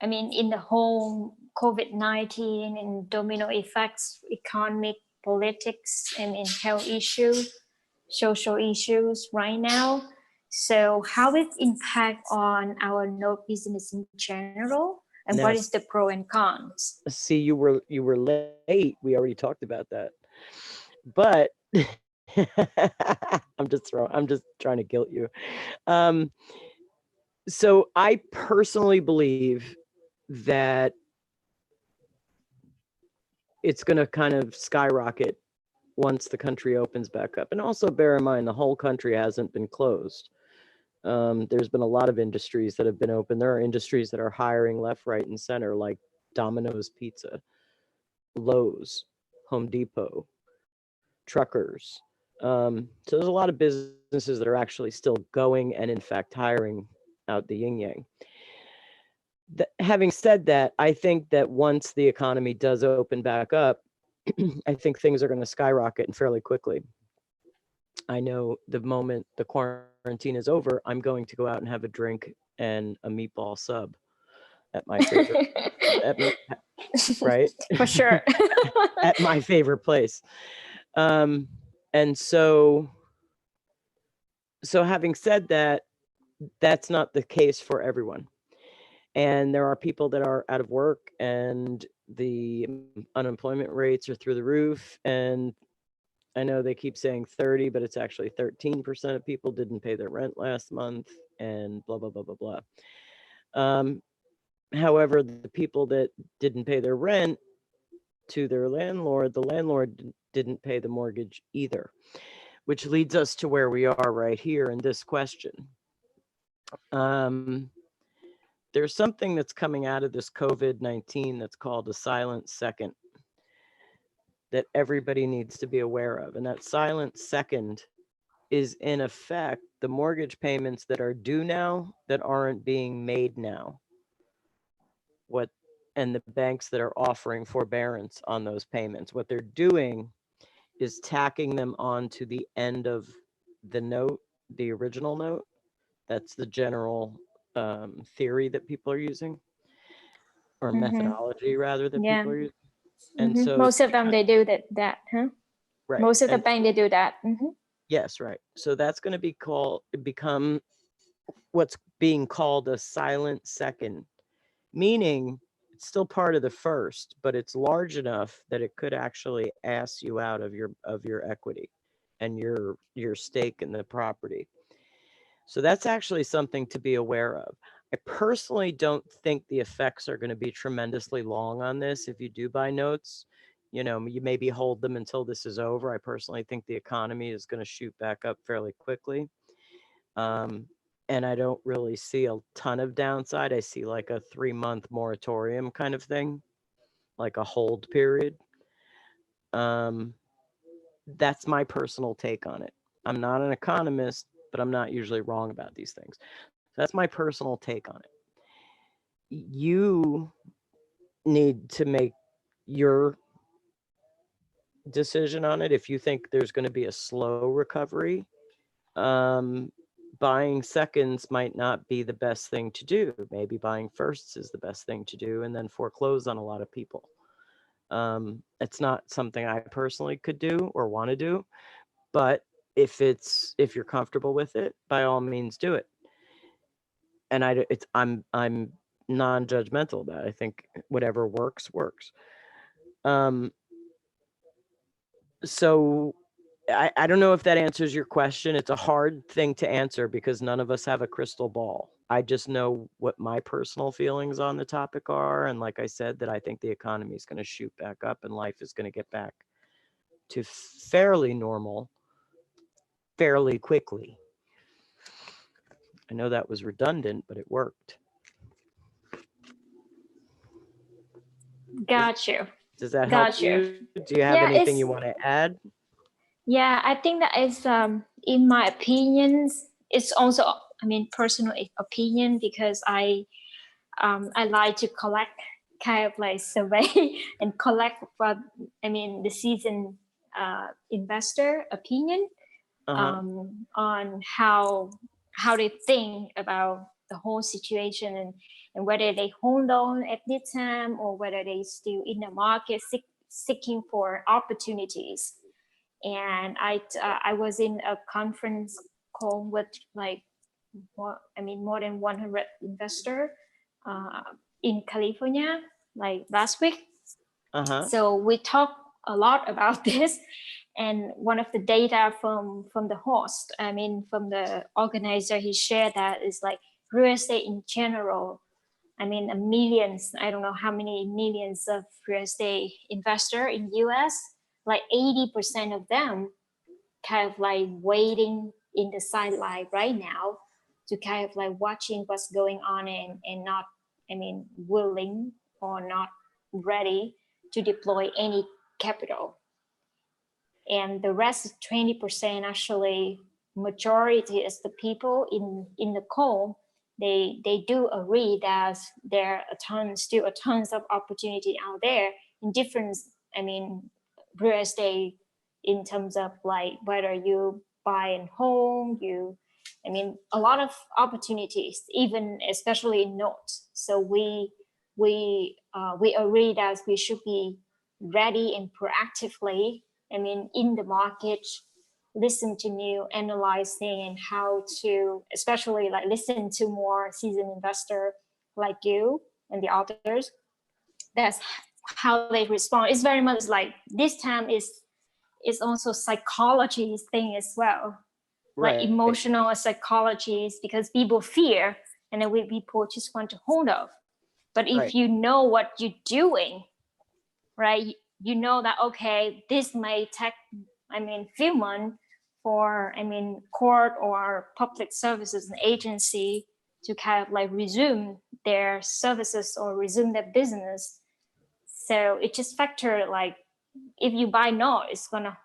mean, in the whole COVID-19 and domino effects, economic, politics, and in health issues, social issues right now. So how it impact on our node business in general, and what Now, is the pro and cons? see, you were late. We already talked about that. But I'm just trying to guilt you. Um, so I personally believe that it's going to kind of skyrocket once the country opens back up. And also bear in mind, the whole country hasn't been closed. There's been a lot of industries that have been open. There are industries that are hiring left, right, and center, like Domino's Pizza, Lowe's, Home Depot, truckers. So there's a lot of businesses that are actually still going and, in fact, hiring out the yin yang. Having said that, I think that once the economy does open back up, I think things are going to skyrocket and fairly quickly. I know the moment the quarantine is over, I'm going to go out and have a drink and a meatball sub at my favorite, at my, right? For sure. At my favorite place. And so having said that, that's not the case for everyone. And there are people that are out of work and the unemployment rates are through the roof. And I know they keep saying 30, but it's actually 13% of people didn't pay their rent last month and blah, blah, blah, blah, blah. However, the people that didn't pay their rent to their landlord, the landlord didn't pay the mortgage either, which leads us to where we are right here in this question. There's something that's coming out of this COVID-19 that's called a silent second that everybody needs to be aware of. And that silent second is, in effect, the mortgage payments that are due now that aren't being made now. And the banks that are offering forbearance on those payments. What they're doing is tacking them onto the end of the note, the original note. That's the general theory that people are using, or methodology rather, that Yeah. people are using. And so Most of them they do that, huh? right. Most of the And bank they do that. yes, right. So that's going to become what's being called a silent second, meaning it's still part of the first, but it's large enough that it could actually ask you out of your equity and your stake in the property. So that's actually something to be aware of. I personally don't think the effects are going to be tremendously long on this. If you do buy notes, you maybe hold them until this is over. I personally think the economy is going to shoot back up fairly quickly. And I don't really see a ton of downside. I see like a 3-month moratorium kind of thing, like a hold period. That's my personal take on it. I'm not an economist, but I'm not usually wrong about these things. So that's my personal take on it. You need to make your decision on it. If you think there's going to be a slow recovery, buying seconds might not be the best thing to do. Maybe buying firsts is the best thing to do, and then foreclose on a lot of people. It's not something I personally could do or want to do, but if you're comfortable with it, by all means do it. And I'm non-judgmental about it. I think whatever works. So I don't know if that answers your question. It's a hard thing to answer because none of us have a crystal ball. I just know what my personal feelings on the topic are. And like I said, that I think the economy is going to shoot back up and life is going to get back to fairly normal fairly quickly. I know that was redundant, but it worked. Got you. Does that help Got you. you? Do you have Yeah, anything you want to add? Yeah, I think that is, in my opinions, it's also, I mean, personal opinion, because I like to collect kind of like survey and collect what the seasoned investor opinion on how they think about the whole situation, and whether they hold on at this time or whether they still in the market seeking for opportunities. And I was in a conference call with like more than 100 investor in California like last week. So we talked a lot about this, and one of the data from the host, from the organizer, he shared that is like real estate in general. Millions, I don't know how many millions of real estate investor in US, like 80% of them kind of like waiting in the sideline right now to kind of like watching what's going on, and not, willing or not ready to deploy any capital. And the rest 20% actually, majority is the people in the call. They do agree that there are still tons of opportunity out there in different, real estate, in terms of like whether you buy a home, a lot of opportunities, even especially in notes. So we agree that we should be ready and proactively, in the market, listen to new, analyzing, and how to, especially like listen to more seasoned investor like you and the others. That's how they respond. It's very much like this time is also psychology thing as well, like emotional psychologies, because people fear, and then people just want to hold off. But if you know what you're doing, right, you know that, okay, this may take, few months for, court or public services and agency to kind of like resume their services or resume their business. So it just factor like, if you buy now, it's gonna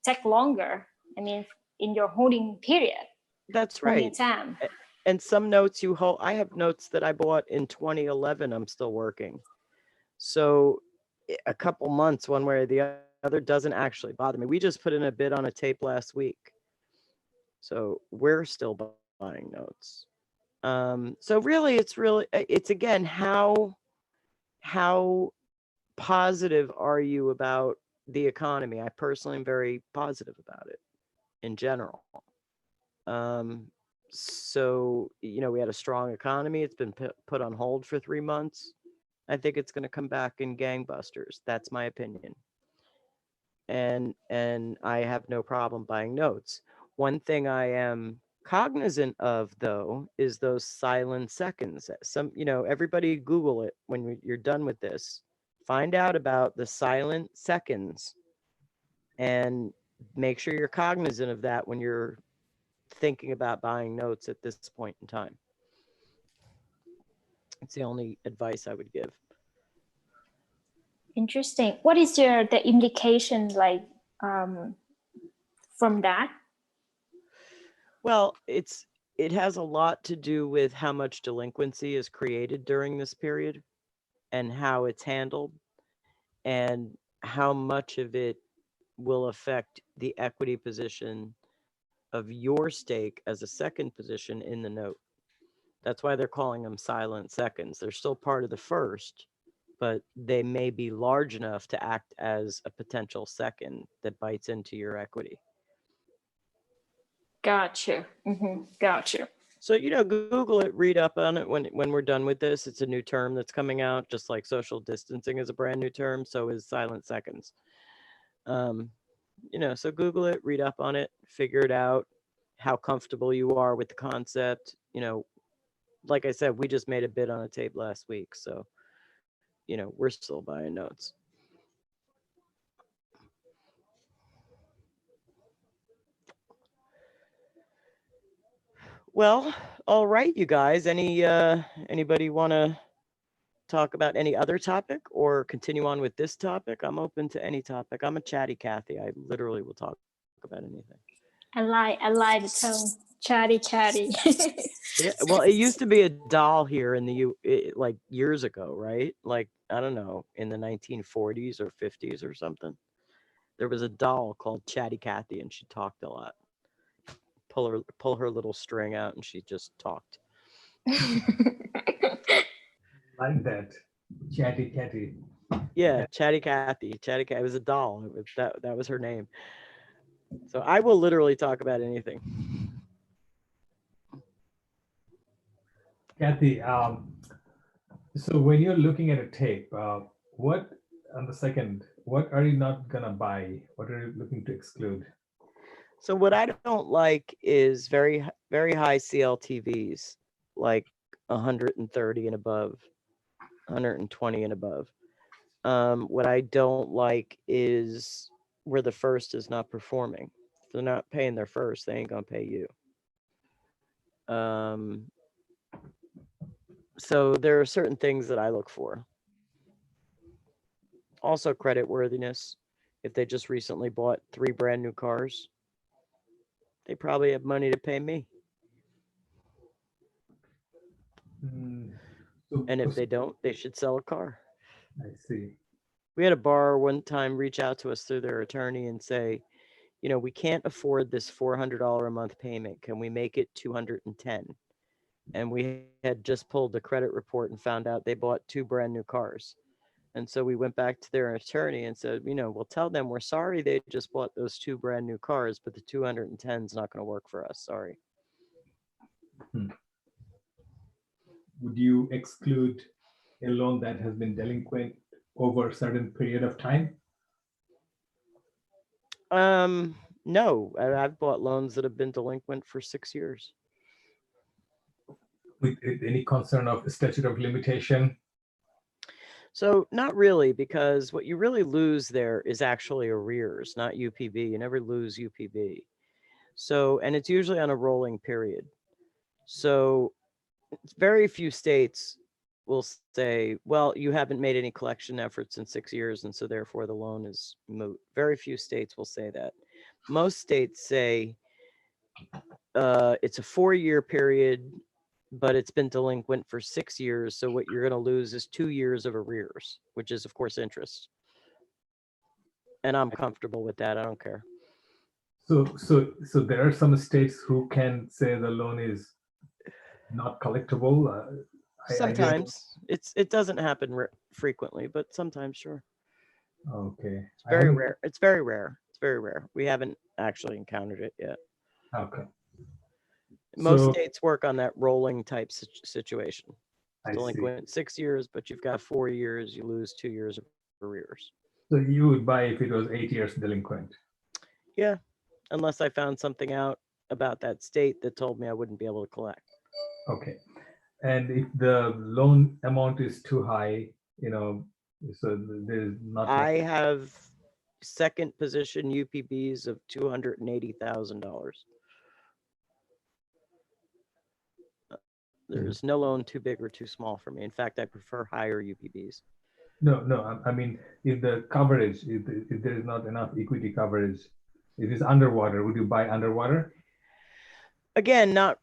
take longer, in your holding period. That's right. Time. And some notes you hold, I have notes that I bought in 2011, I'm still working. So a couple months one way or the other doesn't actually bother me. We just put in a bid on a tape last week, so we're still buying notes. So really it's again, how positive are you about the economy? I personally am very positive about it in general. So we had a strong economy. It's been put on hold for 3 months. I think it's going to come back in gangbusters. That's my opinion. And I have no problem buying notes. One thing I am cognizant of, though, is those silent seconds. Everybody Google it when you're done with this. Find out about the silent seconds and make sure you're cognizant of that when you're thinking about buying notes at this point in time. It's the only advice I would give. Interesting. What is the implication like from that? Well, it has a lot to do with how much delinquency is created during this period and how it's handled and how much of it will affect the equity position of your stake as a second position in the note. That's why they're calling them silent seconds. They're still part of the first, but they may be large enough to act as a potential second that bites into your equity. Gotcha. Mm-hmm. Gotcha. So, Google it, read up on it when we're done with this. It's a new term that's coming out, just like social distancing is a brand new term, so is silent seconds. So Google it, read up on it, figure it out, how comfortable you are with the concept. Like I said, we just made a bid on a tape last week, so, we're still buying notes. Well, all right, you guys. Anybody want to talk about any other topic or continue on with this topic? I'm open to any topic. I'm a chatty Cathy. I literally will talk about anything. I like the tone. Chatty. Yeah, well, it used to be a doll here in the like years ago, right? Like I don't know, in the 1940s or 50s or something. There was a doll called Chatty Cathy, and she talked a lot. Pull her little string out, and she just talked. Like that. Chatty catty. Yeah, Yeah. Chatty Cathy. Chatty Cat. It was a doll. That was her name. So I will literally talk about anything. Kathy, so when you're looking at a tape, what on the second, what are you not gonna buy? What are you looking to exclude? So what I don't like is very high CLTVs, like 130 and above, 120 and above. What I don't like is where the first is not performing. If they're not paying their first, they ain't gonna pay you. Um, so there are certain things that I look for. Also, credit worthiness. If they just recently bought 3 brand new cars, they probably have money to pay me. Mm, so, And if they don't, they should sell a car. I see. We had a borrower one time reach out to us through their attorney and say, we can't afford this $400 a month payment. Can we make it 210? And we had just pulled the credit report and found out they bought 2 brand new cars. And so we went back to their attorney and said, we'll tell them we're sorry they just bought those 2 brand new cars, but the 210 is not going to work for us. Sorry. Hmm. Would you exclude a loan that has been delinquent over a certain period of time? No, I've bought loans that have been delinquent for 6 years. With any concern of statute of limitation? So not really, because what you really lose there is actually arrears, not UPB. You never lose UPB. So, and it's usually on a rolling period. So very few states will say, well, you haven't made any collection efforts in 6 years, and so therefore the loan is moot. Very few states will say that. Most states say it's a 4-year period, but it's been delinquent for 6 years. So what you're going to lose is 2 years of arrears, which is, of course, interest. And I'm comfortable with that. I don't care. So there are some states who can say the loan is not collectible. I didn't. Sometimes it doesn't happen frequently, but sometimes, sure. Okay, It's I very haven't. rare. It's very rare. It's very rare. We haven't actually encountered it yet. Okay, Most so states work on that rolling type situation. I see. Delinquent 6 years, but you've got 4 years, you lose 2 years of arrears. So you would buy if it was 8 years delinquent. Yeah, unless I found something out about that state that told me I wouldn't be able to collect. Okay, and if the loan amount is too high, you know, so there's not much. I have second position UPBs of $280,000. There is no loan too big or too small for me. In fact, I prefer higher UPBs. No, no. I mean, if the coverage, if there is not enough equity coverage, it is underwater. Would you buy underwater? Again, not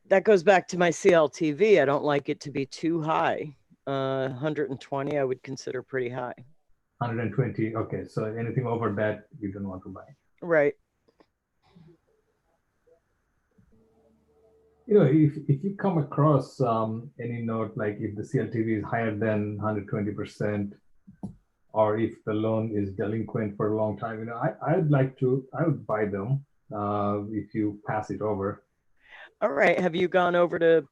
that goes back to my CLTV. I don't like it to be too high. 120, I would consider pretty high. 120. Okay, so anything over that, you don't want to buy. Right. You know, if you come across any note like if the CLTV is higher than 120%, or if the loan is delinquent for a long time, you know, I would buy them if you pass it over. All right. Have you gone over to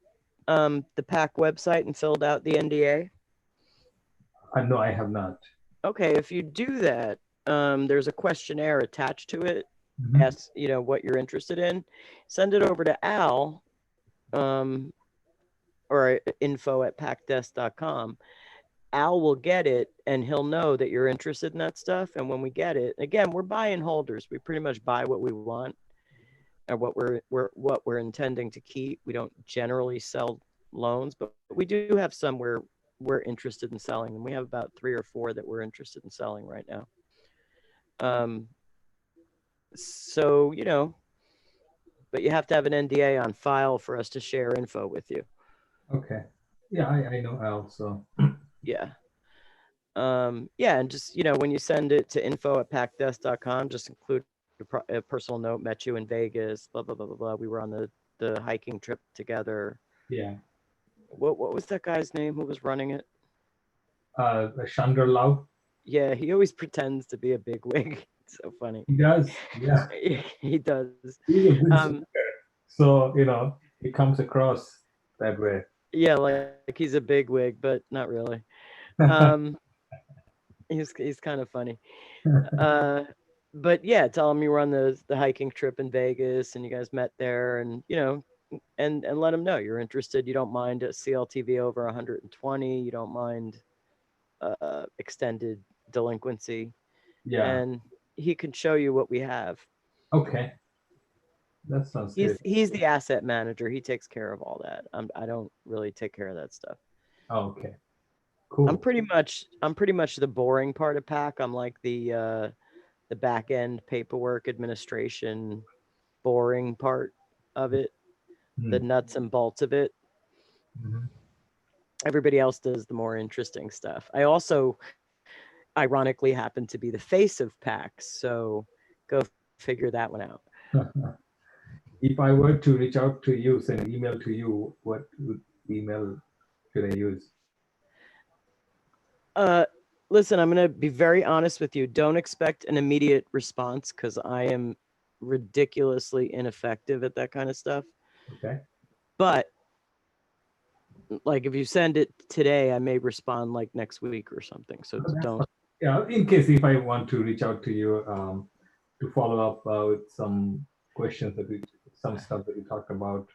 the PAC website and filled out the NDA? No, I have not. Okay. If you do that, there's a questionnaire attached to it. Mhm. Ask, what you're interested in. Send it over to Al, or info@pacdesk.com. Al will get it and he'll know that you're interested in that stuff. And when we get it, again, we're buying holders. We pretty much buy what we want and what we're intending to keep. We don't generally sell loans, but we do have some where we're interested in selling, and we have about 3 or 4 that we're interested in selling right now. So but you have to have an NDA on file for us to share info with you. Okay. Yeah, I know Al. So Yeah. Yeah, and just when you send it to info@packdesk.com, just include a personal note. Met you in Vegas. Blah blah blah blah blah. We were on the hiking trip together. yeah. What was that guy's name who was running it? Chandra Lau. Yeah, he always pretends to be a big wig. It's so funny. He does. Yeah. He does. He's a good speaker. So, he comes across that way. Yeah, like he's a big wig, but not really. Um, he's kind of funny. Uh, but yeah, tell him you were on the hiking trip in Vegas and you guys met there, and and let him know you're interested. You don't mind a CLTV over 120. You don't mind extended delinquency, Yeah. and he can show you what we have. Okay. That sounds good. He's the asset manager. He takes care of all that. I don't really take care of that stuff. Okay. I'm Cool. pretty much the boring part of PAC. I'm like the back end paperwork administration, boring part of it, the Hmm. nuts and bolts of it. Mhm. Everybody else does the more interesting stuff. I also ironically happen to be the face of PAC, so go figure that one out. If I were to reach out to you, send an email to you, what email should I use? Uh, Listen, I'm gonna be very honest with you. Don't expect an immediate response because I am ridiculously ineffective at that kind of stuff. Okay. But like, if you send it today, I may respond like next week or something. So Oh, that's don't. fine. Yeah, in case if I want to reach out to you to follow up with some questions some stuff that we talked about.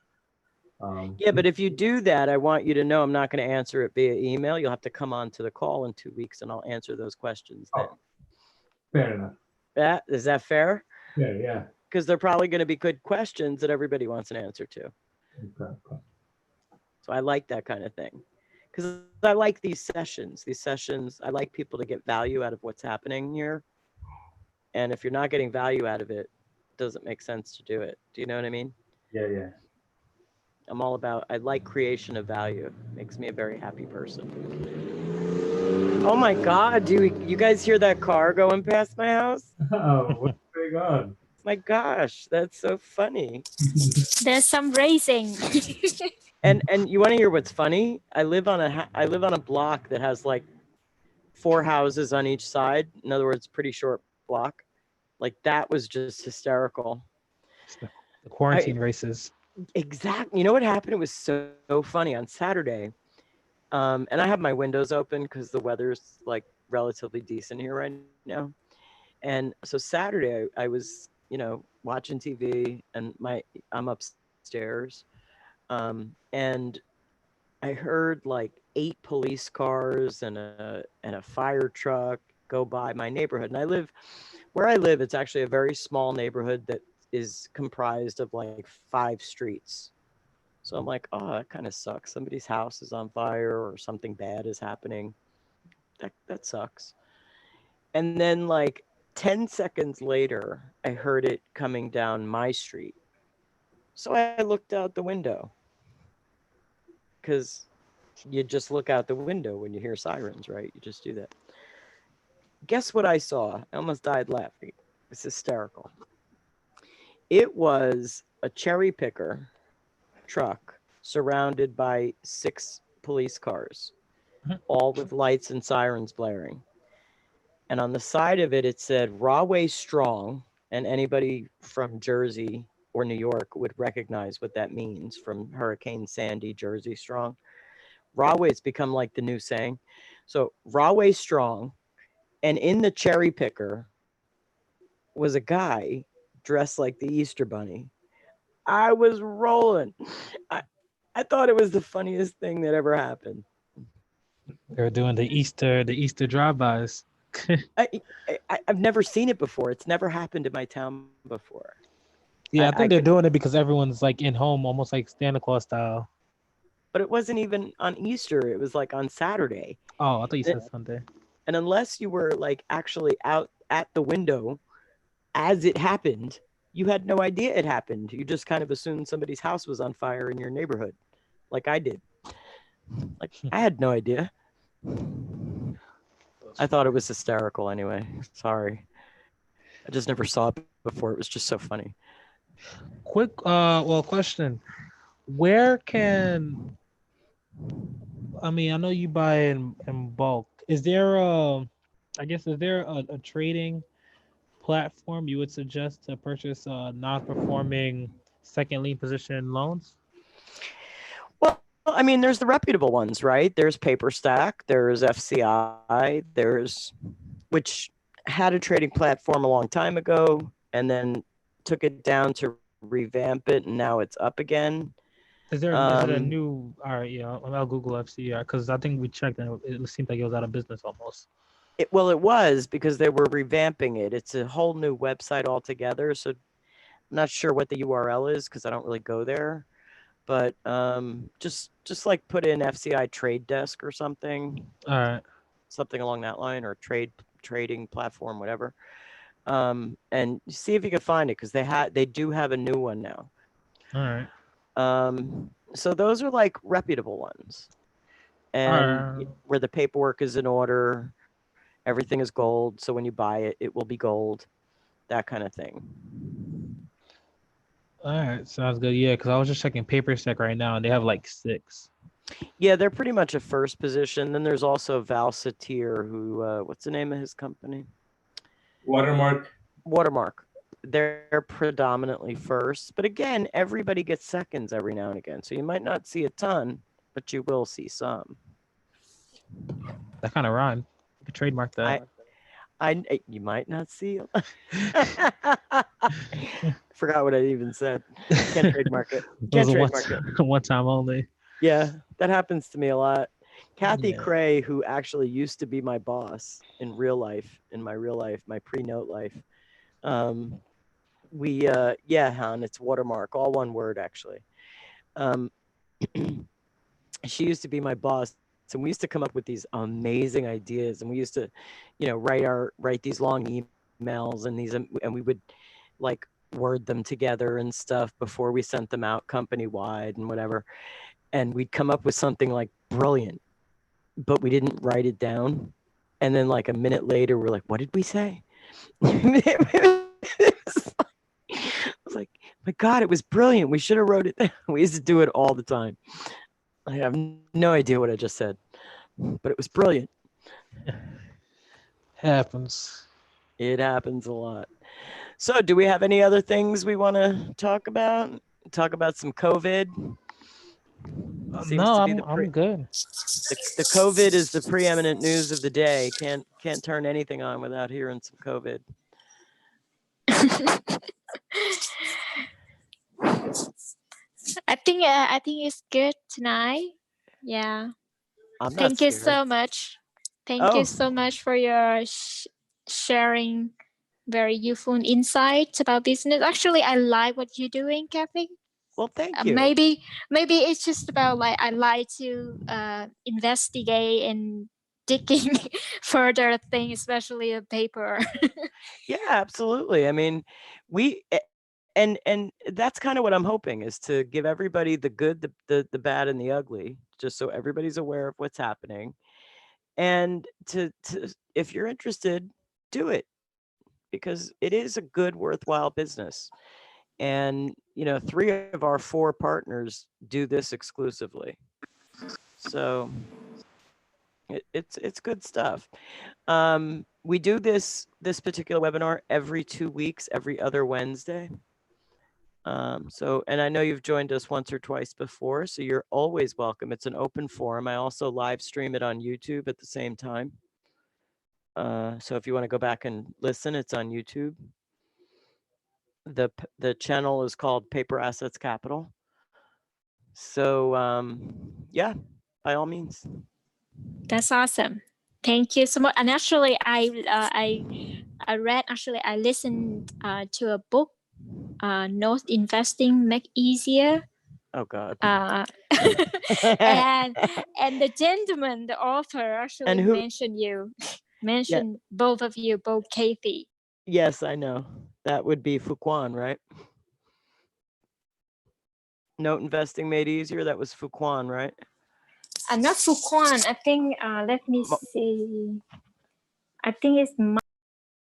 Yeah, but if you do that, I want you to know I'm not going to answer it via email. You'll have to come on to the call in 2 weeks, and I'll answer those questions then. Oh, fair enough. Is that fair? Yeah, yeah. Because they're probably going to be good questions that everybody wants an answer to. Okay. So I like that kind of thing. Because I like these sessions. I like people to get value out of what's happening here. And if you're not getting value out of it, it doesn't make sense to do it. Do you know what I mean? Yeah, yeah. I like creation of value. Makes me a very happy person. Oh my God, do you guys hear that car going past my house? Oh, what's going on? My gosh, that's so funny. There's some racing. And you want to hear what's funny? I live on a block that has like 4 houses on each side. In other words, pretty short block. Like that was just hysterical. It's the quarantine races. Exactly. You know what happened? It was so funny on Saturday. And I have my windows open because the weather's like relatively decent here right now. And so Saturday I was, watching TV and I'm upstairs. And I heard like 8 police cars and a fire truck go by my neighborhood. And where I live, it's actually a very small neighborhood that is comprised of like 5 streets. So I'm like, oh, that kind of sucks. Somebody's house is on fire or something bad is happening. That sucks. And then like 10 seconds later, I heard it coming down my street. So I looked out the window because you just look out the window when you hear sirens, right? You just do that. Guess what I saw? I almost died laughing. It's hysterical. It was a cherry picker truck surrounded by 6 police cars, Mhm. all with lights and sirens blaring. And on the side of it, it said Rahway Strong. And anybody from Jersey or New York would recognize what that means from Hurricane Sandy, Jersey Strong. Rahway's become like the new saying. So Rahway Strong. And in the cherry picker was a guy dressed like the Easter Bunny. I was rolling. I, I thought it was the funniest thing that ever happened. They're doing the Easter drive-bys. I, I've never seen it before. It's never happened in my town before. Yeah, I I think they're could, doing it because everyone's like in home, almost like Santa Claus style. but it wasn't even on Easter. It was like on Saturday. Oh, I thought you And said Sunday. unless you were like actually out at the window as it happened, you had no idea it happened. You just kind of assumed somebody's house was on fire in your neighborhood, like I did. Like I had no idea. I thought it was hysterical anyway. Sorry. I just never saw it before. It was just so funny. Quick, question. Where can I mean? I know you buy in bulk. Is there I guess is there a trading platform you would suggest to purchase non-performing second lien position loans? Well, I mean, there's the reputable ones, right? There's PaperStack, there's FCI, there's which had a trading platform a long time ago and then took it down to revamp it, and now it's up again. Is it a Um, new? All right, yeah, I'll Google FCR because I think we checked and it seemed like it was out of business almost. well, it was because they were revamping it. It's a whole new website altogether. So I'm not sure what the URL is because I don't really go there. But just like put in FCI Trade Desk or All right, something along that line, or trading platform, whatever. And see if you can find it because they do have a new one now. all right, So those are like reputable ones, all and right, where the paperwork is in order, everything is gold. So when you buy it, it will be gold, that kind of thing. all right. Sounds good. Yeah, because I was just checking PaperStack right now and they have like 6. Yeah, they're pretty much a first position. Then there's also Val Satir, who what's the name of his company? Watermark. Watermark. They're predominantly first, but again, everybody gets seconds every now and again. So you might not see a ton, but you will see some. That kind of rhyme. You could trademark that. You might not see. Forgot what I even said. Can't trademark it. It Can't was a trademark it. one time only. Yeah, that happens to me a lot. Kathy Yeah. Cray, who actually used to be my boss in real life, my pre-note life. Um, yeah, hon, it's Watermark, all one word actually. Um, she used to be my boss, and we used to come up with these amazing ideas, and we used to, write these long emails, and we would like word them together and stuff before we sent them out company wide and whatever. And we'd come up with something like brilliant, but we didn't write it down. And then like a minute later, we're like, what did we say? I was like, my God, it was brilliant. We should have wrote it down. We used to do it all the time. I have no idea what I just said, but it was brilliant. Happens. It happens a lot. So, do we have any other things we want to talk about? Talk about some COVID. Seems No, to be I'm good. the COVID is the preeminent news of the day. Can't turn anything on without hearing some COVID. I think it's good tonight. Yeah. I'm not Thank you scared. so much. Thank you Oh, so much for your sharing very useful insights about business. Actually, I like what you're doing, Kathy. well, thank you. Maybe it's just about like I like to investigate and digging further things, especially the paper. Yeah, absolutely. I mean, we and that's kind of what I'm hoping is to give everybody the good, the bad, and the ugly, just so everybody's aware of what's happening. And to if you're interested, do it because it is a good, worthwhile business. And 3 of our 4 partners do this exclusively. So it's good stuff. We do this particular webinar every 2 weeks, every other Wednesday. And I know you've joined us once or twice before, so you're always welcome. It's an open forum. I also live stream it on YouTube at the same time. So if you want to go back and listen, it's on YouTube. The channel is called Paper Assets Capital. So yeah, by all means. That's awesome. Thank you so much. And actually, I read. Actually, I listened to a book. Note investing make easier. Oh God. And the gentleman, the author, actually And who? mentioned you, Yeah. mentioned both of you, both Kathy. Yes, I know. That would be Fuquan, right? Note investing made easier. That was Fuquan, right? Not Fuquan. I think. Let me Ma- see. I think it's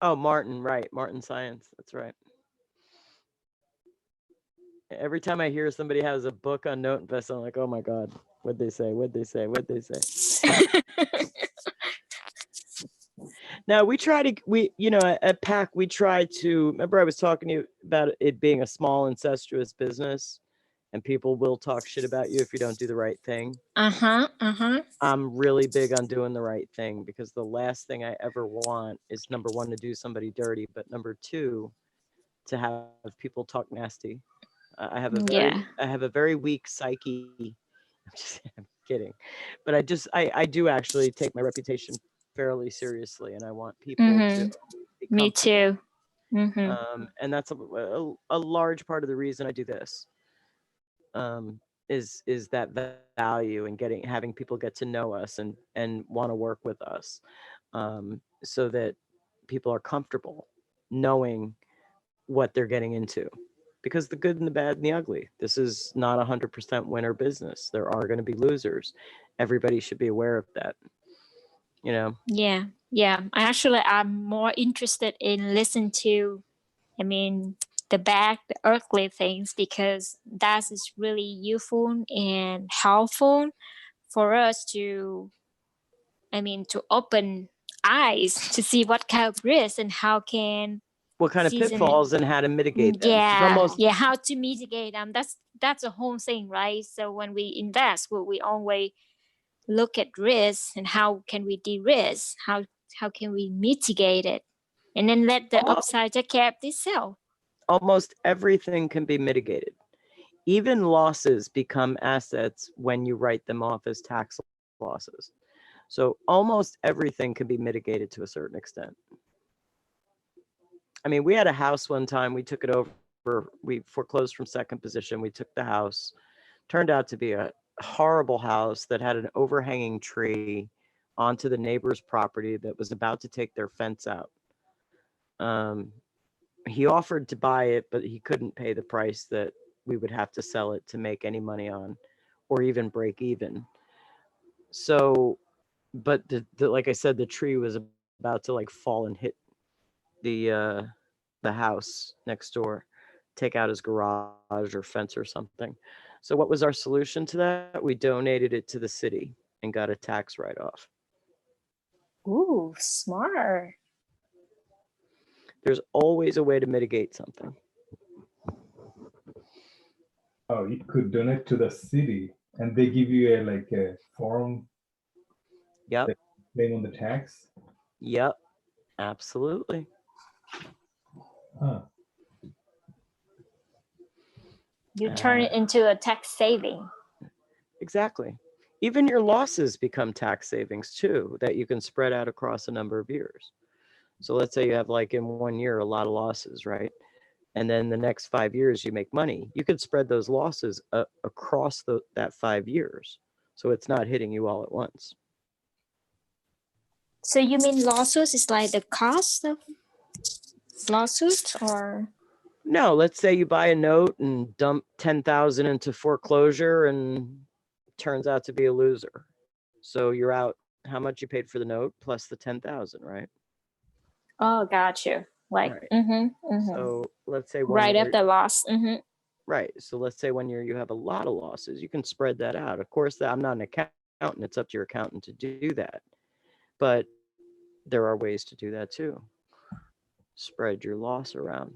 Oh, Martin, right? Martin Science. That's right. Every time I hear somebody has a book on note investing, I'm like, oh my god, what'd they say? What'd they say? What'd they say? Now we try to at PAC we try to remember I was talking to you about it being a small incestuous business and people will talk shit about you if you don't do the right thing. I'm really big on doing the right thing because the last thing I ever want is number one to do somebody dirty, but number two to have people talk nasty. Yeah. I have a very weak psyche. I'm kidding, but I do actually take my reputation fairly seriously, and I want people to be Me comfortable. too. Mm-hmm. And that's a large part of the reason I do this. Is that value and having people get to know us and want to work with us, so that people are comfortable knowing what they're getting into, because the good and the bad and the ugly, this is not 100% winner business. There are going to be losers. Everybody should be aware of that, you know. Yeah. Yeah. I'm more interested in listening to, I mean, the earthly things, because that is really useful and helpful for us to, to open eyes to see what kind of risk and how can What kind of season. pitfalls and how to mitigate them. It's Yeah, almost yeah, how to mitigate them. That's a whole thing, right? So when we invest, we always look at risk and how can we de-risk, how can we mitigate it, and then let the upside take care of itself. almost everything can be mitigated. Even losses become assets when you write them off as tax losses. So almost everything can be mitigated to a certain extent. I mean, we had a house one time, we took it over, we foreclosed from second position, we took the house. Turned out to be a horrible house that had an overhanging tree onto the neighbor's property that was about to take their fence out. Um, he offered to buy it, but he couldn't pay the price that we would have to sell it to make any money on or even break even. So, but like I said, the tree was about to like fall and hit the uh the house next door, take out his garage or fence or something. So what was our solution to that? We donated it to the city and got a tax write-off. Ooh, smart. There's always a way to mitigate something. Oh, you could donate to the city, and they give you a form Yep. that claim on the tax. Yep. Absolutely. Huh. You turn it into a tax saving. Exactly. Even your losses become tax savings too, that you can spread out across a number of years. So let's say you have like in 1 year a lot of losses, right? And then the next 5 years you make money. You could spread those losses across that 5 years, so it's not hitting you all at once. So you mean lawsuits is like the cost of lawsuits, or? No, let's say you buy a note and dump 10,000 into foreclosure and turns out to be a loser. So you're out how much you paid for the note plus the 10,000, right? Oh, got you. Like, Right. mm-hmm. So let's say Right after loss. Mm-hmm. right. So let's say 1 year you have a lot of losses, you can spread that out. Of course, I'm not an accountant. It's up to your accountant to do that. But there are ways to do that too. Spread your loss around.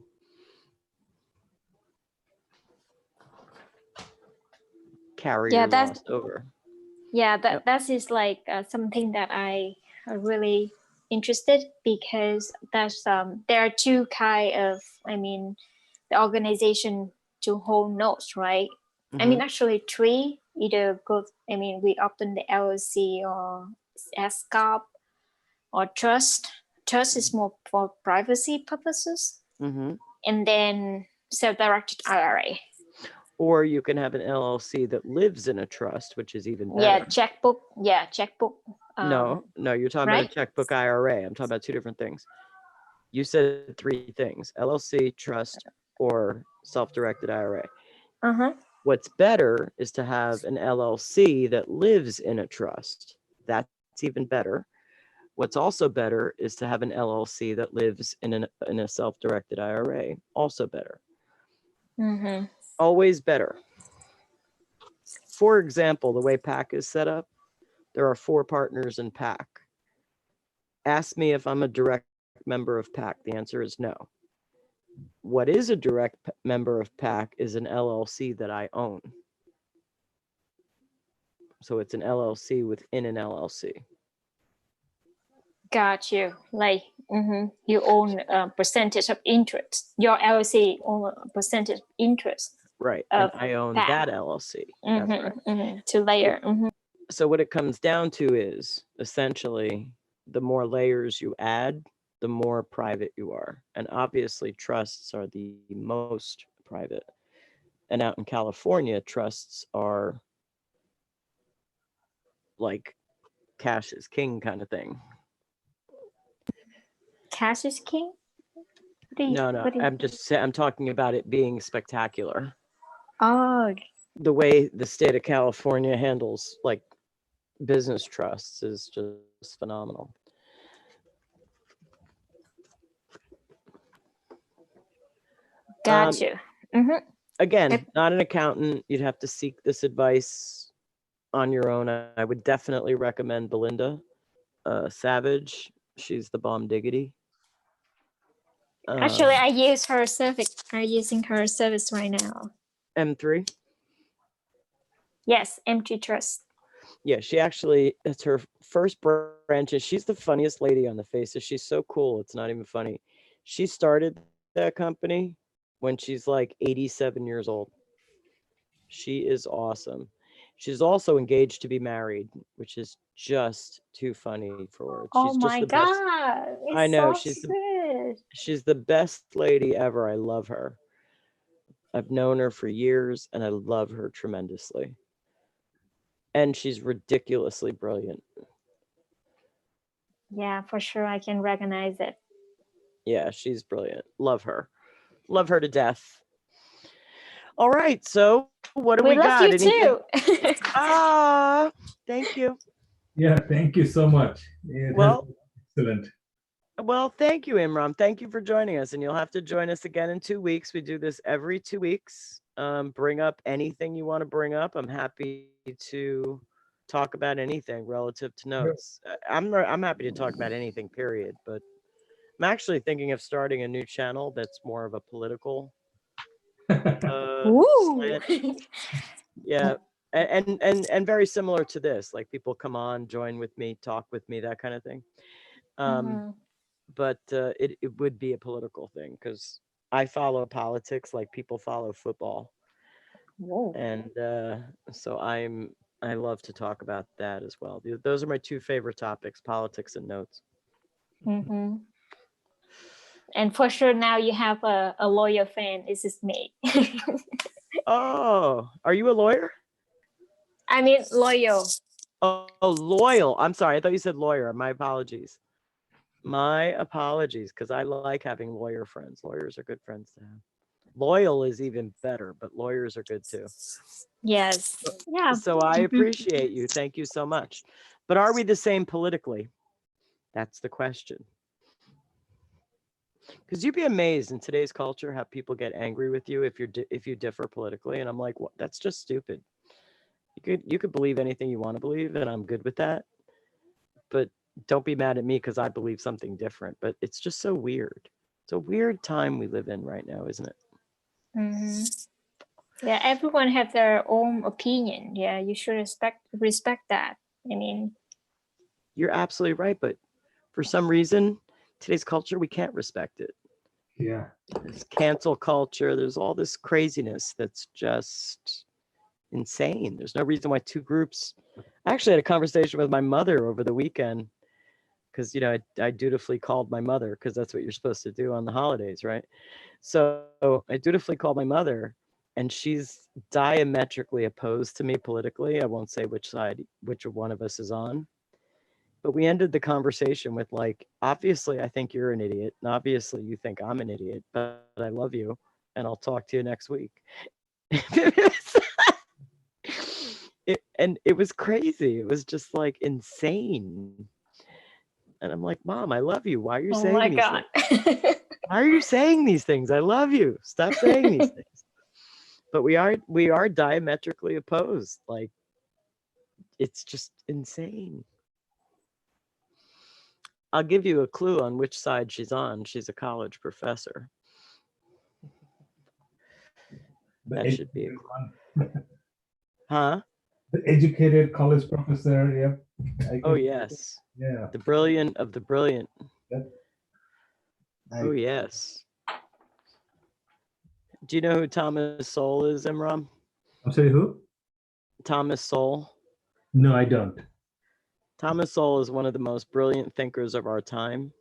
Carry Yeah, your that's loss over. Yep. that is like something that I really interested, because that's there are two kind of, the organization to hold notes, right? Mm-hmm. Actually three, either go, we open the LLC or S corp or trust. Trust is more for privacy purposes, Mm-hmm. and then self-directed IRA. Or you can have an LLC that lives in a trust, which is even better. Yeah, checkbook. Yeah, checkbook. No, you're talking about a Right? checkbook IRA. I'm talking about two different things. You said three things: LLC, trust, or self-directed IRA. Uh-huh. What's better is to have an LLC that lives in a trust. That's even better. What's also better is to have an LLC that lives in a self-directed IRA. Also better. Mm-hmm. Always better. For example, the way PAC is set up, there are 4 partners in PAC. Ask me if I'm a direct member of PAC. The answer is no. What is a direct member of PAC is an LLC that I own. So it's an LLC within an LLC. Got you. Like, you own a percentage of interest. Your LLC own a percentage of interest Right. of And I own that. that LLC. That's right. To layer. So what it comes down to is essentially the more layers you add, the more private you are. And obviously, trusts are the most private. And out in California, trusts are like cash is king kind of thing. Cash is king? No, I'm talking about it being spectacular. Oh, The way the state of California handles like business trusts is just phenomenal. got you. Again, not an accountant. You'd have to seek this advice on your own. I would definitely recommend Belinda Savage. She's the bomb diggity. Actually, I use her service. I'm using her service right now. M3. Yes, Empty Trust. Yeah, she actually, it's her first branch. And she's the funniest lady on the face. She's so cool. It's not even funny. She started that company when she's like 87 years old. She is awesome. She's also engaged to be married, which is just too funny for words. She's Oh just the my best. god, I it's know so sweet. she's the best lady ever. I love her. I've known her for years and I love her tremendously. And she's ridiculously brilliant. Yeah, for sure, I can recognize it. Yeah, she's brilliant. Love her. Love her to death. All right, so what do we We got? love you Anything? too. Thank you. Yeah, thank you so much. It has Well, been excellent. Well, thank you, Imran. Thank you for joining us. And you'll have to join us again in 2 weeks. We do this every 2 weeks. Bring up anything you want to bring up. I'm happy to talk about anything relative to Sure. notes. I'm happy to talk about anything, period. But I'm actually thinking of starting a new channel that's more of a political Ooh. slant. Yeah. And very similar to this. Like people come on, join with me, talk with me, that kind of thing. Um, Mhm. but it would be a political thing because I follow politics like people follow football, Whoa. and so I love to talk about that as well. Those are my 2 favorite topics: politics and notes. Mm-hmm. And for sure, now you have a loyal fan. This is me. Oh, are you a lawyer? I mean, loyal. Oh, loyal. I'm sorry. I thought you said lawyer. My apologies. My apologies, because I like having lawyer friends. Lawyers are good friends to have. Loyal is even better, but lawyers are good too. Yes. Yeah. So I appreciate you. Thank you so much. But are we the same politically? That's the question. Because you'd be amazed in today's culture how people get angry with you if you differ politically, and I'm like, what? That's just stupid. You could believe anything you want to believe, and I'm good with that. But don't be mad at me because I believe something different. But it's just so weird. It's a weird time we live in right now, isn't it? Mm-hmm. Yeah. Everyone have their own opinion. Yeah. You should respect that. I mean, You're absolutely right, but for some reason, today's culture we can't respect it. Yeah. There's cancel culture. There's all this craziness that's just insane. There's no reason why 2 groups. I actually had a conversation with my mother over the weekend because I dutifully called my mother because that's what you're supposed to do on the holidays, right? So I dutifully called my mother, and she's diametrically opposed to me politically. I won't say which side, which one of us is on. But we ended the conversation with like, obviously, I think you're an idiot, and obviously, you think I'm an idiot, but I love you, and I'll talk to you next week. And it was crazy. It was just like insane. And I'm like, Mom, I love you. Why are you Oh saying my these things? God. Why are you saying these things? I love you. Stop saying these things. But we are diametrically opposed. Like it's just insane. I'll give you a clue on which side she's on. She's a college professor. The That should be a educated clue. one. Huh? The educated college professor. Yep. I Oh can. yes. Yeah. The brilliant of the brilliant. That, Oh I, yes. Do you know who Thomas Sowell is, Imran? I'm sorry. Who? Thomas Sowell. No, I don't. Thomas Sowell is one of the most brilliant thinkers of our time.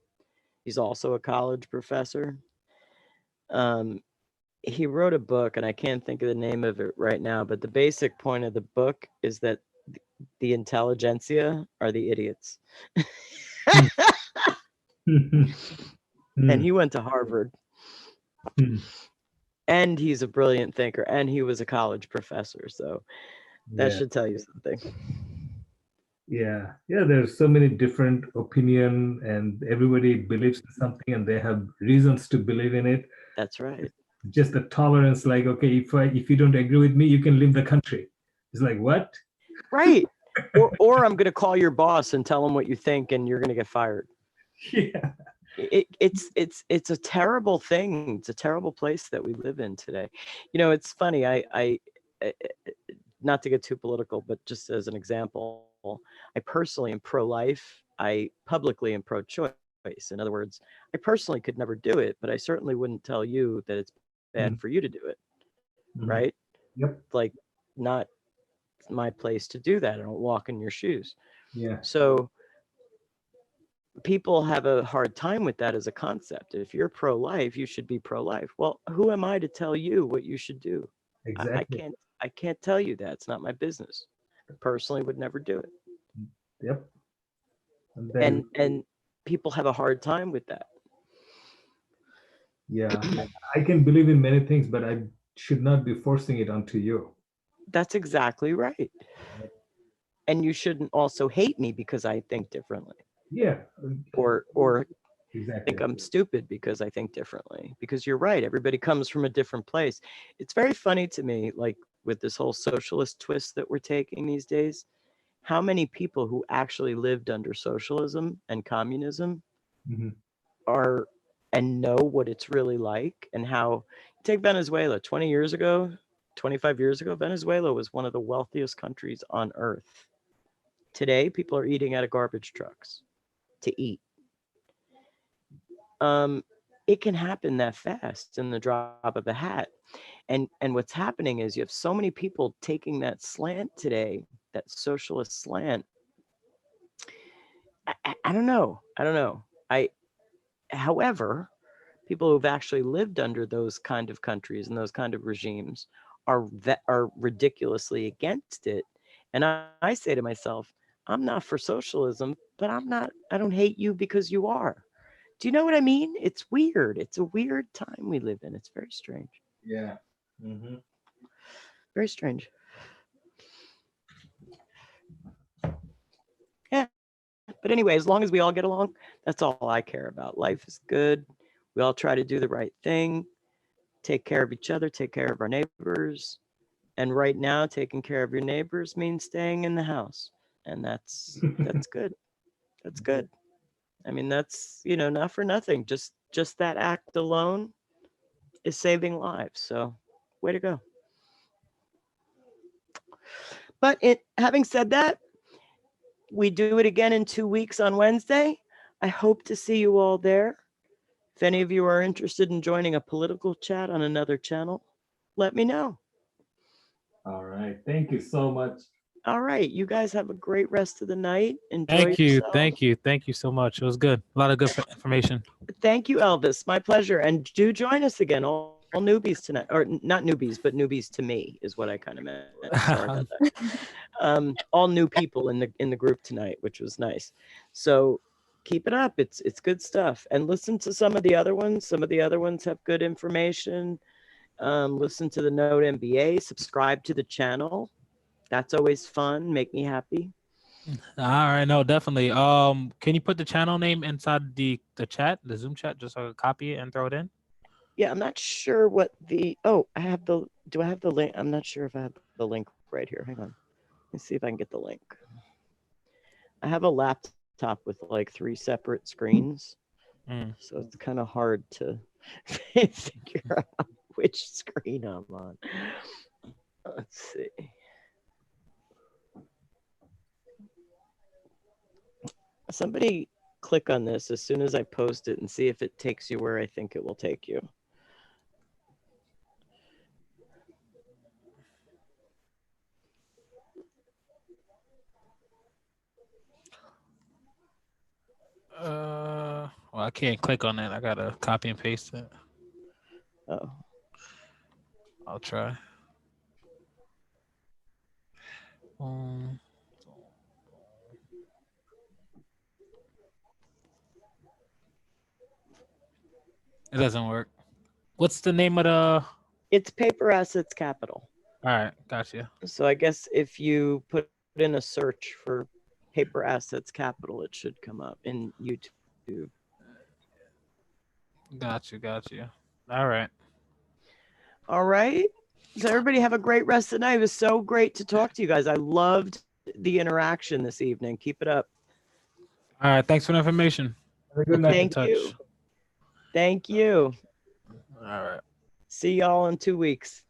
He's also a college professor. Um, he wrote a book, and I can't think of the name of it right now, but the basic point of the book is that the intelligentsia are the idiots. And Hmm. he went to Harvard, Hmm. and he's a brilliant thinker, and he was a college professor. So that Yeah. should tell you something. Yeah. Yeah. There's so many different opinion, and everybody believes in something, and they have reasons to believe in it. That's right. Just the tolerance, like, okay, if you don't agree with me, you can leave the country. It's like what? Right. Or I'm going to call your boss and tell him what you think, and you're going to get fired. Yeah. It's a terrible thing. It's a terrible place that we live in today. You know, it's funny. I not to get too political, but just as an example, I personally am pro-life. I publicly am pro-choice. In other words, I personally could never do it, but I certainly wouldn't tell you that it's bad for you to do it, right? Mhm. Yep. Like, not my place to do that. I don't walk in your shoes. Yeah. So people have a hard time with that as a concept. If you're pro-life, you should be pro-life. Well, who am I to tell you what you should do? I Exactly. can't. I can't tell you that. It's not my business. Personally, would never do it. Yep. And then, And people have a hard time with that. yeah, I can believe in many things, but I should not be forcing it onto you. That's exactly right. And you shouldn't also hate me because I think differently, Yeah. or think Exactly. I'm stupid because I think differently. Because you're right. Everybody comes from a different place. It's very funny to me, like with this whole socialist twist that we're taking these days. How many people who actually lived under socialism and communism Mhm. are and know what it's really like, and how take Venezuela 20 years ago, 25 years ago, Venezuela was one of the wealthiest countries on earth. Today, people are eating out of garbage trucks to eat. Um, it can happen that fast in the drop of a hat. And what's happening is you have so many people taking that slant today, that socialist slant. I don't know. I don't know. However, people who've actually lived under those kind of countries and those kind of regimes are ridiculously against it. And I say to myself, I'm not for socialism, but I don't hate you because you are. Do you know what I mean? It's weird. It's a weird time we live in. It's very strange. Yeah. Hmm. Very strange. Yeah. But anyway, as long as we all get along, that's all I care about. Life is good. We all try to do the right thing, take care of each other, take care of our neighbors. And right now, taking care of your neighbors means staying in the house. And that's good. That's good. I mean, that's, not for nothing. Just that act alone is saving lives. So, way to go. But having said that, we do it again in 2 weeks on Wednesday. I hope to see you all there. If any of you are interested in joining a political chat on another channel, let me know. All right. Thank you so much. All right. You guys have a great rest of the night. Enjoy Thank you, yourself. thank you so much. It was good. A lot of good information. Thank you, Elvis. My pleasure. And do join us again also. all newbies tonight, or not newbies, but newbies to me is what I kind of meant. Sorry about that. All new people in the group tonight, which was nice. So keep it up. It's good stuff. And listen to some of the other ones. Some of the other ones have good information. Listen to the Note MBA. Subscribe to the channel. That's always fun. Make me happy. All right, no, definitely. Can you put the channel name inside the chat, the Zoom chat, just so I can copy it and throw it in? Yeah, I'm not sure what the. Oh, I have the. Do I have the link? I'm not sure if I have the link right here. Hang on. Let's see if I can get the link. I have a laptop with like 3 separate screens, Mm. so it's kind of hard to figure out which screen I'm on. Let's see. Somebody click on this as soon as I post it and see if it takes you where I think it will take you. Well, I can't click on it. I gotta copy and paste it. Oh, I'll try. Um, it doesn't work. What's the name of the? All it's Paper Assets Capital. right, gotcha. So I guess if you put in a search for Paper Assets Capital, it should come up in YouTube. Got you. All right. All right. So everybody have a great rest of the night. It was so great to talk to you guys. I loved the interaction this evening. Keep it up. All right. Thanks for the information. Have a We'll good keep night. in Thank you. touch. Thank you. All right. See y'all in 2 weeks.